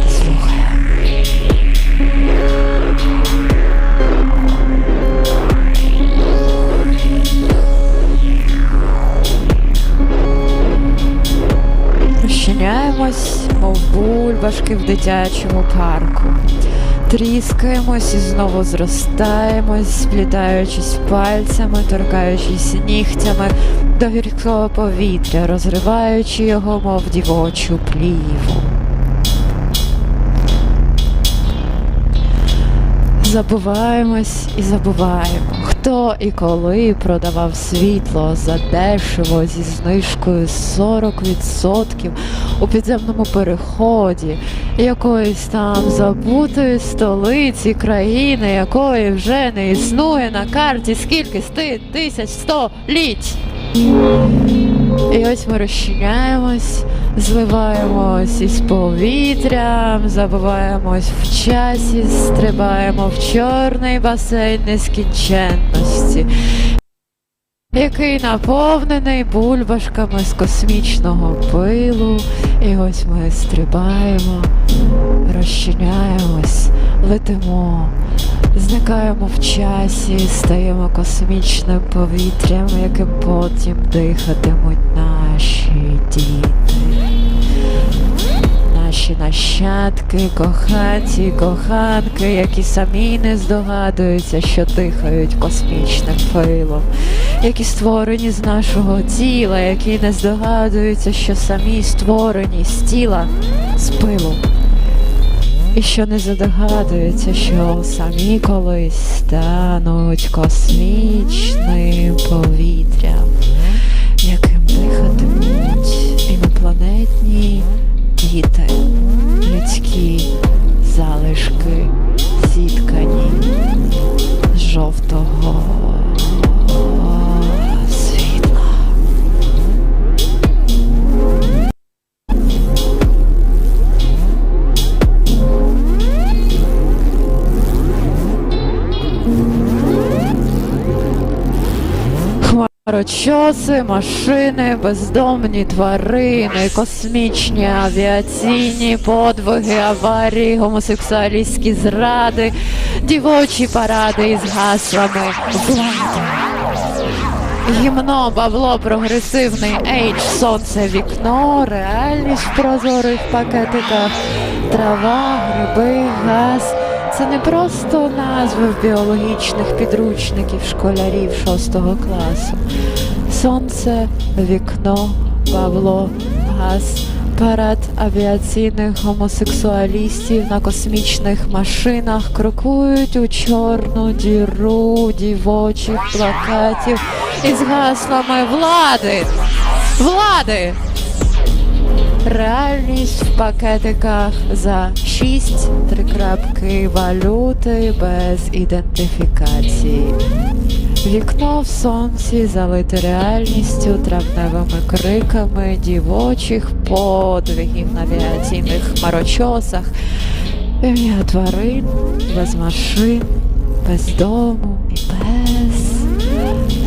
не слухає. Розчиняємось, мов бульбашки в дитячому парку. Тріскаємось і знову зростаємось, сплітаючись пальцями, торкаючись нігтями до гіркого повітря, розриваючи його, мов дівочу пліву. Забуваємось і забуваємо, хто і коли продавав світло задешево зі знижкою 40% у підземному переході якоїсь там забутої столиці країни, якої вже не існує на карті скільки 1100 літь. І ось ми розчиняємось, зливаємось із повітрям, забуваємось в часі, стрибаємо в чорний басейн нескінченності, який наповнений бульбашками з космічного пилу. І ось ми стрибаємо, розчиняємось, летимо, зникаємо в часі, стаємо космічним повітрям, яким потім дихатимуть наші діти. Наші нащадки, коханці, коханки, які самі не здогадуються, що дихають космічним пилом, які створені з нашого тіла, які не здогадуються, що самі створені з тіла, з пилу. І що не здогадуються, що самі колись стануть космічним повітрям, яким дихатимуть інопланетні діти, людські залишки, зіткані з жовтого світла. Хмарочоси, машини, бездомні тварини, космічні авіаційні подвиги, аварії, гомосексуалістські зради, дівочі паради із гаслами влади. Гімно, бабло, прогресивний ейдж, сонце, вікно, реальність в прозорих пакетиках, трава, гриби, газ. Це не просто назви в біологічних підручників школярів 6 класу. Сонце, вікно, бабло, газ, парад авіаційних гомосексуалістів на космічних машинах крокують у чорну діру дівочих плакатів із гаслами влади! Влади! Реальність в пакетиках за 6 валюти без ідентифікації. Вікно в сонці залите реальністю, травневими криками дівочих подвигів на авіаційних хмарочосах. Ім'я тварин без машин, без дому і без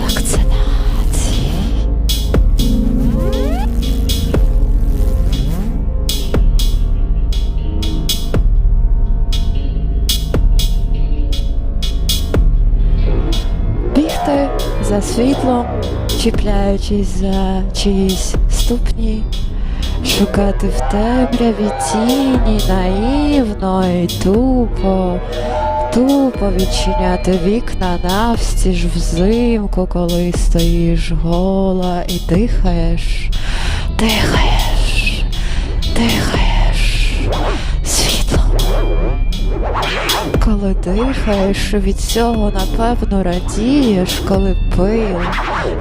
вакцинації. За світлом, чіпляючись за чиїсь ступні, шукати в темряві тіні наївно і тупо, тупо відчиняти вікна навстіж взимку, коли стоїш гола і дихаєш, дихаєш, дихаєш світлом. Коли дихаєш, від цього напевно радієш, коли пил,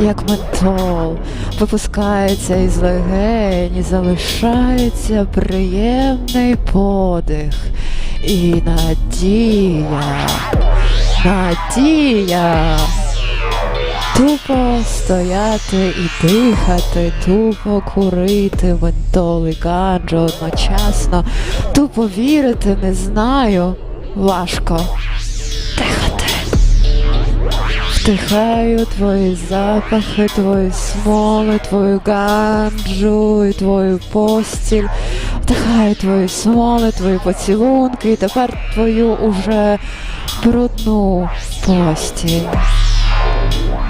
як ментол, випускається із легень і залишається приємний подих і надія, надія. Тупо стояти і дихати, тупо курити ментол і ганджу одночасно, тупо вірити не знаю, важко дихати. Вдихаю твої запахи, твої смоли, твою ганджу і твою постіль. Вдихаю твої смоли, твої поцілунки і тепер твою уже брудну постіль.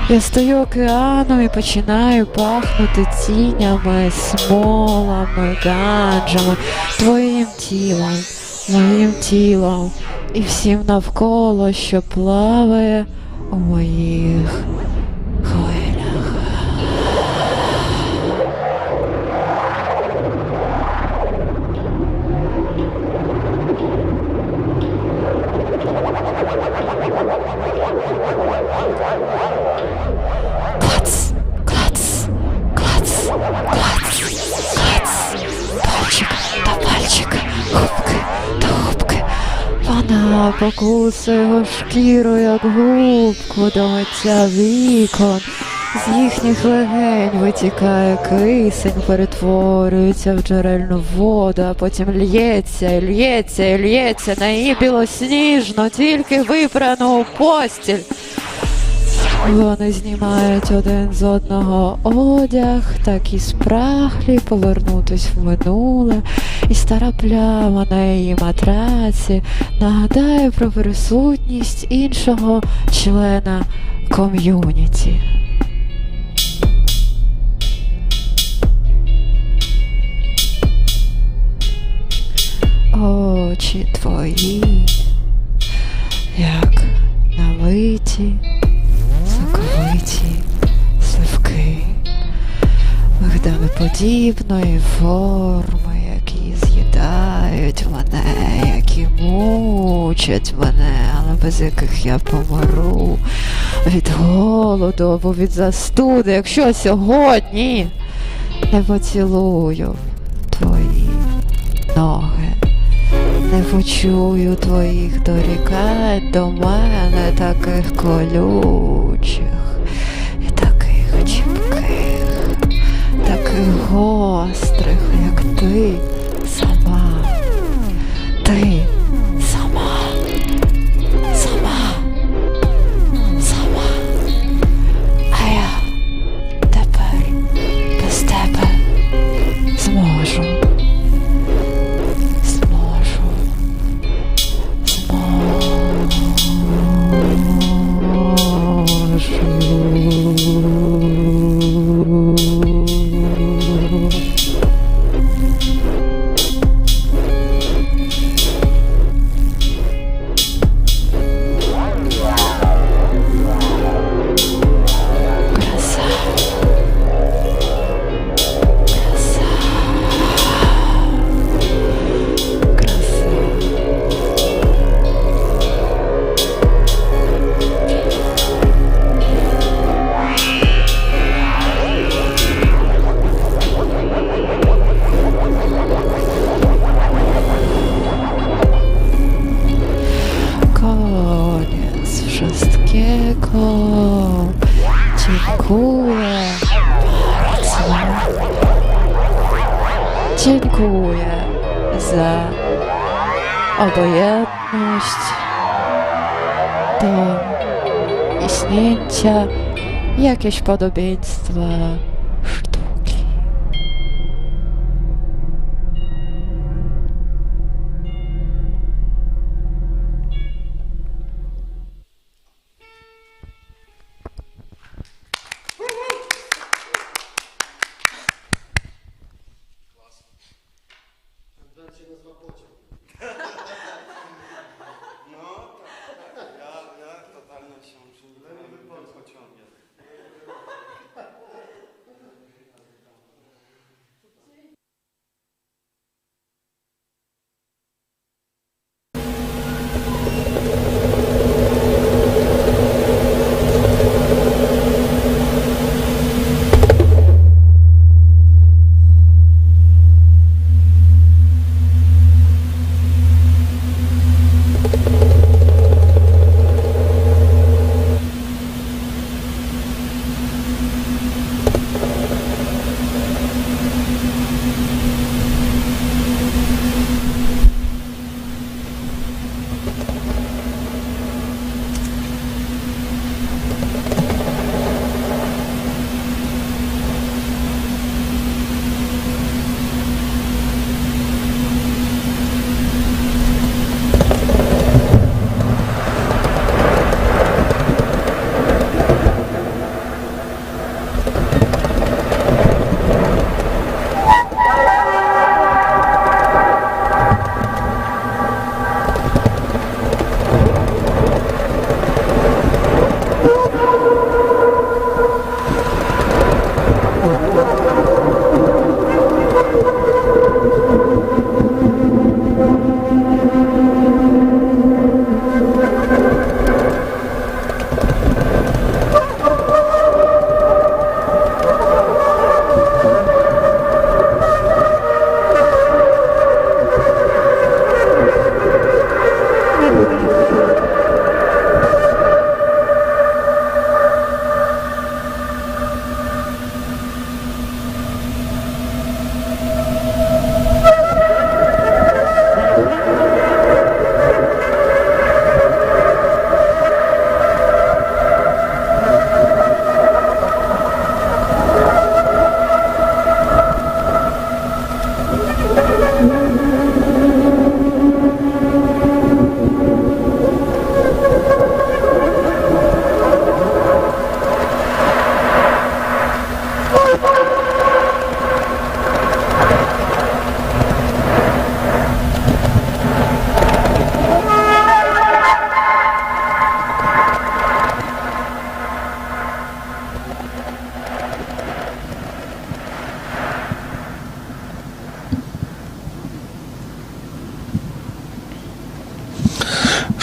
Я стою океаном і починаю пахнути тінями, смолами, ганджами, твоїм тілом, моїм тілом і всім навколо, що плаває у моїх хвилях. Клац, клац, клац, клац, клац, пальчик до пальчика, губки до губки. Вона покусує його шкіру, як губку, до миття вікон. З їхніх легень витікає кисень, перетворюється в джерельну воду, а потім лється, і лється, і лється на її білосніжну, тільки випрану постіль. Вони знімають один з одного одяг, так і спраглі повернутись в минуле, і стара пляма на її матраці нагадає про присутність іншого члена ком'юніті. Очі твої, як налиті, соковиті сливки, мигдалеподібної форми, які з'їдають мене, які мучать мене, але без яких я помру від голоду або від застуди, якщо сьогодні не поцілую твої ноги, не почую твоїх дорікань до мене, таких колючих і таких чіпких, таких гострих, як ти сама. Ти сама. Сама. Сама. А я тепер без тебе зможу. Dziękuję za obojętność do istnienia, jakieś podobieństwa sztuki.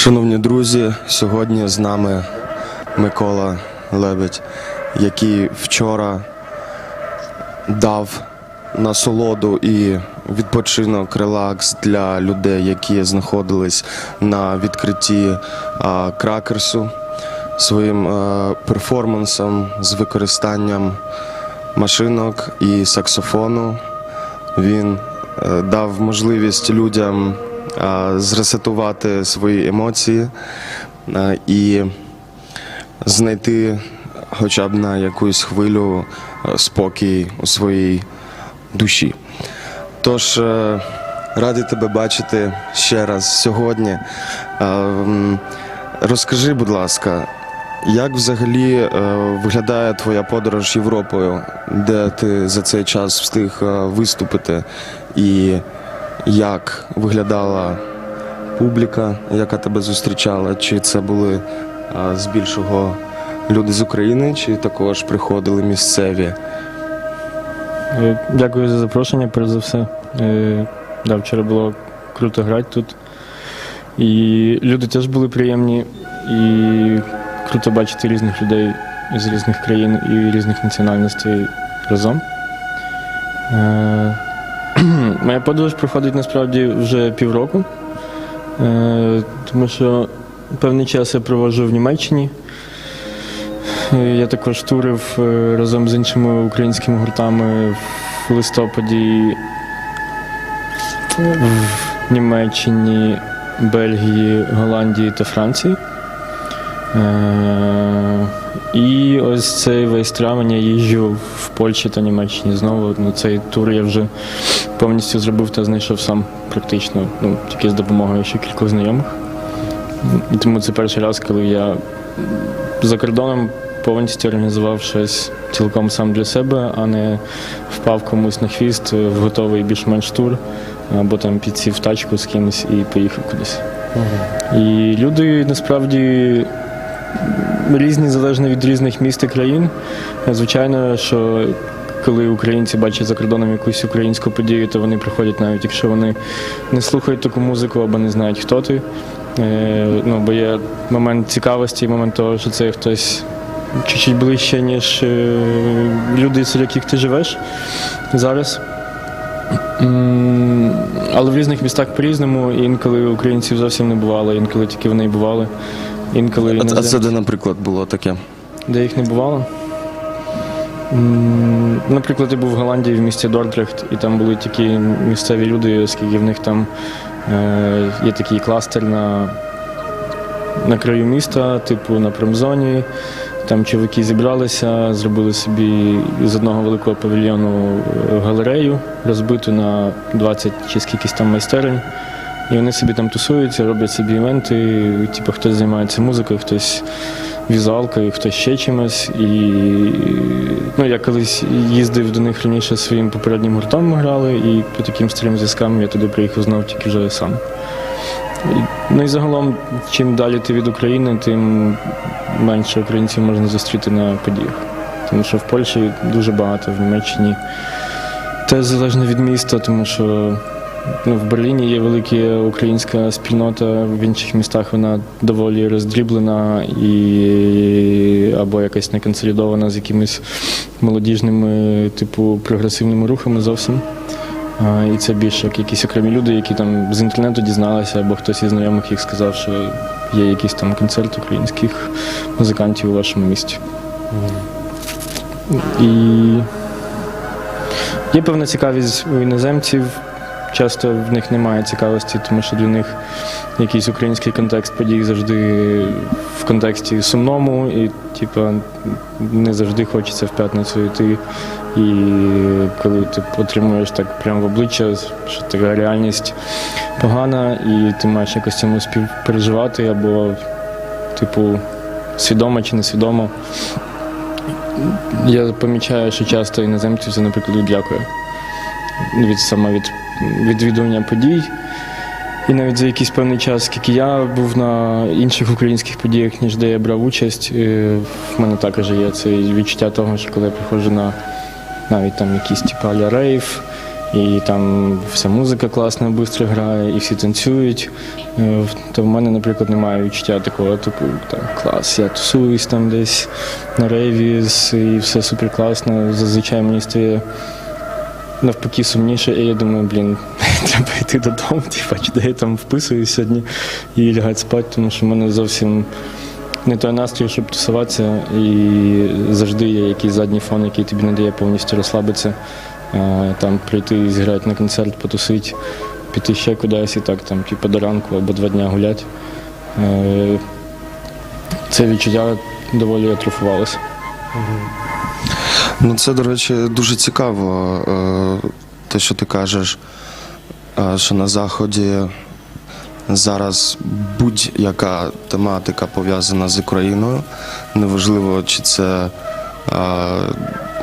Шановні друзі, сьогодні з нами Микола Лебедь, який вчора дав насолоду і відпочинок, релакс для людей, які знаходились на відкритті кракерсу, своїм перформансом з використанням машинок і саксофону. Він дав можливість людям зресетувати свої емоції і знайти хоча б на якусь хвилю спокій у своїй душі. Тож, радий тебе бачити ще раз сьогодні. Розкажи, будь ласка, як взагалі виглядає твоя подорож Європою, де ти за цей час встиг виступити, і як виглядала публіка, яка тебе зустрічала? Чи це були здебільшого люди з України, чи також приходили місцеві? Дякую за запрошення, перш за все. Вчора було круто грати тут. І люди теж були приємні, і круто бачити різних людей з різних країн і різних національностей разом. Моя подорож проходить насправді вже півроку, тому що певний час я проводжу в Німеччині. Я також турив разом з іншими українськими гуртами в листопаді в Німеччині, Бельгії, Голландії та Франції. І ось цей весь травень я їжджу в Польщі та Німеччині знову. Цей тур я вже повністю зробив та знайшов сам практично, тільки з допомогою ще кількох знайомих. І тому це перший раз, коли я за кордоном повністю організував щось цілком сам для себе, а не впав комусь на хвіст в готовий більш-менш тур, або там підсів в тачку з кимось і поїхав кудись. І люди насправді різні, залежно від різних міст і країн. Звичайно, що коли українці бачать за кордоном якусь українську подію, то вони приходять, навіть якщо вони не слухають таку музику або не знають, хто ти. Бо є момент цікавості, момент того, що це хтось чуть-чуть ближче, ніж люди, серед яких ти живеш зараз. Але в різних містах по-різному, інколи українців зовсім не бувало, інколи тільки вони бували. Інколи А це де, наприклад, було таке? Де їх не бувало? Наприклад, я був в Голландії в місті Дордрехт, і там були тільки місцеві люди, оскільки в них там є такий кластер на краю міста, типу на промзоні. Там чоловіки зібралися, зробили собі з одного великого павільйону галерею, розбиту на 20 чи скількись там майстерень. І вони собі там тусуються, роблять собі івенти, типу хтось займається музикою, хтось візуалкою, хтось ще чимось. І я колись їздив до них раніше своїм попереднім гуртом, ми грали, і по таким старим зв'язкам я туди приїхав знову тільки вже сам. І загалом, чим далі ти від України, тим менше українців можна зустріти на подіях. Тому що в Польщі дуже багато, в Німеччині теж залежно від міста, тому що в Берліні є велика українська спільнота, в інших містах вона доволі роздріблена або якась не консолідована з якимись молодіжними, типу, прогресивними рухами зовсім. І це більше як якісь окремі люди, які там з інтернету дізналися, або хтось із знайомих їх сказав, що є якийсь там концерт українських музикантів у вашому місті. І є певна цікавість у іноземців. Часто в них немає цікавості, тому що для них якийсь український контекст подій завжди в контексті сумному, і не завжди хочеться в п'ятницю йти. І коли ти отримуєш так прямо в обличчя, що така реальність погана, і ти маєш якось цьому співпереживати, або свідомо чи несвідомо. Я помічаю, що часто іноземців це, наприклад, відлякує. Саме від відвідування подій. І навіть за якийсь певний час, скільки я був на інших українських подіях, ніж де я брав участь, в мене також є це відчуття того, що коли я приходжу на навіть там якісь а-ля рейв, і там вся музика класна, швидко грає, і всі танцюють, то в мене, наприклад, немає відчуття такого, типу, там, клас, я тусуюсь там десь на рейві, і все супер класно. Зазвичай мені стає навпаки сумніше, і я думаю, треба йти додому, чи де я там вписуюсь сьогодні і лягати спати, тому що в мене зовсім не той настрій, щоб тусуватися, і завжди є якийсь задній фон, який тобі не дає повністю розслабитися, там прийти, зіграти на концерт, потусити, піти ще кудись і так там, типу, до ранку або 2 дні гуляти. Це відчуття доволі атрофувалося. Ну, це, до речі, дуже цікаво, те, що ти кажеш, що на Заході зараз будь-яка тематика пов'язана з Україною, неважливо, чи це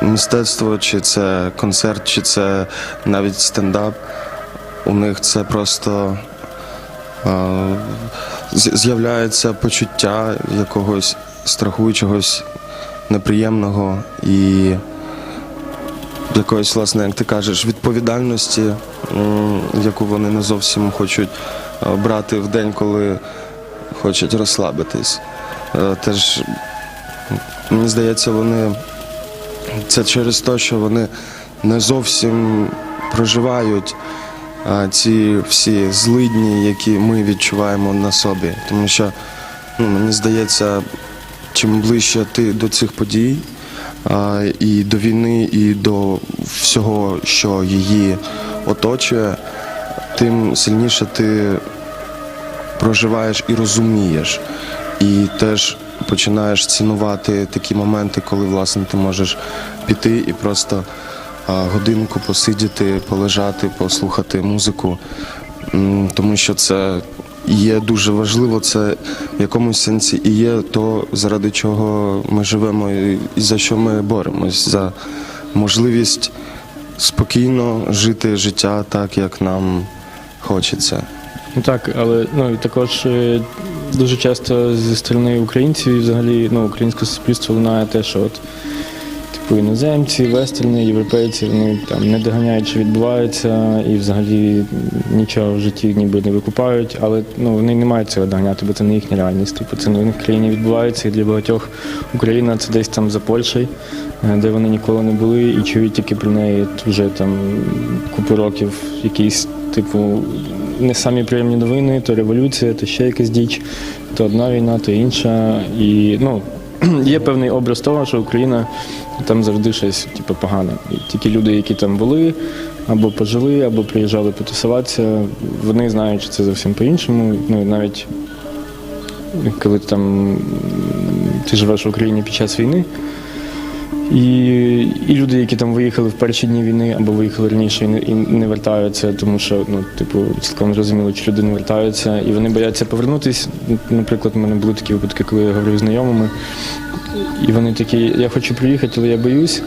мистецтво, чи це концерт, чи це навіть стендап, у них це просто з'являється почуття якогось страху, чогось неприємного і якоїсь, власне, як ти кажеш, відповідальності, яку вони не зовсім хочуть брати в день, коли хочуть розслабитись. Теж, мені здається, це через те, що вони не зовсім проживають ці всі злидні, які ми відчуваємо на собі. Тому що, мені здається, чим ближче ти до цих подій, і до війни, і до всього, що її оточує, тим сильніше ти проживаєш і розумієш. І теж починаєш цінувати такі моменти, коли, власне, ти можеш піти і просто годинку посидіти, полежати, послухати музику. Тому що це є дуже важливо, це в якомусь сенсі і є то, заради чого ми живемо і за що ми боремось, за можливість спокійно жити життя так, як нам хочеться. Ну так, але також дуже часто зі сторони українців і взагалі українське суспільство лунає те, що іноземці, вестерни, європейці, вони там не доганяють, що відбувається, і взагалі нічого в житті ніби не викупають, але вони не мають цього доганяти, бо це не їхня реальність. Це в них в країні відбувається, і для багатьох Україна це десь там за Польщею, де вони ніколи не були, і чують тільки про неї вже там купу років якісь, не самі приємні новини, то революція, то ще якась діч, то одна війна, то інша. І, є певний образ того, що Україна там завжди щось погане. І тільки люди, які там були, або пожили, або приїжджали потусуватися, вони знають, що це зовсім по-іншому. Навіть коли ти живеш в Україні під час війни, і люди, які там виїхали в перші дні війни, або виїхали раніше і не вертаються, тому що, цілком зрозуміло, чи люди не вертаються, і вони бояться повернутися. Наприклад, у мене були такі випадки, коли я говорив з знайомими, і вони такі, я хочу приїхати, але я боюсь.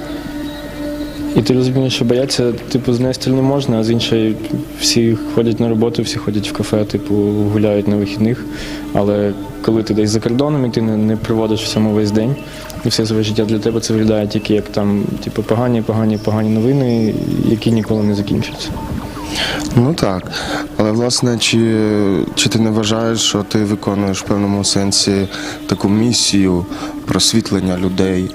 І ти розумієш, що бояться, знести не можна, а з іншої всі ходять на роботу, всі ходять в кафе, гуляють на вихідних. Але коли ти десь за кордоном і ти не проводиш в цьому весь день, і все своє життя для тебе це виглядає тільки як погані новини, які ніколи не закінчаться. Ну так, але власне, чи ти не вважаєш, що ти виконуєш в певному сенсі таку місію просвітлення людей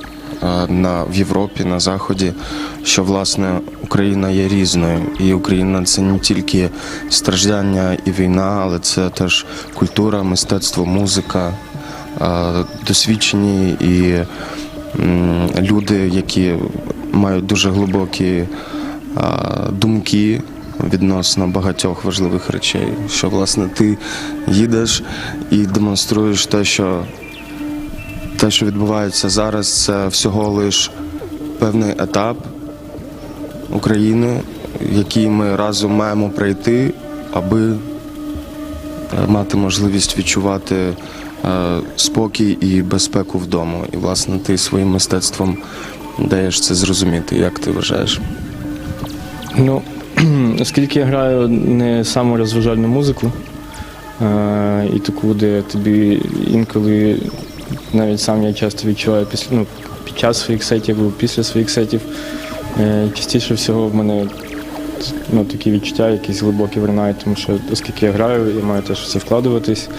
в Європі, на Заході, що, власне, Україна є різною, і Україна – це не тільки страждання і війна, але це теж культура, мистецтво, музика, досвідчені і люди, які мають дуже глибокі думки відносно багатьох важливих речей, що, власне, ти їдеш і демонструєш те, що відбувається зараз, це всього лиш певний етап України, який ми разом маємо пройти, аби мати можливість відчувати спокій і безпеку вдома. І, власне, ти своїм мистецтвом даєш це зрозуміти. Як ти вважаєш? Оскільки я граю не саморозважальну музику, і таку, де тобі інколи, навіть сам я часто відчуваю під час своїх сетів або після своїх сетів, частіше всього в мене такі відчуття, якісь глибокі виринають, тому що оскільки я граю, я маю теж все вкладуватись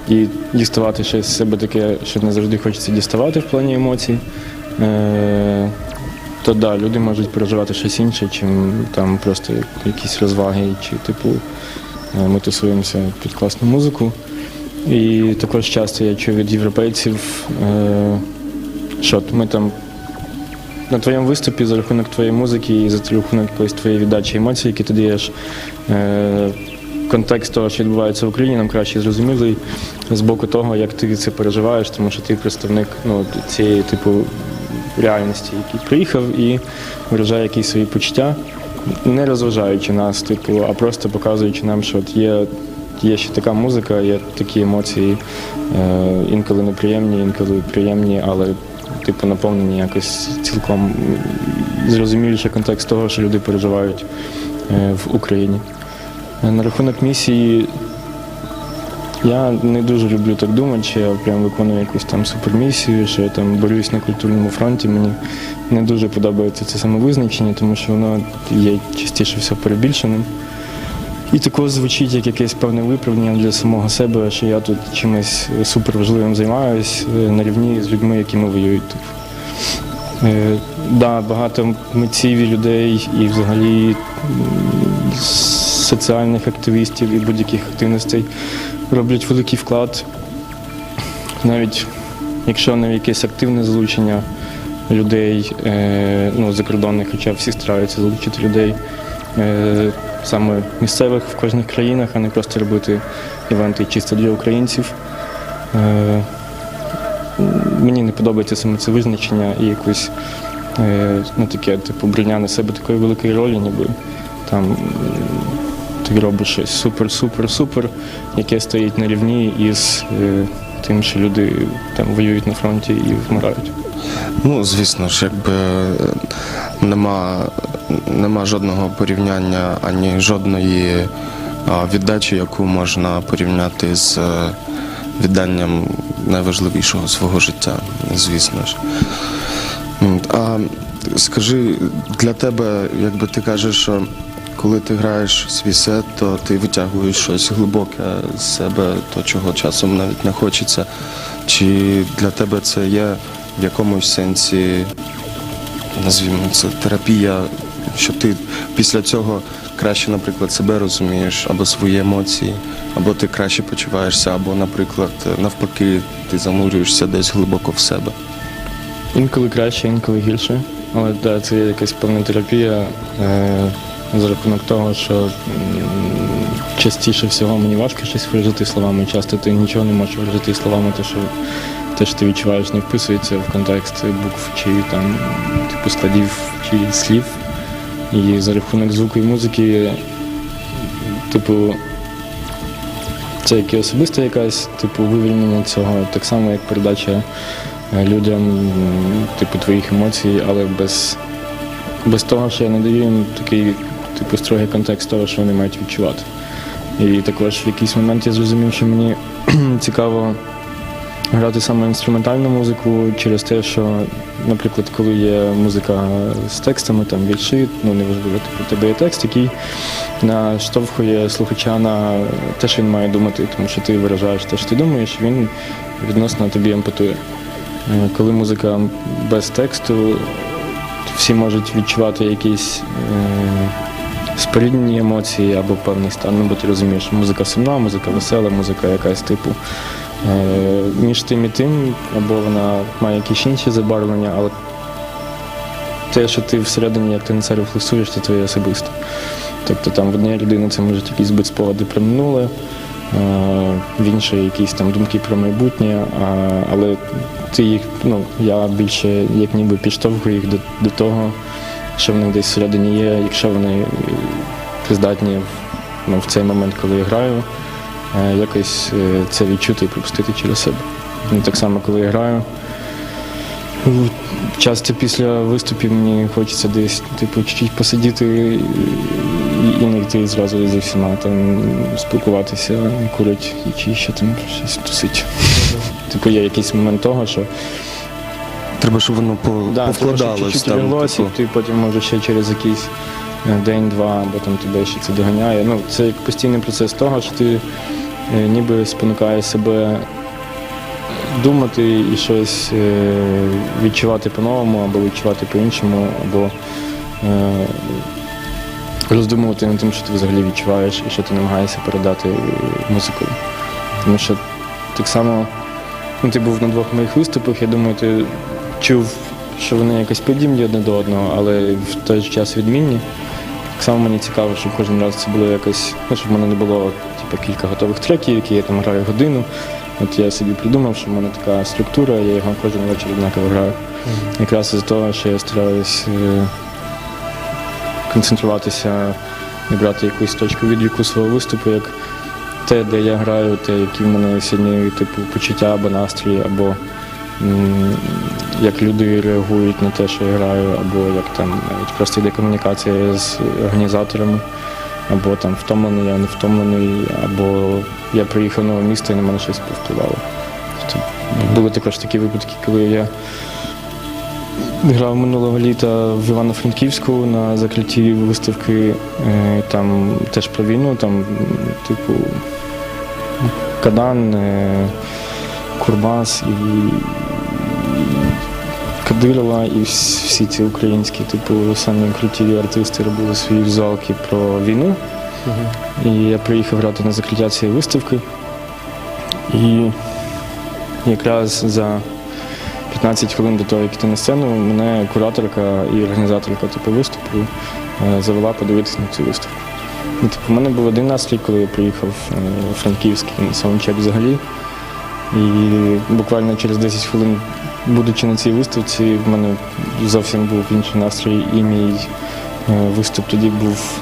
і діставати щось з себе таке, що не завжди хочеться діставати в плані емоцій. То да, люди можуть переживати щось інше, чим там просто якісь розваги, чи типу ми тусуємося під класну музику. І також часто я чую від європейців, що ми там на твоєму виступі за рахунок твоєї музики і за рахунок якоїсь твоєї віддачі емоцій, які ти даєш, контекст того, що відбувається в Україні, нам краще зрозумілий з боку того, як ти це переживаєш, тому що ти представник цієї типу реальності, який приїхав і виражає якісь свої почуття, не розважаючи нас, типу, а просто показуючи нам, що от є ще така музика, є такі емоції, інколи неприємні, інколи приємні, але типу наповнені якось цілком зрозуміліше контекст того, що люди переживають в Україні. На рахунок місії, я не дуже люблю так думати, що я прям виконую якусь там супермісію, що я там борюсь на культурному фронті. Мені не дуже подобається це самовизначення, тому що воно є частіше все перебільшеним. І також звучить як якесь певне виправдання для самого себе, що я тут чимось суперважливим займаюсь на рівні з людьми, які воюють тут. Да, багато митців і людей і взагалі соціальних активістів і будь-яких активностей роблять великий вклад, навіть якщо не якесь активне залучення людей, закордонних, хоча всі стараються залучити людей саме місцевих в кожних країнах, а не просто робити івенти чисто для українців. Мені не подобається саме це визначення і якось таке, типу, брання на себе такої великої ролі, ніби там ти робиш щось супер-супер-супер, яке стоїть на рівні із тим, що люди там воюють на фронті і вмирають. Ну, звісно ж, якби нема жодного порівняння, ані жодної віддачі, яку можна порівняти з відданням найважливішого свого життя, звісно ж. А скажи, для тебе, якби ти кажеш, що коли ти граєш свій сет, то ти витягуєш щось глибоке з себе, то чого часом навіть не хочеться. Чи для тебе це є в якомусь сенсі, назвімо це, терапія, що ти після цього краще, наприклад, себе розумієш, або свої емоції, або ти краще почуваєшся, або, наприклад, навпаки, ти занурюєшся десь глибоко в себе? Інколи краще, інколи гірше. Але да, це є якась певна терапія за рахунок того, що частіше всього мені важко щось виражати словами. Часто ти нічого не можеш виражати словами, те, що ти відчуваєш, не вписується в контекст букв чи там типу складів чи слів. І за рахунок звуку і музики, типу, це як і особиста якась, типу, вивільнення цього, так само як передача людям, типу, твоїх емоцій, але без того, що я надаю їм такий, типу, строгий контекст того, що вони мають відчувати. І також в якийсь момент я зрозумів, що мені цікаво грати саме інструментальну музику через те, що, наприклад, коли є музика з текстами, там вірші, неважливо, типу, у тебе є текст, який наштовхує слухача на те, що він має думати, тому що ти виражаєш те, що ти думаєш, він відносно тобі емпатує. Коли музика без тексту, всі можуть відчувати якісь споріднені емоції або певний стан, бо ти розумієш, музика сумна, музика весела, музика якась типу між тим і тим, або вона має якісь інші забарвлення, але те, що ти всередині, як ти на це рефлексуєш, це твоє особисте. Тобто там в однієї людини це можуть якісь бути спогади про минуле, в іншої якісь там думки про майбутнє, але ти їх, я більше як ніби підштовхую їх до того, що в них десь всередині є, якщо вони здатні в цей момент, коли я граю, якось це відчути і пропустити через себе. Так само, коли я граю, часто після виступів мені хочеться десь чуть-чуть посидіти і не йти зразу зі всіма, там спілкуватися, курити чи ще там щось тусить. Є якийсь момент того, що треба, щоб воно повкладалось. Чуть-чуть лялось, і ти потім може ще через якийсь день-два, або там тебе ще це доганяє. Ну, це як постійний процес того, що ти ніби спонукаєш себе думати і щось відчувати по-новому, або відчувати по-іншому, або роздумувати над тим, що ти взагалі відчуваєш і що ти намагаєшся передати музикою. Тому що так само, ти був на двох моїх виступах, я думаю, ти чув, що вони якось подібні одне до одного, але в той же час відмінні. Так само мені цікаво, щоб кожен раз це було якось, щоб в мене не було кілька готових треків, які я там граю годину. От я собі придумав, що в мене така структура, я його кожен вечір однаково граю. Якраз із-за того, що я стараюсь концентруватися і брати якусь точку відліку свого виступу, як те, де я граю, те, які в мене сьогодні почуття або настрій, або як люди реагують на те, що я граю, або як там навіть просто йде комунікація з організаторами, або там втомлений, я не втомлений, або я приїхав в нове місто і на мене щось повпливало. Тобто, були також такі випадки, коли я грав минулого літа в Івано-Франківську на закритті виставки, там теж про війну, там типу Кадан, Курбас і Кадирова, і всі ці українські, типу, самі круті артисти робили свої візуалки про війну. І я приїхав грати на закриття цієї виставки. І якраз за 15 хвилин до того, як йти на сцену, мене кураторка і організаторка виступу завела подивитися на цю виставку. І, у мене був один настрій, коли я приїхав у Франківський на саундчек взагалі. І буквально через 10 хвилин, будучи на цій виставці, в мене зовсім був інший настрій, і мій виступ тоді був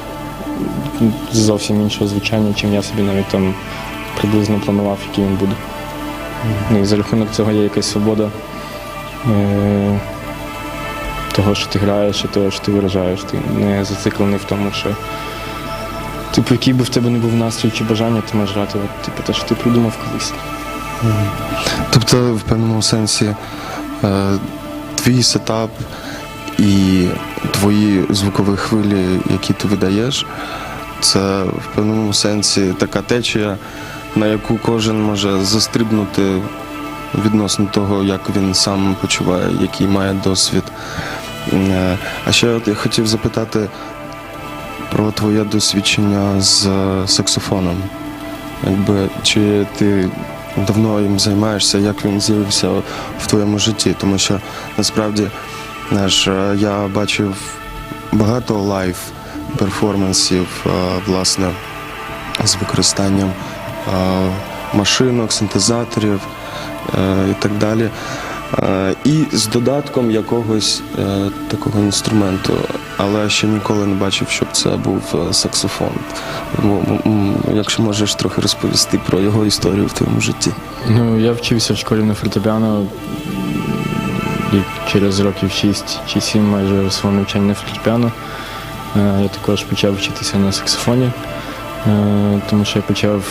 зовсім іншого звучання, чим я собі навіть там приблизно планував, який він буде. І за рахунок цього є якась свобода того, що ти граєш, і того, що ти виражаєш. Ти не зациклений в тому, що який би в тебе не був настрій чи бажання, ти можеш грати те, що ти придумав колись. Тобто, в певному сенсі, твій сетап і твої звукові хвилі, які ти видаєш, це в певному сенсі така течія, на яку кожен може застрибнути відносно того, як він сам почуває, який має досвід. А ще от я хотів запитати про твоє досвідчення з саксофоном. Чи ти давно їм займаєшся, як він з'явився в твоєму житті? Тому що, насправді, я бачив багато лайв-перформансів, власне, з використанням машинок, синтезаторів і так далі. І з додатком якогось такого інструменту, але ще ніколи не бачив, щоб це був саксофон. Якщо можеш трохи розповісти про його історію в твоєму житті. Я вчився в школі на фортепіано і через років 6 чи 7 майже свого навчання на фортепіано. Я також почав вчитися на саксофоні, тому що я почав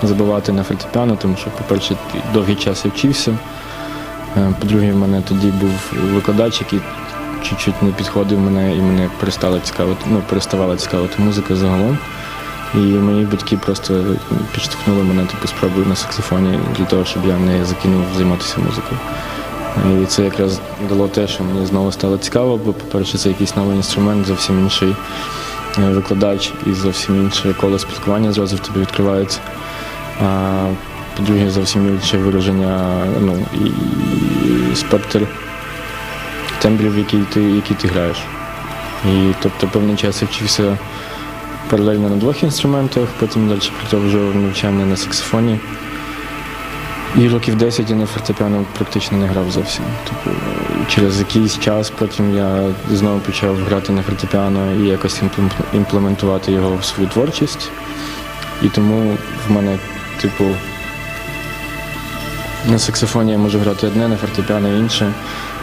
забивати на фортепіано, тому що, по-перше, довгий час я вчився. По-друге, в мене тоді був викладач, який чуть-чуть не підходив мене, і мене переставала цікавити музика загалом. І мої батьки просто підштовхнули мене спробую на саксофоні для того, щоб я не закинув займатися музикою. І це якраз дало те, що мені знову стало цікаво, бо, по-перше, це якийсь новий інструмент, зовсім інший викладач і зовсім інше коло спілкування зразу в тобі відкривається. А по-друге, зовсім інше вираження, і спектр тембрів, які ти граєш. І, тобто, певний час я вчився паралельно на двох інструментах, потім далі продовжував навчання на саксофоні. І років 10 я на фортепіано практично не грав зовсім. Тобто, через якийсь час потім я знову почав грати на фортепіано і якось імплементувати його в свою творчість. І тому в мене, на саксофоні я можу грати одне, на фортепіано інше.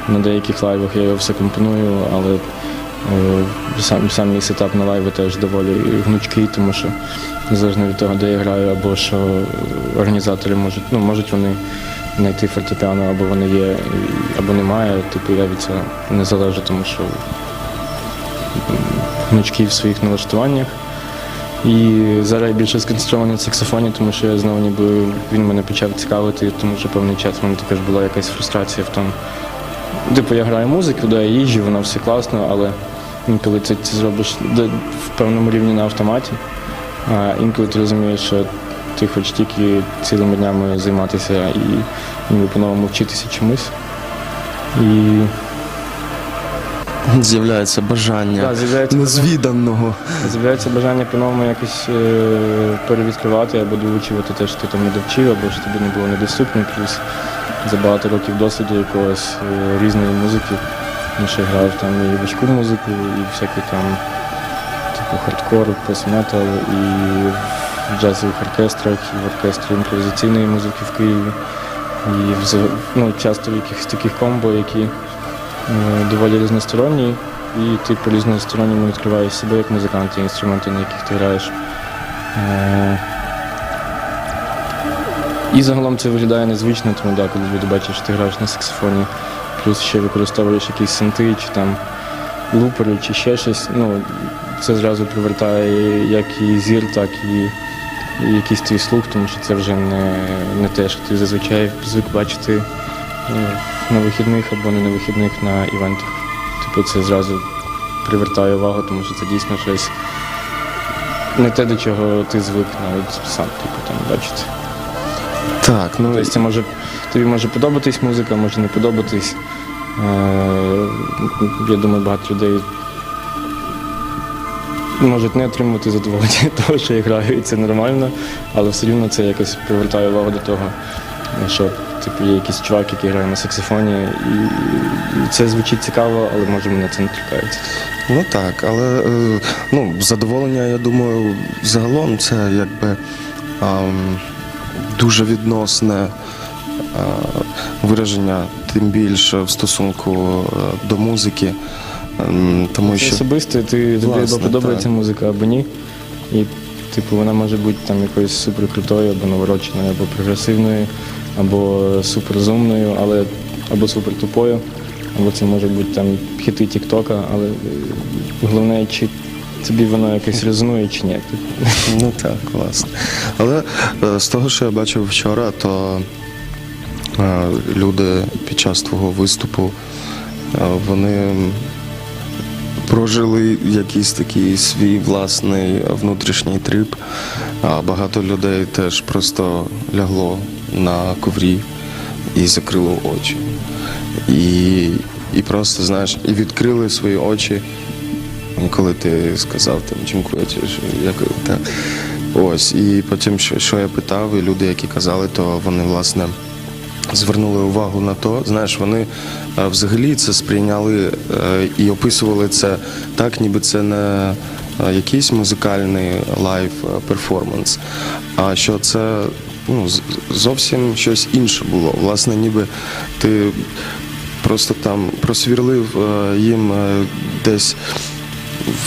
На деяких лайвах я його все компоную, але сам мій сетап на лайві теж доволі гнучкий, тому що незалежно від того, де я граю, або що організатори можуть вони знайти фортепіано, або вони є, або немає, я від цього не залежу, тому що гнучкий в своїх налаштуваннях. І зараз я більше сконцентрований на саксофоні, тому що я знову ніби він мене почав цікавити, тому що певний час в мене також була якась фрустрація в тому. Типу, я граю музику, я їжджу, воно все класно, але інколи це зробиш в певному рівні на автоматі, а інколи ти розумієш, що ти хочеш тільки цілими днями займатися і ніби по-новому вчитися чомусь. І з'являється бажання незвіданого. З'являється бажання по-новому якось перевідкривати або доучувати те, що ти там не довчив, або що тобі не було недоступно, плюс за багато років досвіду якогось різної музики. Я ще грав там і важку музику, і всякі там типу хардкор, пост-метал, і в джазових оркестрах, і в оркестрі імпровізаційної музики в Києві. І часто в якихось таких комбо, які доволі різносторонні, і ти по різносторонньому відкриваєш себе як музикант і інструменти, на яких ти граєш. І загалом це виглядає незвично, тому коли люди бачать, що ти граєш на саксофоні, плюс ще використовуєш якісь синти, чи там лупери, чи ще щось, це зразу привертає як і зір, так і якийсь твій слух, тому що це вже не те, що ти зазвичай звик бачити на вихідних або не на вихідних на івентах. Типу це зразу привертає увагу, тому що це дійсно щось не те, до чого ти звик навіть сам там бачити. Так, тобто тобі може подобатись музика, може не подобатись. Я думаю, багато людей можуть не отримувати задоволення від того, що я граю, і це нормально, але все рівно це якось привертає увагу до того, що є якийсь чувак, який грає на саксофоні, і це звучить цікаво, але може мене це не торкається. Ну так, але задоволення, я думаю, загалом це якби дуже відносне вираження, тим більше в стосунку до музики. Тому це що особисто, тобі або подобається музика, або ні. І вона може бути там якоюсь суперкрутою, або навороченою, або прогресивною, або суперзумною, або супертупою, або це може бути там хіти Тік-Тока, але головне, чи тобі воно якось резонує, чи ні. Ну так, власне. Але з того, що я бачив вчора, то люди під час твого виступу, вони прожили якийсь такий свій власний внутрішній трип, а багато людей теж просто лягло на коврі і закрило очі. І просто, знаєш, і відкрили свої очі, коли ти сказав там «Дякую», так. Ось, і потім, що я питав, і люди, які казали, то вони, власне, звернули увагу на то, знаєш, вони взагалі це сприйняли і описували це так, ніби це не якийсь музикальний лайв-перформанс, а що це зовсім щось інше було. Власне, ніби ти просто там просвірлив їм десь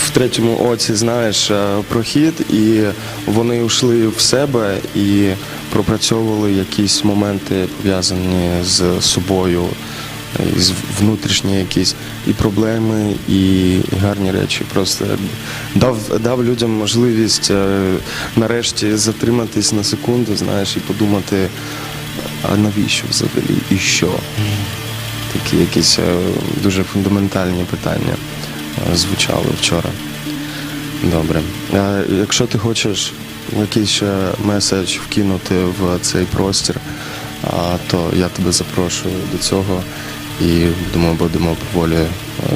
в третьому оці, знаєш, прохід, і вони йшли в себе і пропрацьовували якісь моменти, пов'язані з собою, з внутрішні якісь і проблеми, і гарні речі. Просто дав людям можливість нарешті затриматись на секунду, знаєш, і подумати, а навіщо взагалі, і що? Такі якісь дуже фундаментальні питання звучали вчора. Добре. Якщо ти хочеш якийсь ще меседж вкинути в цей простір, то я тебе запрошую до цього і, думаю, будемо поволі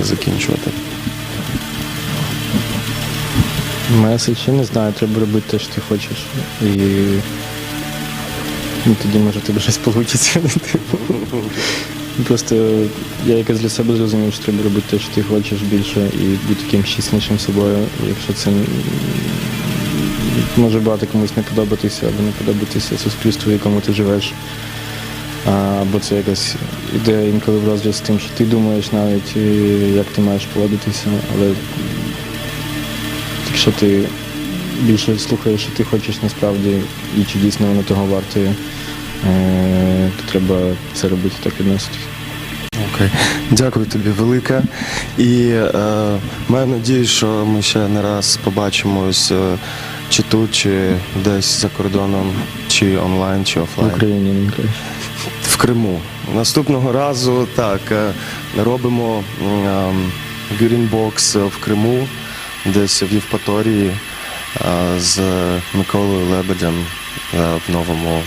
закінчувати. Меседж, я не знаю, треба робити те, що ти хочеш. І тоді, може, в тебе щось вийде. Просто я якось для себе зрозумів, що треба робити те, що ти хочеш більше, і бути таким чеснішим собою. Якщо це може багато комусь не подобатися, або не подобатися суспільству, в якому ти живеш. Або це якась ідея інколи в розріз з тим, що ти думаєш навіть, як ти маєш поводитися. Але якщо ти більше слухаєш, що ти хочеш насправді, і чи дійсно воно того вартує, то треба це робити, так відноситись. Окей. Дякую тобі велике. І маю надію, що ми ще не раз побачимось чи тут, чи десь за кордоном, чи онлайн, чи офлайн. В Україні не краще. В Криму. Наступного разу так, робимо грінбокс в Криму, десь в Євпаторії з Миколою Лебедем в новому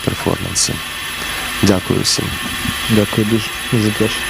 перформансі. Дякую всім. Дякую дуже за запрошення.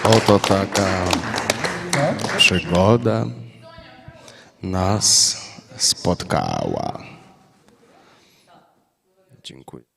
Oto taka przygoda nas spotkała. Dziękuję.